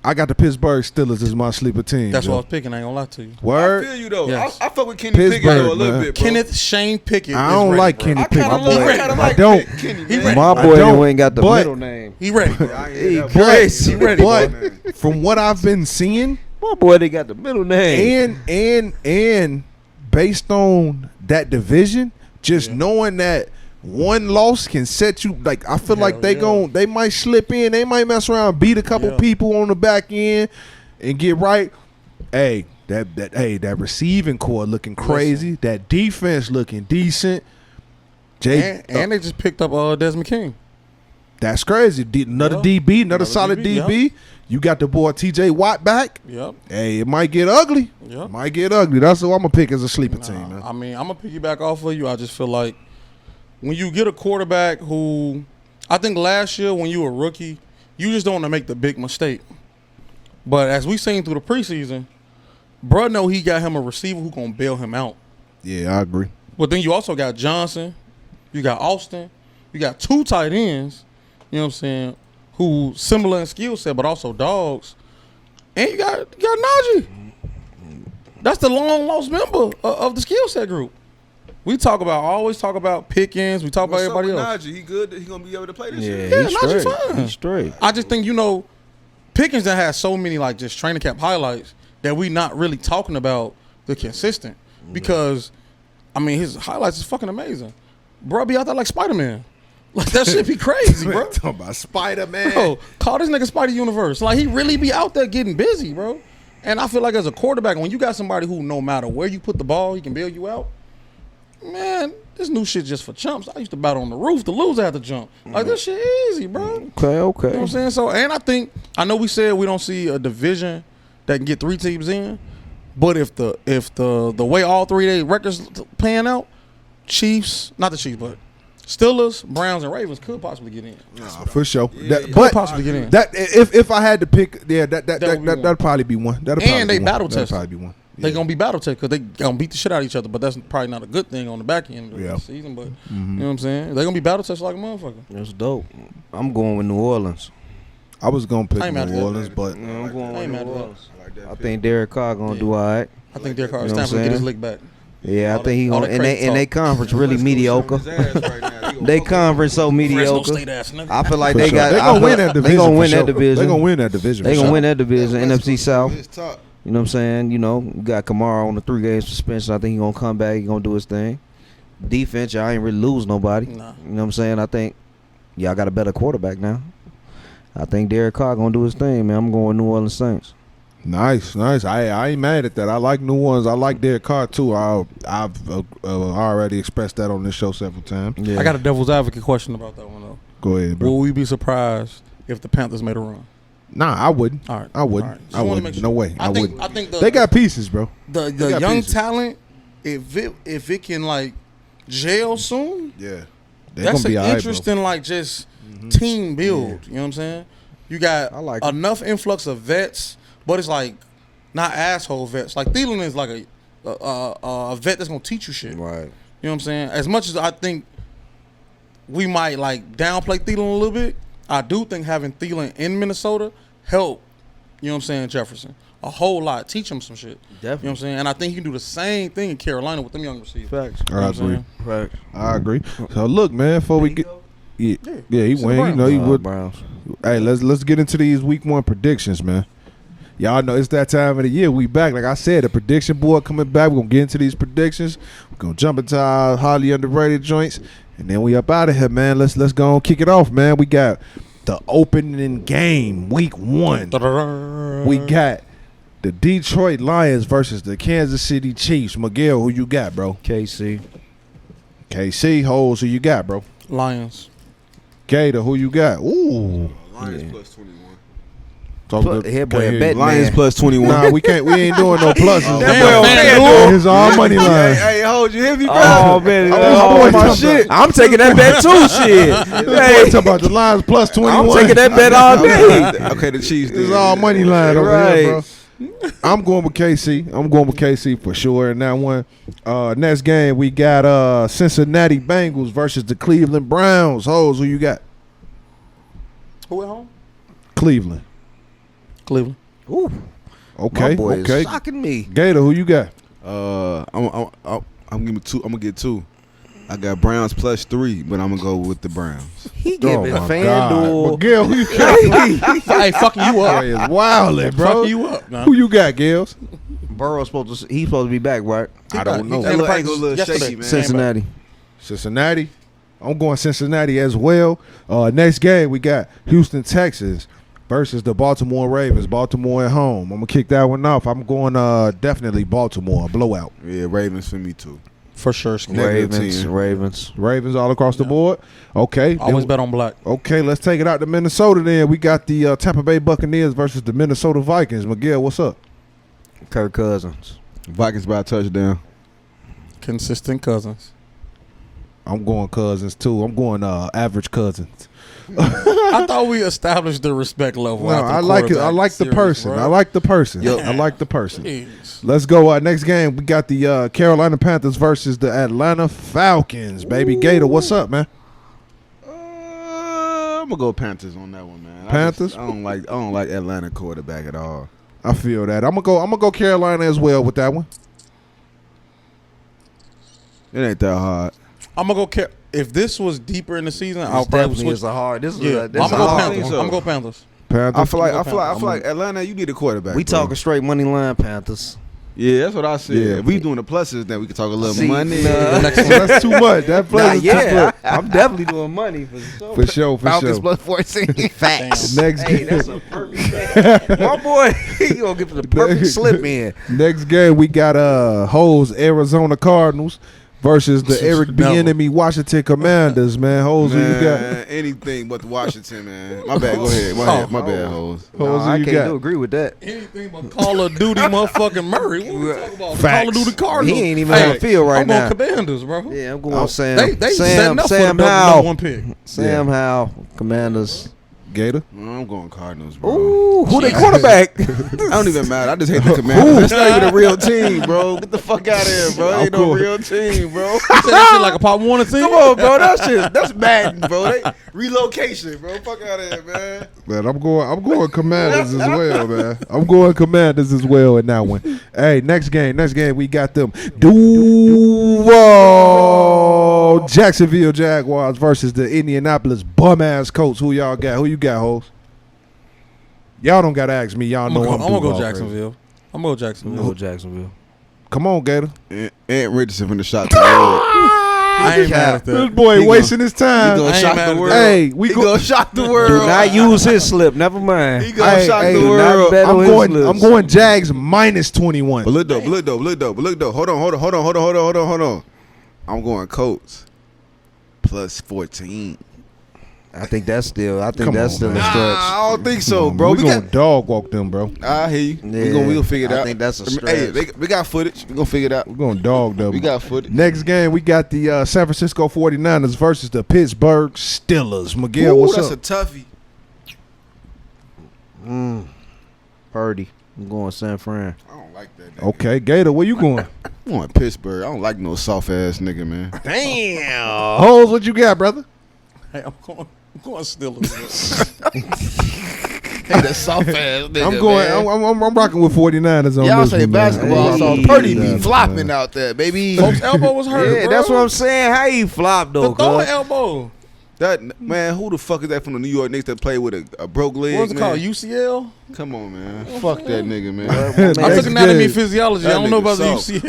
I got the Pittsburgh Steelers as my sleeper team. That's yo. what I was picking. I ain't gonna lie to you. I Word. feel you, though. Yes. I fuck with Kenny Pittsburgh, Pickett though, a little man. bit, bro. Kenneth Shane Pickett. I is don't ready, like bro. Kenny I Pickett. kind of He love ready. I I like don't. Kenny. He man. ready. My I boy don't, ain't got the but- middle name. He ready. I ain't He hear that crazy. voice. He ready. But from what I've been seeing, My boy, they got the middle name. and based on that division, just knowing that one loss can set you like I feel like they might slip in, they might mess around, beat a couple people on the back end and get right. Hey, that receiving core looking crazy. That defense looking decent. And they just picked up Desmond King. That's crazy. Another DB, another solid DB. You got the boy TJ Watt back. Yep. Hey, it might get ugly. Yep. Might get ugly. That's what I'm gonna pick as a sleeper team, man. I mean, I'm gonna piggyback off of you. I just feel like when you get a quarterback who, I think last year when you were a rookie, you just don't want to make the big mistake. But as we seen through the preseason, bruh know he got him a receiver who gonna bail him out. Yeah, I agree. But then you also got Johnson, you got Austin, you got 2 tight ends, you know what I'm saying, who similar in skill set but also dogs. And you got Najee. That's the long lost member of the skill set group. We always talk about Pickens. We talk about everybody else. Najee? He good? He gonna be able to play this Yeah, year? Yeah, he's Najee's straight. fine. He's straight. I just think Pickens that has so many like just training camp highlights that we not really talking about the consistent because I mean his highlights is fucking amazing. Bro, be out there like Spider-Man. Like that shit be crazy, bro. Talking about Spider-Man. Bro, call this nigga Spider Universe. Like he really be out there getting busy, bro. And I feel like as a quarterback, when you got somebody who no matter where you put the ball, he can bail you out. Man, this new shit just for chumps. I used to battle on the roof. The loser had to jump. Like this shit easy, bro. Okay. You know what I'm saying? So, and I know we said we don't see a division that can get 3 teams in, but if the way all 3 of their records pan out, Chiefs, not the Chiefs, but Steelers, Browns, and Ravens could possibly get in. For sure. Yeah, But possibly get in. that if I had to pick, yeah, That would be one. that'd probably be one. And they battle That'd tested. probably be one. They gonna be battle tested because they gonna beat the shit out of each other. But that's probably not a good thing on the back end of the season. But you know what I'm saying? They gonna be battle tested like a motherfucker. That's dope. I'm going with New Orleans. I was gonna pick I ain't mad at New that. Orleans, but I'm going I ain't with mad New at that. Orleans. I like that. I think Derek Carr gonna do all right. I think Derek Carr You is know time what to I'm get his saying? lick back. Yeah, I think he all gonna that crazy and they talk. conference really mediocre. They They conference so Fresno mediocre. State ass nigga. I feel like for they sure. got. They I gonna feel win like that division. They gonna for win sure. that division. They gonna win that division. They for gonna sure. win that division. NFC South. It's tough. You know what I'm saying? You know, you got Kamara on the 3-game suspension. I think he gonna come back. He gonna do his thing. Defense, y'all ain't really lose nobody. Nah. You know what I'm saying? I think y'all got a better quarterback now. I think Derek Carr gonna do his thing, man. I'm going with New Orleans Saints. Nice. I ain't mad at that. I like New Orleans. I like Derek Carr too. I've already expressed that on this show several times. Yeah. I got a devil's advocate question about that one though. Go ahead, bro. Will we be surprised if the Panthers made a run? Nah, I wouldn't. All right. I wouldn't. All right. Just I wanna wouldn't. make sure. No way. I I think- wouldn't. I think they got pieces, bro. The got young pieces. talent, if it can like gel soon, Yeah. They that's gonna be an all right, bro. interesting like just team build. You know what I'm saying? You got I like it. enough influx of vets, but it's like not asshole vets. Like Thielen is like a vet that's gonna teach you shit. Right. You know what I'm saying? As much as I think we might like downplay Thielen a little bit, I do think having Thielen in Minnesota help. You know what I'm saying? Jefferson a whole lot. Teach him some shit. You know what I'm Definitely. saying? And I think he can do the same thing in Carolina with them young receivers. Facts. You know I what I'm agree. saying? Facts. I agree. So look, man, before we get yeah, he It's the went. You know, he would. Browns. Hey, let's get into these week 1 predictions, man. Y'all know it's that time of the year. We back. Like I said, the prediction board coming back. We're gonna get into these predictions. We're gonna jump into our highly underrated joints. And then we up out of here, man. Let's go and kick it off, man. We got the opening game, week 1. We got the Detroit Lions versus the Kansas City Chiefs. Miguel, who you got, bro? KC. KC, Holes, who you got, bro? Lions. Gator, who you got? Ooh. Lions Yeah. plus 21. Talk Put- to- here, boy, can't a hear bet you. Lions man. plus 21. Nah, we can't. We ain't doing no pluses. That man. boy on FanDuel. It's all money line. Hey, hold you hear me, bro? Oh man, Oh, my my shit. I'm taking that bet too. Shit. Hey, talk about the Lions plus 21. I'm taking that bet all day. Okay, the Chiefs. It's then. all money line over here, bro. Right. I'm going with KC. I'm going with KC for sure in that one. Next game, we got Cincinnati Bengals versus the Cleveland Browns. Hoes, who you got? Who at home? Cleveland. Cleveland. Ooh, Okay, my boy okay. is shocking me. Gator, who you got? I'm giving two. I'm gonna get 2. I got Browns plus 3, but I'm gonna go with the Browns. He giving my God. FanDuel. Miguel, who you got? Hey, fucking you up. Boy, it's wildin', bro. Fucking you up, man. Who you got, Gills? Burrow's he's supposed to be back, right? He I don't back. know. He That came to little practice ankle a little yesterday. shaky, man. Cincinnati. Cincinnati. I'm going Cincinnati as well. Next game, we got Houston, Texas versus the Baltimore Ravens. Baltimore at home. I'm going to kick that one off. I'm going definitely Baltimore. Blowout. Yeah, Ravens for me too. For sure. Negative Ravens. 10. Ravens. Ravens all across the board. Okay. Always Then- bet on black. Okay, let's take it out to Minnesota then. We got the Tampa Bay Buccaneers versus the Minnesota Vikings. Miguel, what's up? Kirk Cousins. Vikings by a touchdown. Consistent cousins. I'm going Cousins too. I'm going average Cousins. I thought we established the respect level. No, after the I like it. I quarterback like the series, person. bro. I like the person. Yep. I like the person. Jeez. Let's go. Next game, we got the Carolina Panthers versus the Atlanta Falcons. Baby Gator, what's up, man? I'm gonna go Panthers on that one, man. Panthers? I don't like Atlanta quarterback at all. I feel that. I'm gonna go Carolina as well with that one. It ain't that hard. I'm gonna go. If this was deeper in the season, I'll This probably definitely switch. is a hard. This is Yeah, a, this I'm is gonna a go hard. Panthers. so. I'm gonna go Panthers. Panthers. I feel like Atlanta, you need a quarterback. We bro. talking straight money line Panthers. Yeah, that's what I said. Yeah. If we doing the pluses, then we can talk a little See, money. That's too much. That Nah, plays yeah, I'm definitely doing money for sure. for sure. For Falcons sure. plus 14. Facts. Next Hey, game. that's a perfect. My boy, you gonna get the perfect slip in. Next game we got Hoes Arizona Cardinals versus the Eric Bieniemy Washington Commanders. Man, Hoes, who you got? Man, anything but the Washington, man. My bad. Go ahead. My bad, hoes. Hoes, No, who I you can't got? agree with that. Anything but Call of Duty, motherfucking Murray. What we talking about? Facts. Call of Duty Cardinals. He ain't even on the field right I'm now. going Commanders, bro. Yeah, I'm going Sam. They Sam setting up Sam for the Howell. number one pick. Sam Howell, Commanders. Gator. I'm going Cardinals, bro. Ooh, who they quarterback? I don't even matter. I just hate the Commanders. That's not even a real team, bro. Get the fuck out of here, bro. Ain't no real team, bro. You said that shit like a Pop Warner team? Come on, bro. That's Madden, bro. Relocation, bro. Fuck out of here, man. Man, I'm going Commanders as well, man. I'm going Commanders as well in that one. Hey, next game we got them Duval Jacksonville Jaguars versus the Indianapolis bum ass Colts. Who y'all got? Who you got, hoes? Y'all don't gotta ask me. Y'all I'm know gonna I'm go Duval Jacksonville. I'm gonna go Jacksonville. Jacksonville. crazy. Come on, Gator. Ant Richardson from the shot to the world. I ain't mad at This that. boy He wasting his He time. gonna I ain't shock mad the at world. that. Hey, we He go. gonna shock the Do world. not use his slip. Never He mind. gonna Hey, shock hey, the do not world. bet on his I'm lips. going Jags minus 21. But look though. Hold on. I'm going Colts plus 14. I think that's still. I think Come that's on, still man. a stretch. I don't think so, Come on, bro. man. We We gonna got. dog walk them, bro. I hear you. Yeah, We'll figure it I out. think that's a Hey, stretch. we got footage. We gonna figure it out. We're gonna dog them. We got footage. Next game, we got the San Francisco 49ers versus the Pittsburgh Steelers. Miguel, Ooh, what's that's up? a toughie. Purdy. I'm going San Fran. I don't like that. Okay, Gator, where you going? I'm going Pittsburgh. I don't like no soft ass nigga, man. Damn. Hoes, what you got, brother? Hey, I'm going Steelers. Hey, that soft ass nigga. I'm going. I'm rocking with 49ers on Y'all this say one, man. basketball, Hey, so Purdy be man. flopping out there, baby. Folks' elbow was hurt. Yeah, bro. that's what I'm saying. How you flop though? The throwing cuz? elbow. That man, who the fuck is that from the New York Knicks that play with a broke leg? What's it man? called? UCL? Come on, man. Fuck that nigga, man. I took Next anatomy game. and physiology. I That don't know nigga about the soft. UCL. I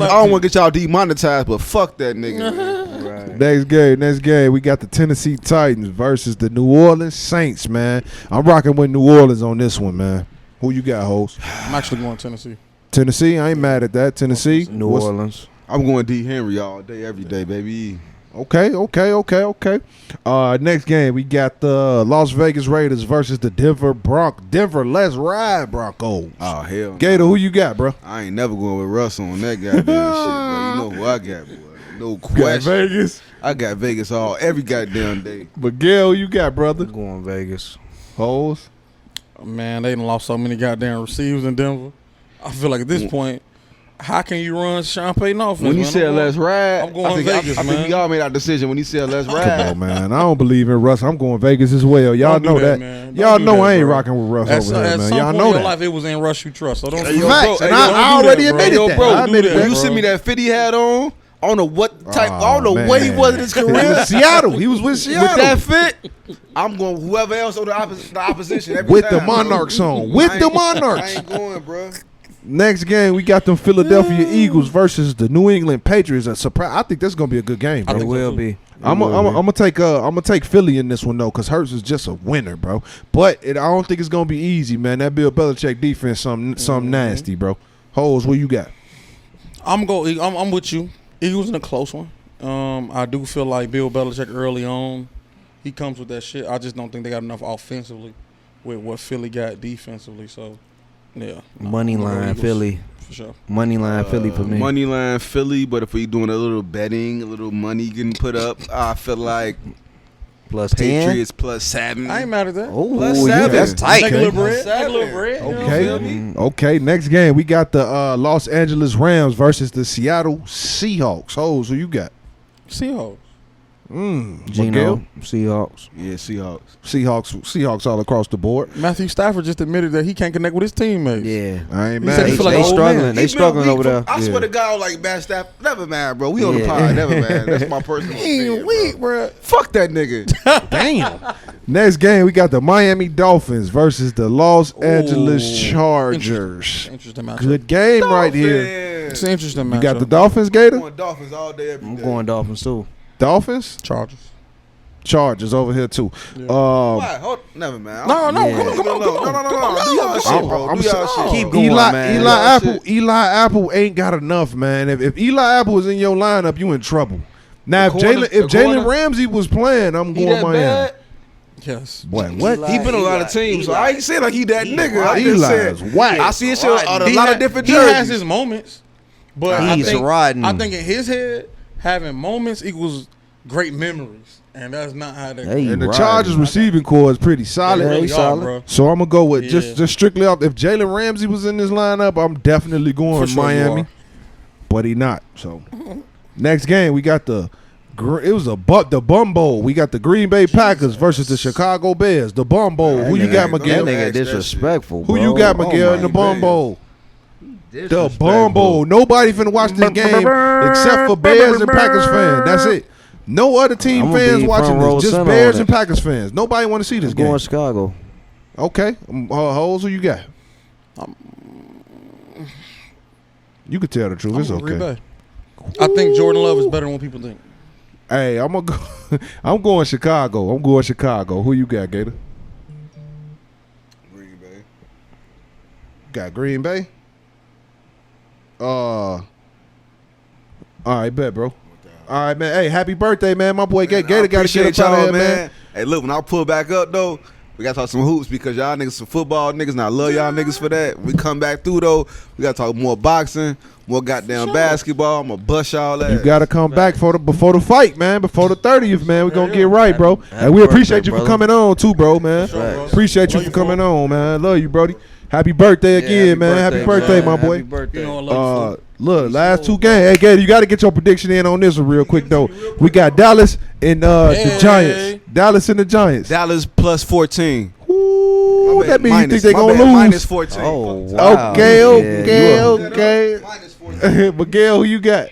don't want to get y'all demonetized, but fuck that nigga. Man. Right. Next game, we got the Tennessee Titans versus the New Orleans Saints, man. I'm rocking with New Orleans on this one, man. Who you got, host? I'm actually going Tennessee. Tennessee, I ain't mad at that. Tennessee, New What's- Orleans. I'm going D Henry all day, every day, baby. Okay. Next game, we got the Las Vegas Raiders versus the Denver Let's Ride Broncos. Oh hell, no. Gator, who you got, bro? I ain't never going with Russ on that goddamn shit, bro. You know who I got, boy. No Got question. Vegas. I got Vegas every goddamn day. Miguel, you got, brother? I'm going Vegas. Hoes. Man, they done lost so many goddamn receivers in Denver. I feel like at this point, how can you run Sean Payton offense? When he man? said let's ride, I'm going I think, Vegas, I think man. we all made our decision when he said let's Come ride. on, man. I don't believe in Russ. I'm going Vegas as well. Y'all Don't do know that. man. Don't Y'all do know that, I ain't bro. rocking with Russ At over some, here, at man. some Y'all point know in your that. life, it was in Russ you trust. So don't Hey, do yo, that. Facts, bro, and hey, I yo, already do that, bro. admitted Yo, that. bro, I do admitted that, that. You sent me that fit he had on. I don't know what type. I don't know Oh, what he man. was in his He career. was Seattle. He was with Seattle. With that fit, I'm going whoever else on the opposition every With time, the Monarchs bro. on. With I the ain't- Monarchs. I ain't going, bro. Next game, we got them Philadelphia Eagles versus the New England Patriots. A surprise. I think that's gonna be a good game, I bro. It think so, will too. be. I'm gonna take Philly in this one though, cause Hurts is just a winner, bro. But I don't think it's gonna be easy, man. That Bill Belichick defense, something nasty, bro. Hoes, what you got? I'm with you. Eagles in a close one. I do feel like Bill Belichick early on, he comes with that shit. I just don't think they got enough offensively with what Philly got defensively. So, yeah. Money I'm gonna go line Eagles, Philly. for sure. Money line Philly for me. Money line Philly, but if we doing a little betting, a little money getting put up, I feel like Plus 10. Patriots plus 7. I ain't mad at that. Oh, Plus yeah, 7. that's tight. Take a little bread. Seven. Take a little bread. You know what I'm Okay. saying? Okay, next game we got the Los Angeles Rams versus the Seattle Seahawks. Hoes, who you got? Seahawks. Geno, Miguel? Seahawks. Yeah, Seahawks. Seahawks all across the board. Matthew Stafford just admitted that he can't connect with his teammates. Yeah. I ain't He mad. said he at feel you. like They an old struggling. man. They struggling over there. I swear to God, like Matt Stafford. Never mind, bro. We on the pod. Never mind. That's my personal opinion, Weak, bro. bro. Fuck that nigga. Damn. Next game, we got the Miami Dolphins versus the Los Angeles Chargers. Interesting matchup. Good game right here. It's an interesting matchup. You got the Dolphins, Gator? I'm going Dolphins all day, every I'm day. going Dolphins too. Dolphins? Chargers. Chargers over here too. Why? Hold, never mind. No, Yeah. come on. No. Do y'all shit, bro. Do y'all shit. Keep going, Eli, man. Eli Apple ain't got enough, man. If Eli Apple is in your lineup, you in trouble. Now, if Jalen Ramsey was playing, I'm He going that Miami. bad? Yes. Boy, what? He been on a lot of teams, so I ain't saying like he that nigga. I just Eli said is whack. I see his shit on a He lot ha- of different He jerseys. has his moments, but He's I think, riding. I think in his head, having moments equals great memories, and that's not how that. Hey, And the riding. Chargers receiving core is pretty solid. They really he's are, solid. bro. So I'm gonna go with Yeah. just strictly off. If Jalen Ramsey was in this lineup, I'm definitely going For sure you Miami, are. but he not. So next game we got the Bum Bowl. We got the Green Bay Packers versus the Chicago Bears. The Bum Bowl. Who you got, That Miguel? nigga disrespectful, Who bro. you got, Oh Miguel, my in the Bum God. Bowl? The Bum Bowl. Nobody finna watch this game except for Bears and Packers fans. That's it. No other team I'ma fans be watching front row this. Just center Bears on and it. Packers fans. Nobody want to see this I'm going game. Chicago. Okay. Holes, who you got? You could tell the truth. I'm It's going Green okay. Bay. I think Jordan Love is better than what people think. Hey, I'm gonna go. I'm going Chicago. I'm going Chicago. Who you got, Gator? Green Bay. Got Green Bay. All right, bet, bro. All right, man. Hey, happy birthday, man. My boy Man, Gator got to get appreciate up out of y'all, here, man. Hey, look, when I pull back up though, we gotta talk some hoops because y'all niggas some football niggas, and I love y'all niggas for that. We come back through though, we gotta talk more boxing, more goddamn basketball. I'm gonna bust y'all ass. You got to come back before the fight, man. Before the 30th, man. We gonna get right, bro. Happy And we appreciate birthday, you for brother. coming on too, bro, man. Sure, bro. Appreciate you Love for you, coming bro. on, man. Love you, Brody. Happy birthday again, man. Happy birthday, my boy. Happy birthday. You know I love you, fool. Look, last two games. Hey, Gator, you got to get your prediction in on this one real quick, though. We got Dallas and the Hey. Giants. Dallas and the Giants. Dallas plus 14. Ooh, that means you think Minus- they my going bad, to lose. Minus 14. Oh, wow. Okay, Yeah, okay. Minus 14. Miguel, who you got?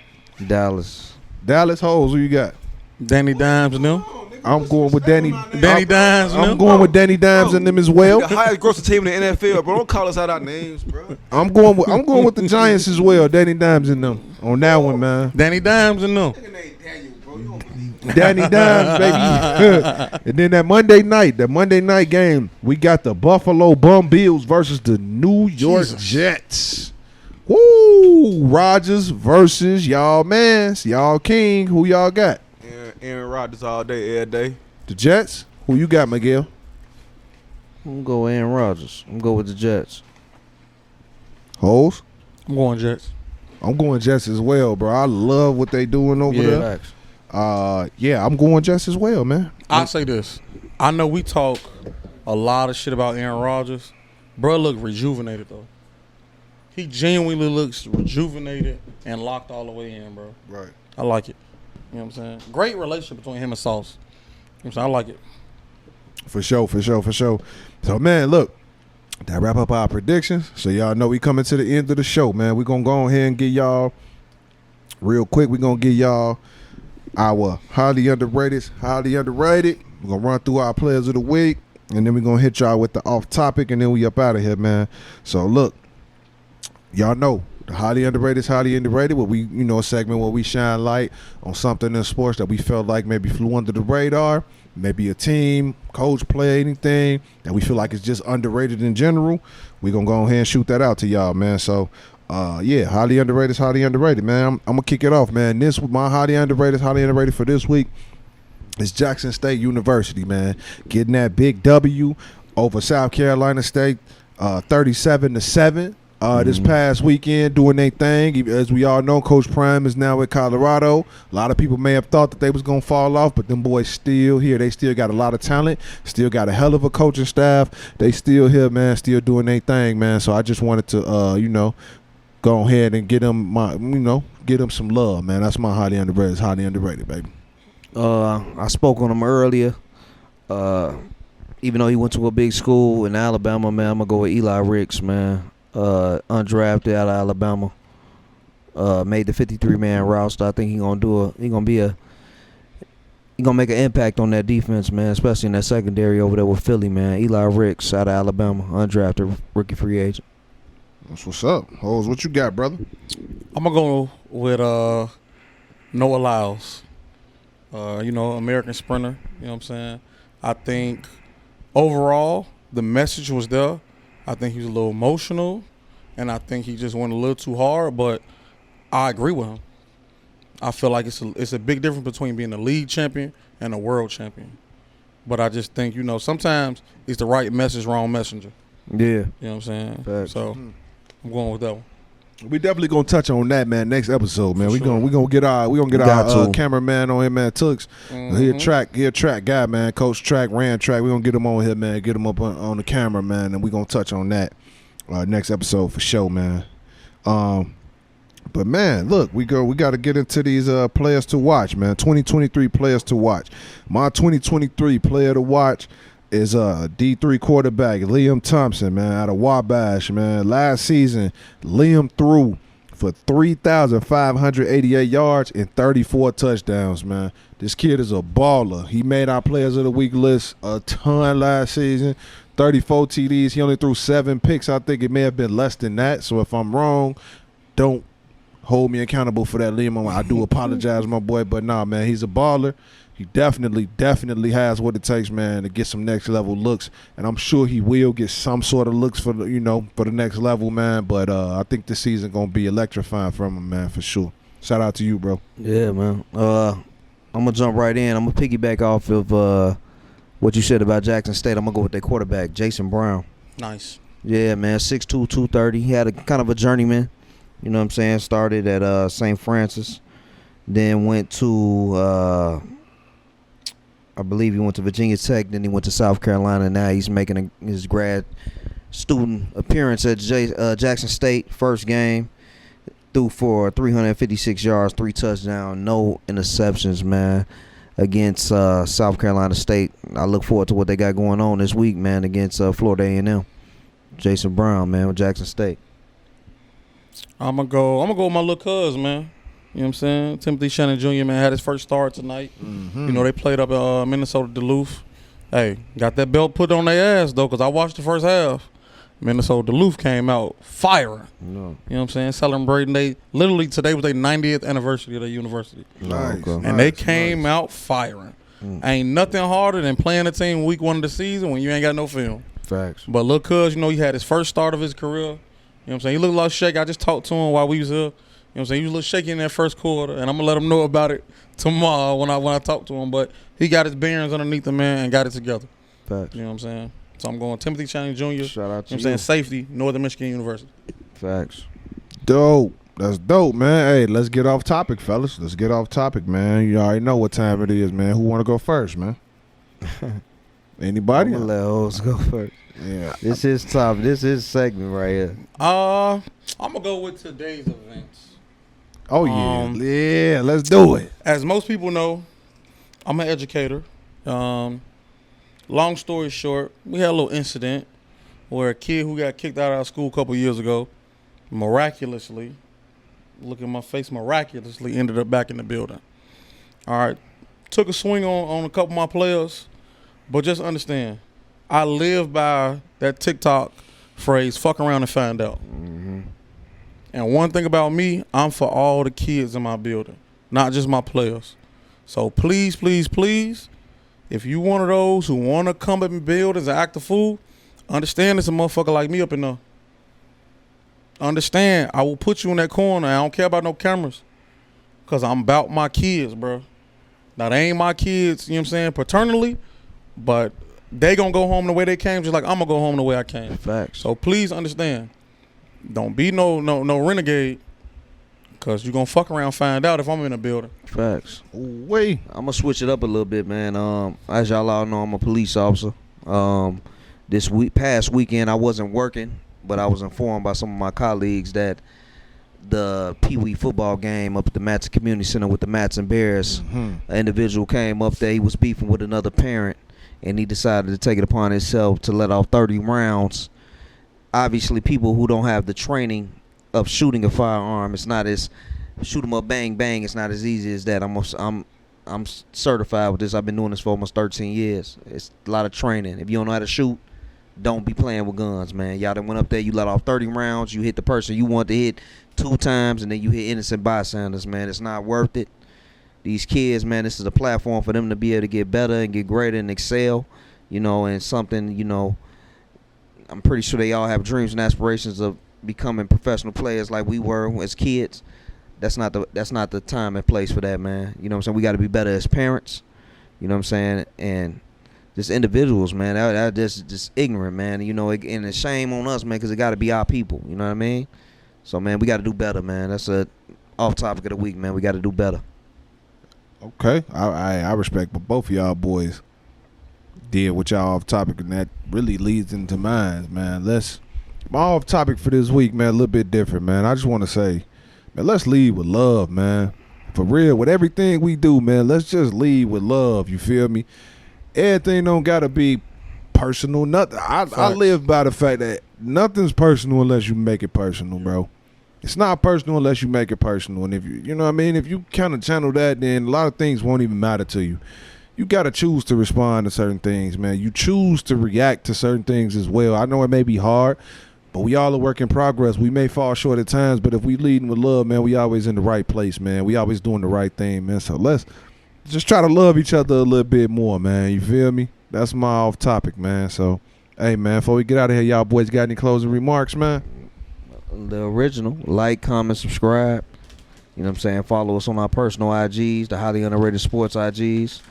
Dallas. Dallas Hoes, who you got? Danny Dimes and them. I'm going with Danny. Danny Dimes and I'm them. going with Danny Dimes and them as well. The highest grossing team in the NFL, bro. Don't call us out our names, bro. I'm going with the Giants as well. Danny Dimes and them on that one, man. Danny Dimes and them. Danny Dimes, baby. And then that Monday night game, we got the Buffalo Bum Bills versus the New York Jets. Woo! Rodgers versus y'all mans, y'all king. Who y'all got? Aaron Rodgers all day, every day. The Jets. Who you got, Miguel? I'm going to go Aaron Rodgers. I'm going to go with the Jets. Hoes. I'm going Jets. I'm going Jets as well, bro. I love what they doing over Yeah. there. Facts. Yeah, I'm going Jets as well, man. I'll say this. I know we talk a lot of shit about Aaron Rodgers. Bro look rejuvenated, though. He genuinely looks rejuvenated and locked all the way in, bro. Right. I like it. You know what I'm saying? Great relationship between him and Sauce. You know what I'm saying? I like it. For sure. So, man, look, that wrap up our predictions. So y'all know we coming to the end of the show, man. We're going to go ahead and get y'all, real quick, we're going to get y'all our highly underrated. We're going to run through our players of the week, and then we're going to hit y'all with the off topic, and then we up out of here, man. So, look, y'all know. The highly underrated, where we, a segment where we shine light on something in sports that we felt like maybe flew under the radar, maybe a team, coach, play, anything that we feel like is just underrated in general. We're going to go ahead and shoot that out to y'all, man. So, yeah, highly underrated, man. I'm going to kick it off, man. My highly underrated for this week is Jackson State University, man. Getting that big W over South Carolina State, 37-7. This past weekend, doing their thing. As we all know, Coach Prime is now at Colorado. A lot of people may have thought that they was going to fall off, but them boys still here. They still got a lot of talent, still got a hell of a coaching staff. They still here, man, still doing their thing, man. So I just wanted to, go ahead and get them get them some love, man. That's my highly underrated, baby. I spoke on him earlier. Even though he went to a big school in Alabama, man, I'm gonna go with Eli Ricks, man. Undrafted out of Alabama. Made the 53-man roster. I think he gonna make an impact on that defense, man, especially in that secondary over there with Philly, man. Eli Ricks out of Alabama, undrafted rookie free agent. That's what's up. Hoes, what you got, brother? I'm gonna go with Noah Lyles. American sprinter. You know what I'm saying? I think overall the message was there. I think he was a little emotional, and I think he just went a little too hard. But I agree with him. I feel like it's a big difference between being a league champion and a world champion. But I just think, sometimes it's the right message, wrong messenger. Yeah. You know what I'm saying? Facts. So I'm going with that one. We definitely gonna touch on that, man. Next episode, man. We Sure. gonna get our cameraman on here, man. Tooks, he a track guy, man. Coach track, ran track. We gonna get him on here, man. Get him up on the camera, man, and we gonna touch on that next episode for sure, man. But man, look, we got to get into these players to watch, man. 2023 players to watch. My 2023 player to watch is D3 quarterback Liam Thompson, man, out of Wabash, man. Last season, Liam threw for 3,588 yards and 34 touchdowns, man. This kid is a baller. He made our Players of the Week list a ton last season. 34 TDs. He only threw 7 picks. I think it may have been less than that. So if I'm wrong, don't hold me accountable for that, Liam. I do apologize, my boy. But nah, man, he's a baller. He definitely has what it takes, man, to get some next level looks, and I'm sure he will get some sort of looks for the next level, man. But I think this season gonna be electrifying from him, man, for sure. Shout out to you, bro. Yeah, man. I'm gonna jump right in. I'm gonna piggyback off of what you said about Jackson State. I'm gonna go with their quarterback, Jason Brown. Nice. Yeah, man. 6'2", 230. He had a kind of a journeyman. You know what I'm saying? Started at St. Francis, then went to I believe he went to Virginia Tech, then he went to South Carolina. Now he's making his grad student appearance at Jackson State. First game, threw for 356 yards, 3 touchdowns, no interceptions, man, against South Carolina State. I look forward to what they got going on this week, man, against Florida A&M. Jason Brown, man, with Jackson State. I'm gonna go with my little cuz, man. You know what I'm saying? Timothy Shannon Jr., man, had his first start tonight. Mm-hmm. They played up at Minnesota Duluth. Hey, got that belt put on their ass, though, because I watched the first half. Minnesota Duluth came out firing. No. You know what I'm saying? Celebrating. Today was their 90th anniversary of their university. Nice. And they came out firing. Ain't nothing harder than playing a team week 1 of the season when you ain't got no film. Facts. But look, cuz, he had his first start of his career. You know what I'm saying? He looked a little shaky. I just talked to him while we was here. You know what I'm saying? He was a little shaky in that first quarter, and I'm going to let him know about it tomorrow when I talk to him. But he got his bearings underneath him, man, and got it together. Facts. You know what I'm saying? So I'm going Timothy Channing Jr. Shout out to you. Know what I'm saying? Safety, Northern Michigan University. Facts. Dope. That's dope, man. Hey, let's get off topic, fellas. Let's get off topic, man. You already know what time it is, man. Who want to go first, man? Anybody? I'm gonna let O's go first. Yeah. This is topic. This is segment right here. I'm going to go with today's events. Oh, yeah. Yeah, let's do it. As most people know, I'm an educator. Long story short, we had a little incident where a kid who got kicked out of our school a couple years ago miraculously ended up back in the building. All right. Took a swing on a couple of my players, but just understand, I live by that TikTok phrase, fuck around and find out. Mm-hmm. And one thing about me, I'm for all the kids in my building, not just my players. So please, please, please, if you one of those who want to come up and build as an act of fool, understand it's a motherfucker like me up in there. Understand, I will put you in that corner. I don't care about no cameras because I'm about my kids, bro. Now, they ain't my kids, you know what I'm saying, paternally, but they going to go home the way they came just like I'm going to go home the way I came. Facts. So please understand. Don't be no renegade, because you're going to fuck around and find out if I'm in a building. Facts. Wait. I'm going to switch it up a little bit, man. As y'all all know, I'm a police officer. Past weekend, I wasn't working, but I was informed by some of my colleagues that the Pee Wee football game up at the Matson Community Center with the Matson Bears. An individual came up there. He was beefing with another parent, and he decided to take it upon himself to let off 30 rounds. Obviously, people who don't have the training of shooting a firearm, it's not as shoot 'em up, bang bang. It's not as easy as that. I'm certified with this. I've been doing this for almost 13 years. It's a lot of training. If you don't know how to shoot, don't be playing with guns, man. Y'all done went up there, you let off 30 rounds, you hit the person you want to hit 2 times, and then you hit innocent bystanders, man. It's not worth it. These kids, man, this is a platform for them to be able to get better and get greater and excel, and something, I'm pretty sure they all have dreams and aspirations of becoming professional players like we were as kids. That's not the time and place for that, man. You know what I'm saying? We got to be better as parents. You know what I'm saying? And just individuals, man. That just ignorant, man. And it's shame on us, man, because it got to be our people. You know what I mean? So, man, we got to do better, man. That's a off topic of the week, man. We got to do better. Okay, I respect what both of y'all boys did with y'all off topic, and that really leads into mine, man. My off topic for this week, man, a little bit different, man. I just want to say, man, let's lead with love, man. For real, with everything we do, man, let's just lead with love. You feel me? Everything don't gotta be personal. Nothing. I live by the fact that nothing's personal unless you make it personal, bro. It's not personal unless you make it personal. And if you know what I mean, if you kind of channel that, then a lot of things won't even matter to you. You gotta choose to respond to certain things, man. You choose to react to certain things as well. I know it may be hard, but we all a work in progress. We may fall short at times, but if we leading with love, man, we always in the right place, man. We always doing the right thing, man. So let's just try to love each other a little bit more, man. You feel me? That's my off topic, man. So, hey, man, before we get out of here, y'all boys got any closing remarks, man? The original. Like, comment, subscribe. You know what I'm saying? Follow us on our personal IGs, the Highly Underrated Sports IGs.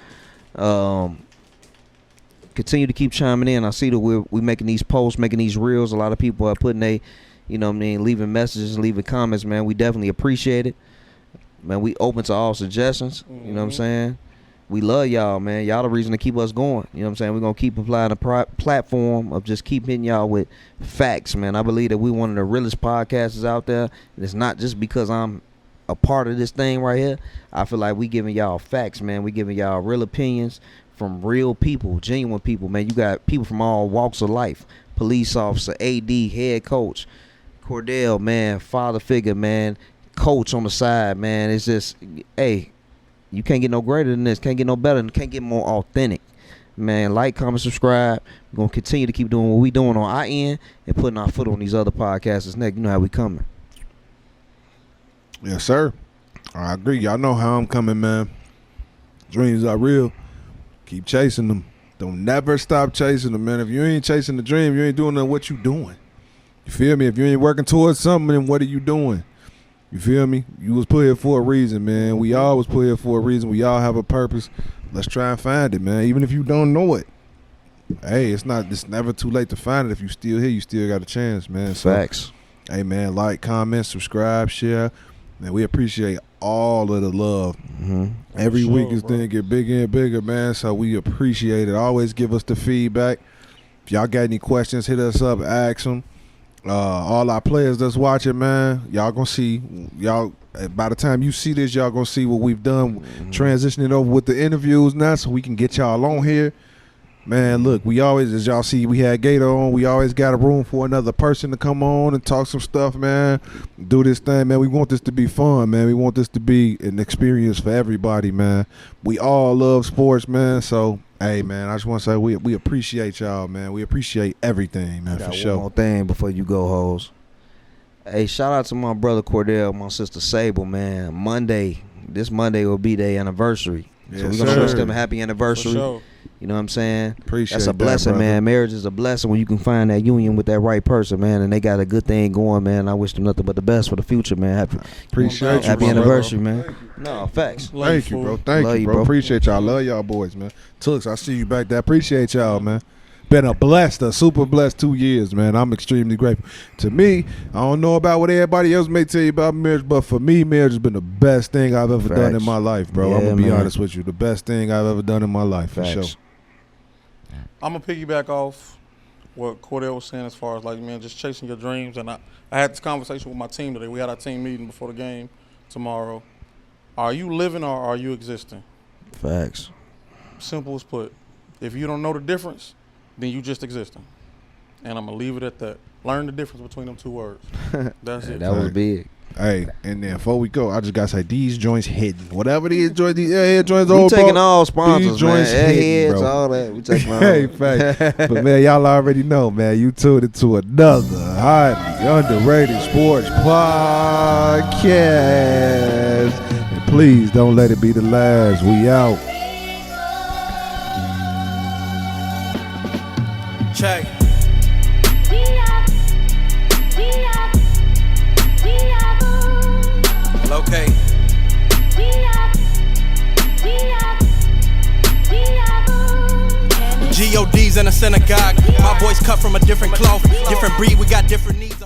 Continue to keep chiming in. I see that we're making these posts, making these reels. A lot of people are putting leaving messages, leaving comments, man. We definitely appreciate it. Man, we open to all suggestions. You know what I'm saying? We love y'all, man. Y'all the reason to keep us going. You know what I'm saying? We're going to keep applying the platform of just keep hitting y'all with facts, man. I believe that we one of the realest podcasters out there. And it's not just because I'm a part of this thing right here. I feel like we giving y'all facts, man. We giving y'all real opinions from real people, genuine people, man. You got people from all walks of life. Police officer, AD, head coach, Cordell, man, father figure, man, coach on the side, man. It's just, hey, you can't get no greater than this. Can't get no better. Can't get more authentic. Man, like, comment, subscribe. We're going to continue to keep doing what we doing on our end and putting our foot on these other podcasters next. You know how we coming. Yes, sir. I agree. Y'all know how I'm coming, man. Dreams are real. Keep chasing them. Don't never stop chasing them, man. If you ain't chasing the dream, you ain't doing nothing. What you doing? You feel me? If you ain't working towards something, then what are you doing? You feel me? You was put here for a reason, man. We all was put here for a reason. We all have a purpose. Let's try and find it, man. Even if you don't know it. Hey, it's never too late to find it. If you still here, you still got a chance, man. So, facts. Hey, man, like, comment, subscribe, share. Man, we appreciate all of the love. Every week this thing get bigger and bigger, man. So we appreciate it. Always give us the feedback. If y'all got any questions, hit us up, ask them. All our players that's watching, man, y'all gonna see. Y'all, by the time you see this, y'all gonna see what we've done. Transitioning over with the interviews now, so we can get y'all on here. Man, look, we always, as y'all see, we had Gator on. We always got a room for another person to come on and talk some stuff, man. Do this thing, man. We want this to be fun, man. We want this to be an experience for everybody, man. We all love sports, man. So, hey, man, I just want to say we appreciate y'all, man. We appreciate everything, man, for sure. One more thing before you go, hoes. Hey, shout out to my brother Cordell, my sister Sable, man. This Monday will be their anniversary. Yes, so we're going to wish sir. them a happy anniversary. For sure. You know what I'm saying? Appreciate That's a blessing, that, man. Marriage is a blessing when you can find that union with that right person, man. And they got a good thing going, man. I wish them nothing but the best for the future, man. Appreciate you, happy bro. anniversary, man. No, facts. Thank you, bro. Thank Love you, you, bro. bro. Appreciate y'all. Love y'all boys, man. Tooks, I see you back there. Appreciate y'all, man. Been a super blessed 2 years, man. I'm extremely grateful. To me, I don't know about what everybody else may tell you about marriage, but for me, marriage has been the best thing I've ever done in my life, bro. I'm Yeah, going to be man. honest with you. The best thing I've ever done in my life, for Facts. sure. I'm going to piggyback off what Cordell was saying as far as like, man, just chasing your dreams. And I had this conversation with my team today. We had our team meeting before the game tomorrow. Are you living or are you existing? Facts. Simple as put. If you don't know the difference, then you just existing. And I'm going to leave it at that. Learn the difference between them two words. That's it. That was big. Hey, and then before we go, I just gotta say these joints hitting. Whatever these joints, these airhead joints, We old taking bro, all sponsors, these joints man. hitting, Airheads, bro. all that. We taking all. Hey, fact. But man, y'all already know, man. You tuned into another highly underrated sports podcast. And please don't let it be the last. We out. Check. Okay. GOD's in a synagogue. My boys cut from a different cloth. Different breed, we got different needs.